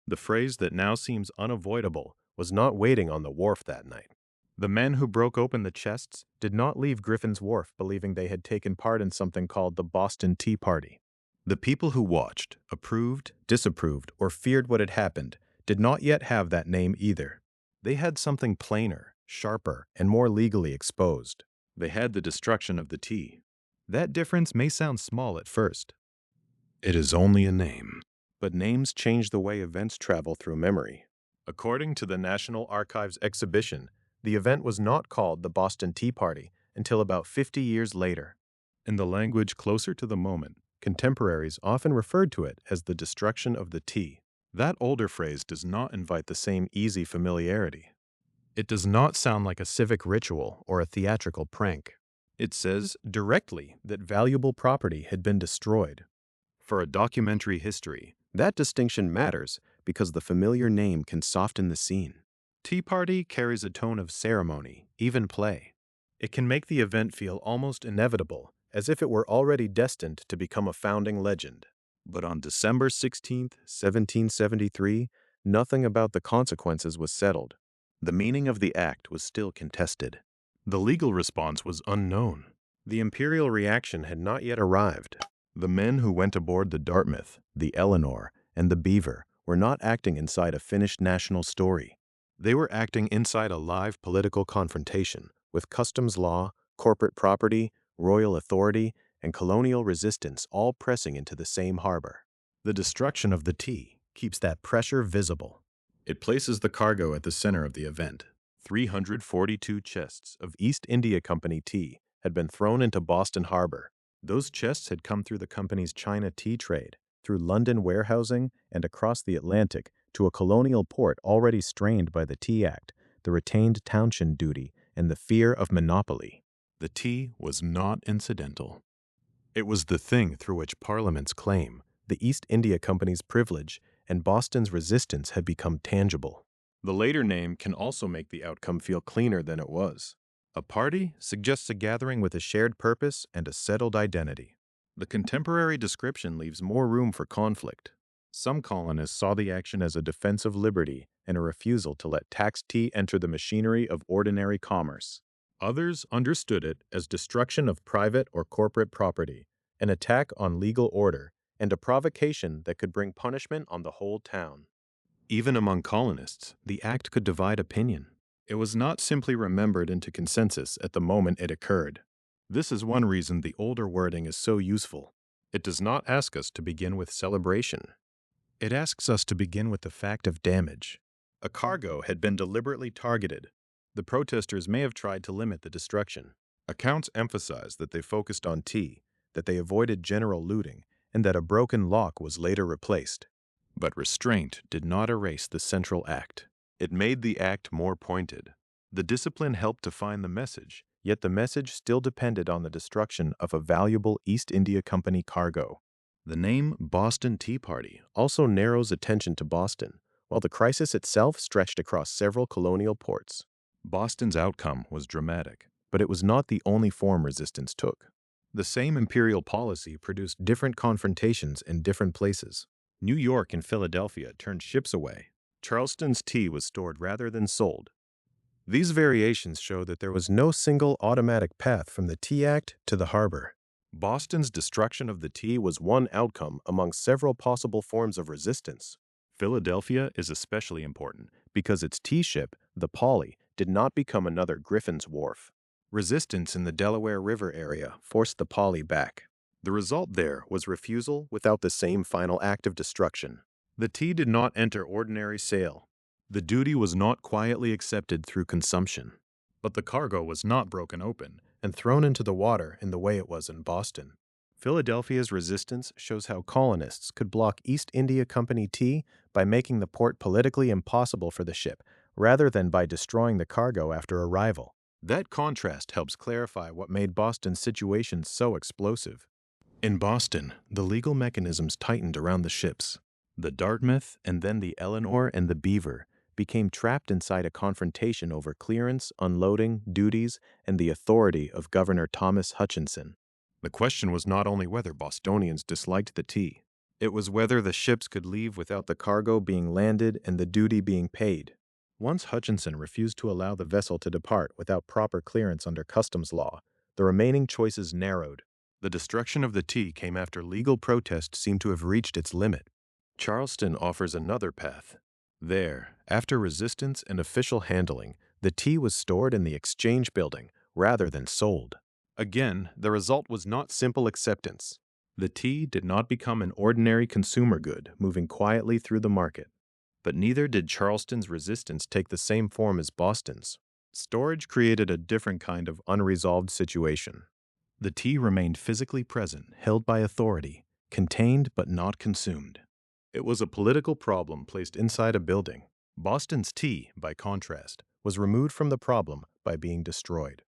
The phrase that now seems unavoidable was not waiting on the wharf that night. The men who broke open the chests did not leave Griffin's Wharf believing they had taken part in something called the Boston Tea Party. The people who watched, approved, disapproved, or feared what had happened did not yet have that name either. They had something plainer, sharper, and more legally exposed. They had the destruction of the tea. That difference may sound small at first. It is only a name. But names change the way events travel through memory. According to the National Archives exhibition, the event was not called the Boston Tea Party until about 50 years later. In the language closer to the moment, contemporaries often referred to it as the destruction of the tea. That older phrase does not invite the same easy familiarity. It does not sound like a civic ritual or a theatrical prank. It says directly that valuable property had been destroyed. For a documentary history, that distinction matters because the familiar name can soften the scene. Tea Party carries a tone of ceremony, even play. It can make the event feel almost inevitable, as if it were already destined to become a founding legend. But on December 16, 1773, nothing about the consequences was settled. The meaning of the act was still contested. The legal response was unknown. The imperial reaction had not yet arrived. The men who went aboard the Dartmouth, the Eleanor, and the Beaver were not acting inside a finished national story. They were acting inside a live political confrontation with customs law, corporate property, royal authority, and colonial resistance all pressing into the same harbor. The destruction of the tea keeps that pressure visible. It places the cargo at the center of the event. 342 chests of East India Company tea had been thrown into Boston Harbor. Those chests had come through the company's China tea trade, through London warehousing, and across the Atlantic to a colonial port already strained by the Tea Act, the retained townshend duty, and the fear of monopoly. The tea was not incidental. It was the thing through which Parliament's claim, the East India Company's privilege, and Boston's resistance had become tangible. The later name can also make the outcome feel cleaner than it was. A party suggests a gathering with a shared purpose and a settled identity. The contemporary description leaves more room for conflict. Some colonists saw the action as a defense of liberty and a refusal to let taxed tea enter the machinery of ordinary commerce. Others understood it as destruction of private or corporate property, an attack on legal order, and a provocation that could bring punishment on the whole town. Even among colonists, the act could divide opinion. It was not simply remembered into consensus at the moment it occurred. This is one reason the older wording is so useful. It does not ask us to begin with celebration. It asks us to begin with the fact of damage. A cargo had been deliberately targeted. The protesters may have tried to limit the destruction. Accounts emphasize that they focused on tea, that they avoided general looting, and that a broken lock was later replaced. But restraint did not erase the central act. It made the act more pointed. The discipline helped to find the message, yet the message still depended on the destruction of a valuable East India Company cargo. The name Boston Tea Party also narrows attention to Boston, while the crisis itself stretched across several colonial ports. Boston's outcome was dramatic, but it was not the only form resistance took. The same imperial policy produced different confrontations in different places. New York and Philadelphia turned ships away. Charleston's tea was stored rather than sold. These variations show that there was no single automatic path from the Tea Act to the harbor. Boston's destruction of the tea was one outcome among several possible forms of resistance. Philadelphia is especially important because its tea ship, the Polly, did not become another Griffin's Wharf. Resistance in the Delaware River area forced the Polly back. The result there was refusal without the same final act of destruction. The tea did not enter ordinary sale. The duty was not quietly accepted through consumption. But the cargo was not broken open and thrown into the water in the way it was in Boston. Philadelphia's resistance shows how colonists could block East India Company tea by making the port politically impossible for the ship, rather than by destroying the cargo after arrival. That contrast helps clarify what made Boston's situation so explosive. In Boston, the legal mechanisms tightened around the ships. The Dartmouth and then the Eleanor and the Beaver became trapped inside a confrontation over clearance, unloading, duties, and the authority of Governor Thomas Hutchinson. The question was not only whether Bostonians disliked the tea, it was whether the ships could leave without the cargo being landed and the duty being paid. Once Hutchinson refused to allow the vessel to depart without proper clearance under customs law, the remaining choices narrowed. The destruction of the tea came after legal protest seemed to have reached its limit. Charleston offers another path. There, after resistance and official handling, the tea was stored in the exchange building rather than sold. Again, the result was not simple acceptance. The tea did not become an ordinary consumer good moving quietly through the market. But neither did Charleston's resistance take the same form as Boston's. Storage created a different kind of unresolved situation. The tea remained physically present, held by authority, contained but not consumed. It was a political problem placed inside a building. Boston's tea, by contrast, was removed from the problem by being destroyed.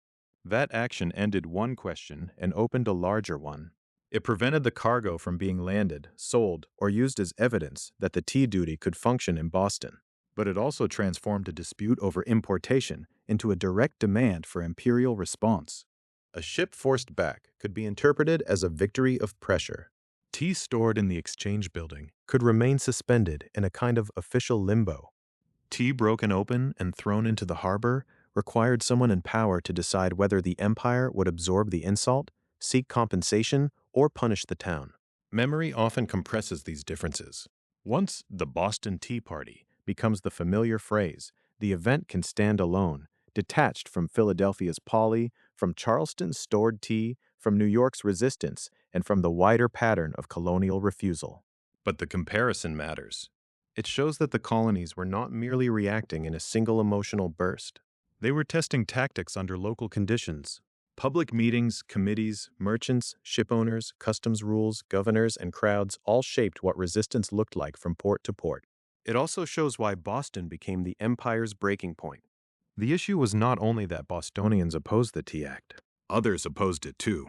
That action ended one question and opened a larger one. It prevented the cargo from being landed, sold, or used as evidence that the tea duty could function in Boston. But it also transformed a dispute over importation into a direct demand for imperial response. A ship forced back could be interpreted as a victory of pressure. Tea stored in the exchange building could remain suspended in a kind of official limbo. Tea broken open and thrown into the harbor required someone in power to decide whether the empire would absorb the insult, seek compensation, or punish the town. Memory often compresses these differences. Once the Boston Tea Party becomes the familiar phrase, the event can stand alone, detached from Philadelphia's Polly, from Charleston's stored tea, from New York's resistance, and from the wider pattern of colonial refusal. But the comparison matters. It shows that the colonies were not merely reacting in a single emotional burst. They were testing tactics under local conditions. Public meetings, committees, merchants, shipowners, customs rules, governors, and crowds all shaped what resistance looked like from port to port. It also shows why Boston became the empire's breaking point. The issue was not only that Bostonians opposed the Tea Act. Others opposed it too.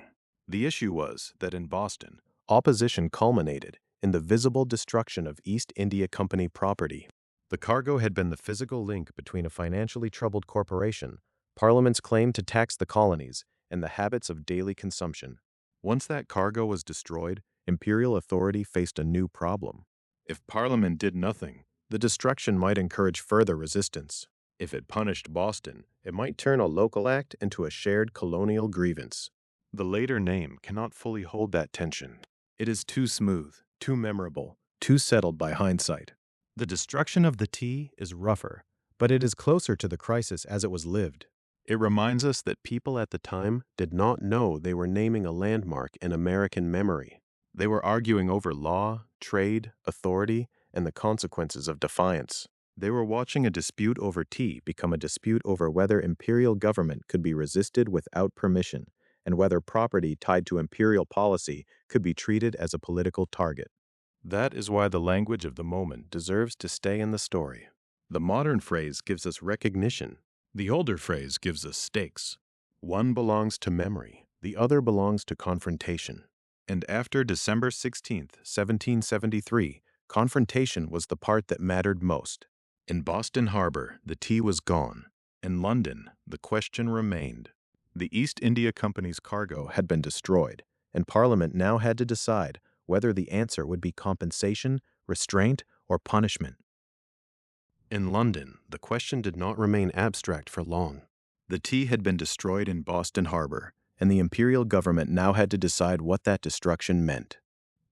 The issue was that in Boston, opposition culminated in the visible destruction of East India Company property. The cargo had been the physical link between a financially troubled corporation, Parliament's claim to tax the colonies, and the habits of daily consumption. Once that cargo was destroyed, imperial authority faced a new problem. If Parliament did nothing, the destruction might encourage further resistance. If it punished Boston, it might turn a local act into a shared colonial grievance. The later name cannot fully hold that tension. It is too smooth, too memorable, too settled by hindsight. The destruction of the tea is rougher, but it is closer to the crisis as it was lived. It reminds us that people at the time did not know they were naming a landmark in American memory. They were arguing over law, trade, authority, and the consequences of defiance. They were watching a dispute over tea become a dispute over whether imperial government could be resisted without permission, and whether property tied to imperial policy could be treated as a political target. That is why the language of the moment deserves to stay in the story. The modern phrase gives us recognition. The older phrase gives us stakes. One belongs to memory, the other belongs to confrontation. And after December 16, 1773, confrontation was the part that mattered most. In Boston Harbor, the tea was gone. In London, the question remained. The East India Company's cargo had been destroyed, and Parliament now had to decide whether the answer would be compensation, restraint, or punishment. In London, the question did not remain abstract for long. The tea had been destroyed in Boston Harbor, and the imperial government now had to decide what that destruction meant.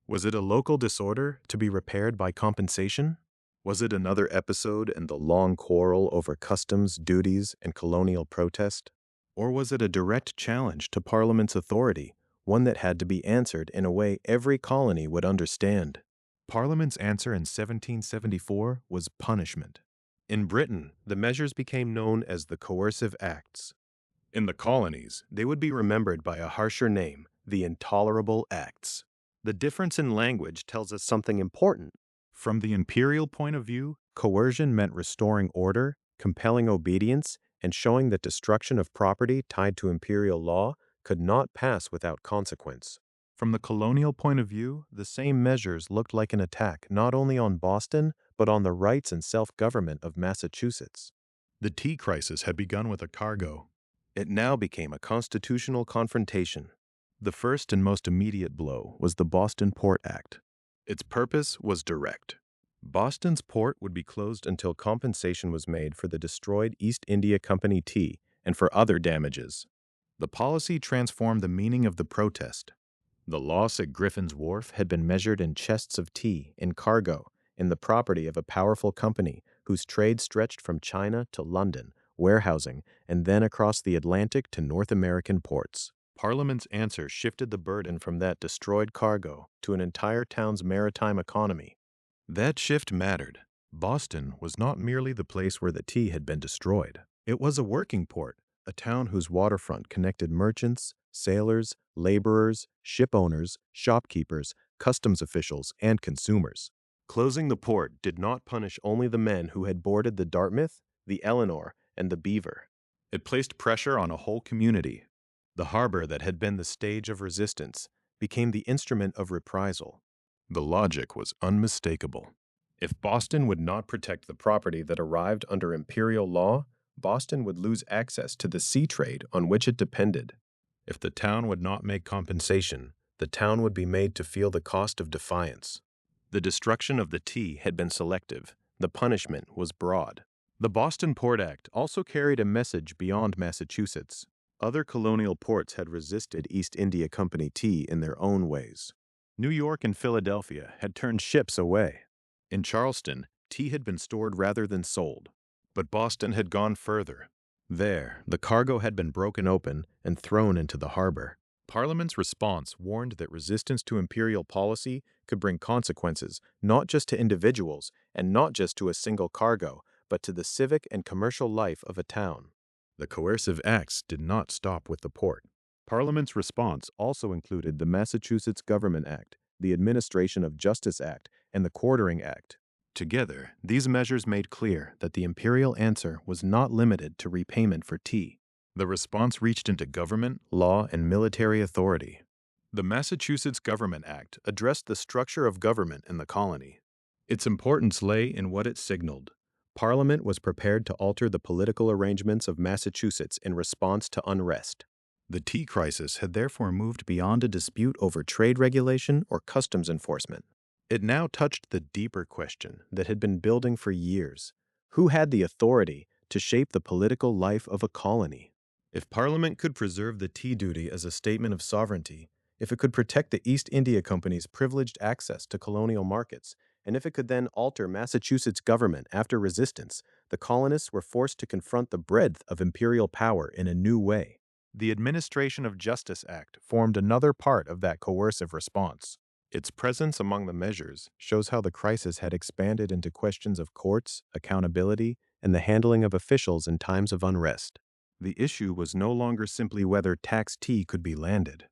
Was it a local disorder to be repaired by compensation? Was it another episode in the long quarrel over customs, duties, and colonial protest? Or was it a direct challenge to Parliament's authority, one that had to be answered in a way every colony would understand? Parliament's answer in 1774 was punishment. In Britain, the measures became known as the Coercive Acts. In the colonies, they would be remembered by a harsher name, the Intolerable Acts. The difference in language tells us something important. From the imperial point of view, coercion meant restoring order, compelling obedience, and showing that destruction of property tied to imperial law could not pass without consequence. From the colonial point of view, the same measures looked like an attack not only on Boston, but on the rights and self-government of Massachusetts. The tea crisis had begun with a cargo. It now became a constitutional confrontation. The first and most immediate blow was the Boston Port Act. Its purpose was direct. Boston's port would be closed until compensation was made for the destroyed East India Company tea and for other damages. The policy transformed the meaning of the protest. The loss at Griffin's Wharf had been measured in chests of tea, in cargo, in the property of a powerful company whose trade stretched from China to London, warehousing, and then across the Atlantic to North American ports. Parliament's answer shifted the burden from that destroyed cargo to an entire town's maritime economy. That shift mattered. Boston was not merely the place where the tea had been destroyed. It was a working port, a town whose waterfront connected merchants, sailors, laborers, ship owners, shopkeepers, customs officials, and consumers. Closing the port did not punish only the men who had boarded the Dartmouth, the Eleanor, and the Beaver. It placed pressure on a whole community. The harbor that had been the stage of resistance became the instrument of reprisal. The logic was unmistakable. If Boston would not protect the property that arrived under imperial law, Boston would lose access to the sea trade on which it depended. If the town would not make compensation, the town would be made to feel the cost of defiance. The destruction of the tea had been selective. The punishment was broad. The Boston Port Act also carried a message beyond Massachusetts. Other colonial ports had resisted East India Company tea in their own ways. New York and Philadelphia had turned ships away. In Charleston, tea had been stored rather than sold. But Boston had gone further. There, the cargo had been broken open and thrown into the harbor. Parliament's response warned that resistance to imperial policy could bring consequences not just to individuals and not just to a single cargo, but to the civic and commercial life of a town. The coercive acts did not stop with the port. Parliament's response also included the Massachusetts Government Act, the Administration of Justice Act, and the Quartering Act. Together, these measures made clear that the imperial answer was not limited to repayment for tea. The response reached into government, law, and military authority. The Massachusetts Government Act addressed the structure of government in the colony. Its importance lay in what it signaled. Parliament was prepared to alter the political arrangements of Massachusetts in response to unrest. The tea crisis had therefore moved beyond a dispute over trade regulation or customs enforcement. It now touched the deeper question that had been building for years. Who had the authority to shape the political life of a colony? If Parliament could preserve the tea duty as a statement of sovereignty, if it could protect the East India Company's privileged access to colonial markets, and if it could then alter Massachusetts' government after resistance, the colonists were forced to confront the breadth of imperial power in a new way. The Administration of Justice Act formed another part of that coercive response. Its presence among the measures shows how the crisis had expanded into questions of courts, accountability, and the handling of officials in times of unrest. The issue was no longer simply whether taxed tea could be landed.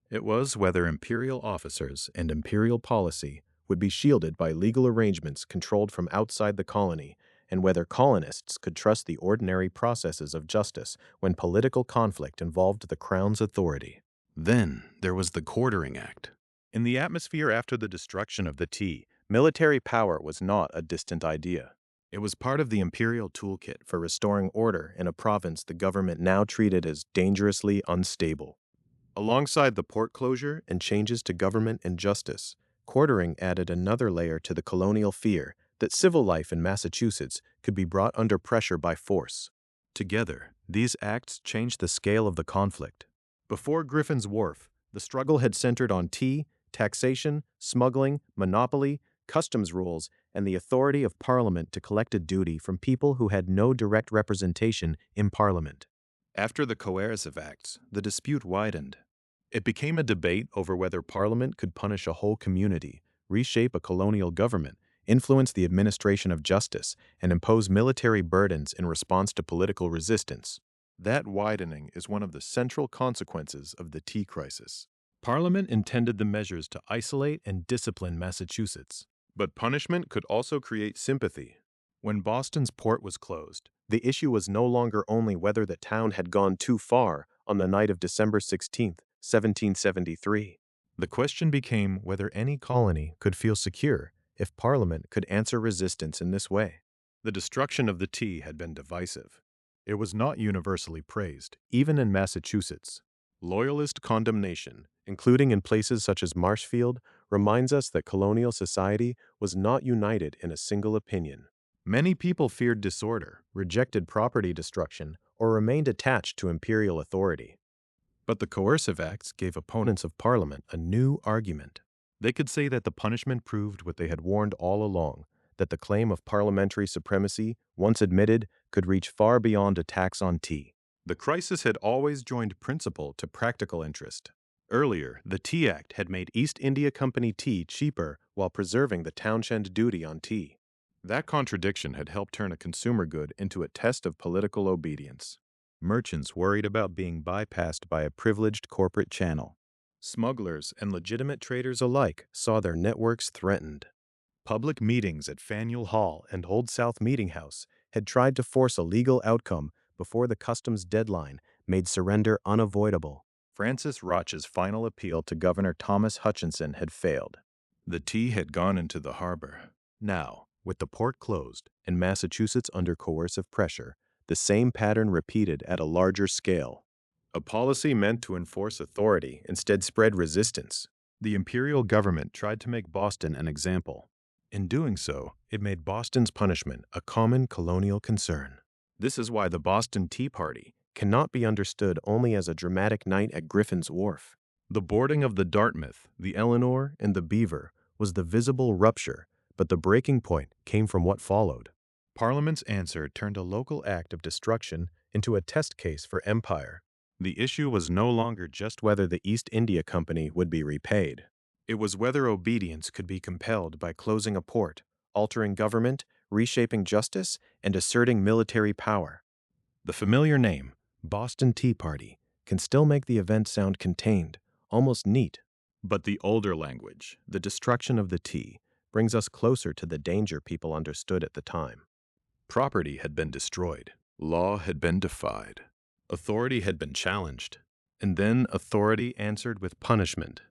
It was whether imperial officers and imperial policy would be shielded by legal arrangements controlled from outside the colony, and whether colonists could trust the ordinary processes of justice when political conflict involved the crown's authority. Then there was the Quartering Act. In the atmosphere after the destruction of the tea, military power was not a distant idea. It was part of the imperial toolkit for restoring order in a province the government now treated as dangerously unstable. Alongside the port closure and changes to government and justice, quartering added another layer to the colonial fear that civil life in Massachusetts could be brought under pressure by force. Together, these acts changed the scale of the conflict. Before Griffin's Wharf, the struggle had centered on tea, taxation, smuggling, monopoly, customs rules, and the authority of Parliament to collect a duty from people who had no direct representation in Parliament. After the coercive acts, the dispute widened. It became a debate over whether Parliament could punish a whole community, reshape a colonial government, influence the administration of justice, and impose military burdens in response to political resistance. That widening is one of the central consequences of the tea crisis. Parliament intended the measures to isolate and discipline Massachusetts, but punishment could also create sympathy. When Boston's port was closed, the issue was no longer only whether the town had gone too far on the night of December 16, 1773. The question became whether any colony could feel secure if Parliament could answer resistance in this way. The destruction of the tea had been divisive. It was not universally praised, even in Massachusetts. Loyalist condemnation, including in places such as Marshfield, reminds us that colonial society was not united in a single opinion. Many people feared disorder, rejected property destruction, or remained attached to imperial authority. But the coercive acts gave opponents of Parliament a new argument. They could say that the punishment proved what they had warned all along, that the claim of parliamentary supremacy, once admitted, could reach far beyond a tax on tea. The crisis had always joined principle to practical interest. Earlier, the Tea Act had made East India Company tea cheaper while preserving the Townshend duty on tea. That contradiction had helped turn a consumer good into a test of political obedience. Merchants worried about being bypassed by a privileged corporate channel. Smugglers and legitimate traders alike saw their networks threatened. Public meetings at Faneuil Hall and Old South Meeting House had tried to force a legal outcome before the customs deadline made surrender unavoidable. Francis Rotch's final appeal to Governor Thomas Hutchinson had failed. The tea had gone into the harbor. Now, with the port closed and Massachusetts under coercive pressure, the same pattern repeated at a larger scale. A policy meant to enforce authority instead spread resistance. The imperial government tried to make Boston an example. In doing so, it made Boston's punishment a common colonial concern. This is why the Boston Tea Party cannot be understood only as a dramatic night at Griffin's Wharf. The boarding of the Dartmouth, the Eleanor, and the Beaver was the visible rupture, but the breaking point came from what followed. Parliament's answer turned a local act of destruction into a test case for empire. The issue was no longer just whether the East India Company would be repaid. It was whether obedience could be compelled by closing a port, altering government, reshaping justice, and asserting military power. The familiar name, Boston Tea Party, can still make the event sound contained, almost neat. But the older language, the destruction of the tea, brings us closer to the danger people understood at the time. Property had been destroyed, law had been defied, authority had been challenged, and then authority answered with punishment.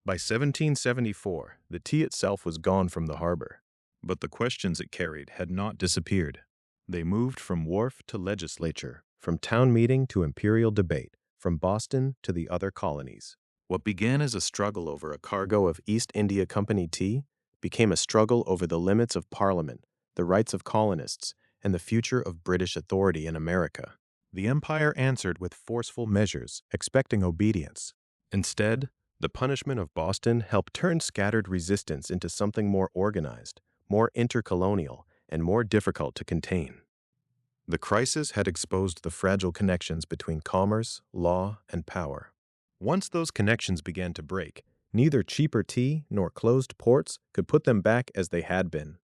By 1774, the tea itself was gone from the harbor, but the questions it carried had not disappeared. They moved from wharf to legislature, from town meeting to imperial debate, from Boston to the other colonies. What began as a struggle over a cargo of East India Company tea became a struggle over the limits of Parliament, the rights of colonists, and the future of British authority in America. The Empire answered with forceful measures, expecting obedience. Instead, the punishment of Boston helped turn scattered resistance into something more organized, more intercolonial, and more difficult to contain. The crisis had exposed the fragile connections between commerce, law, and power. Once those connections began to break, neither cheaper tea nor closed ports could put them back as they had been.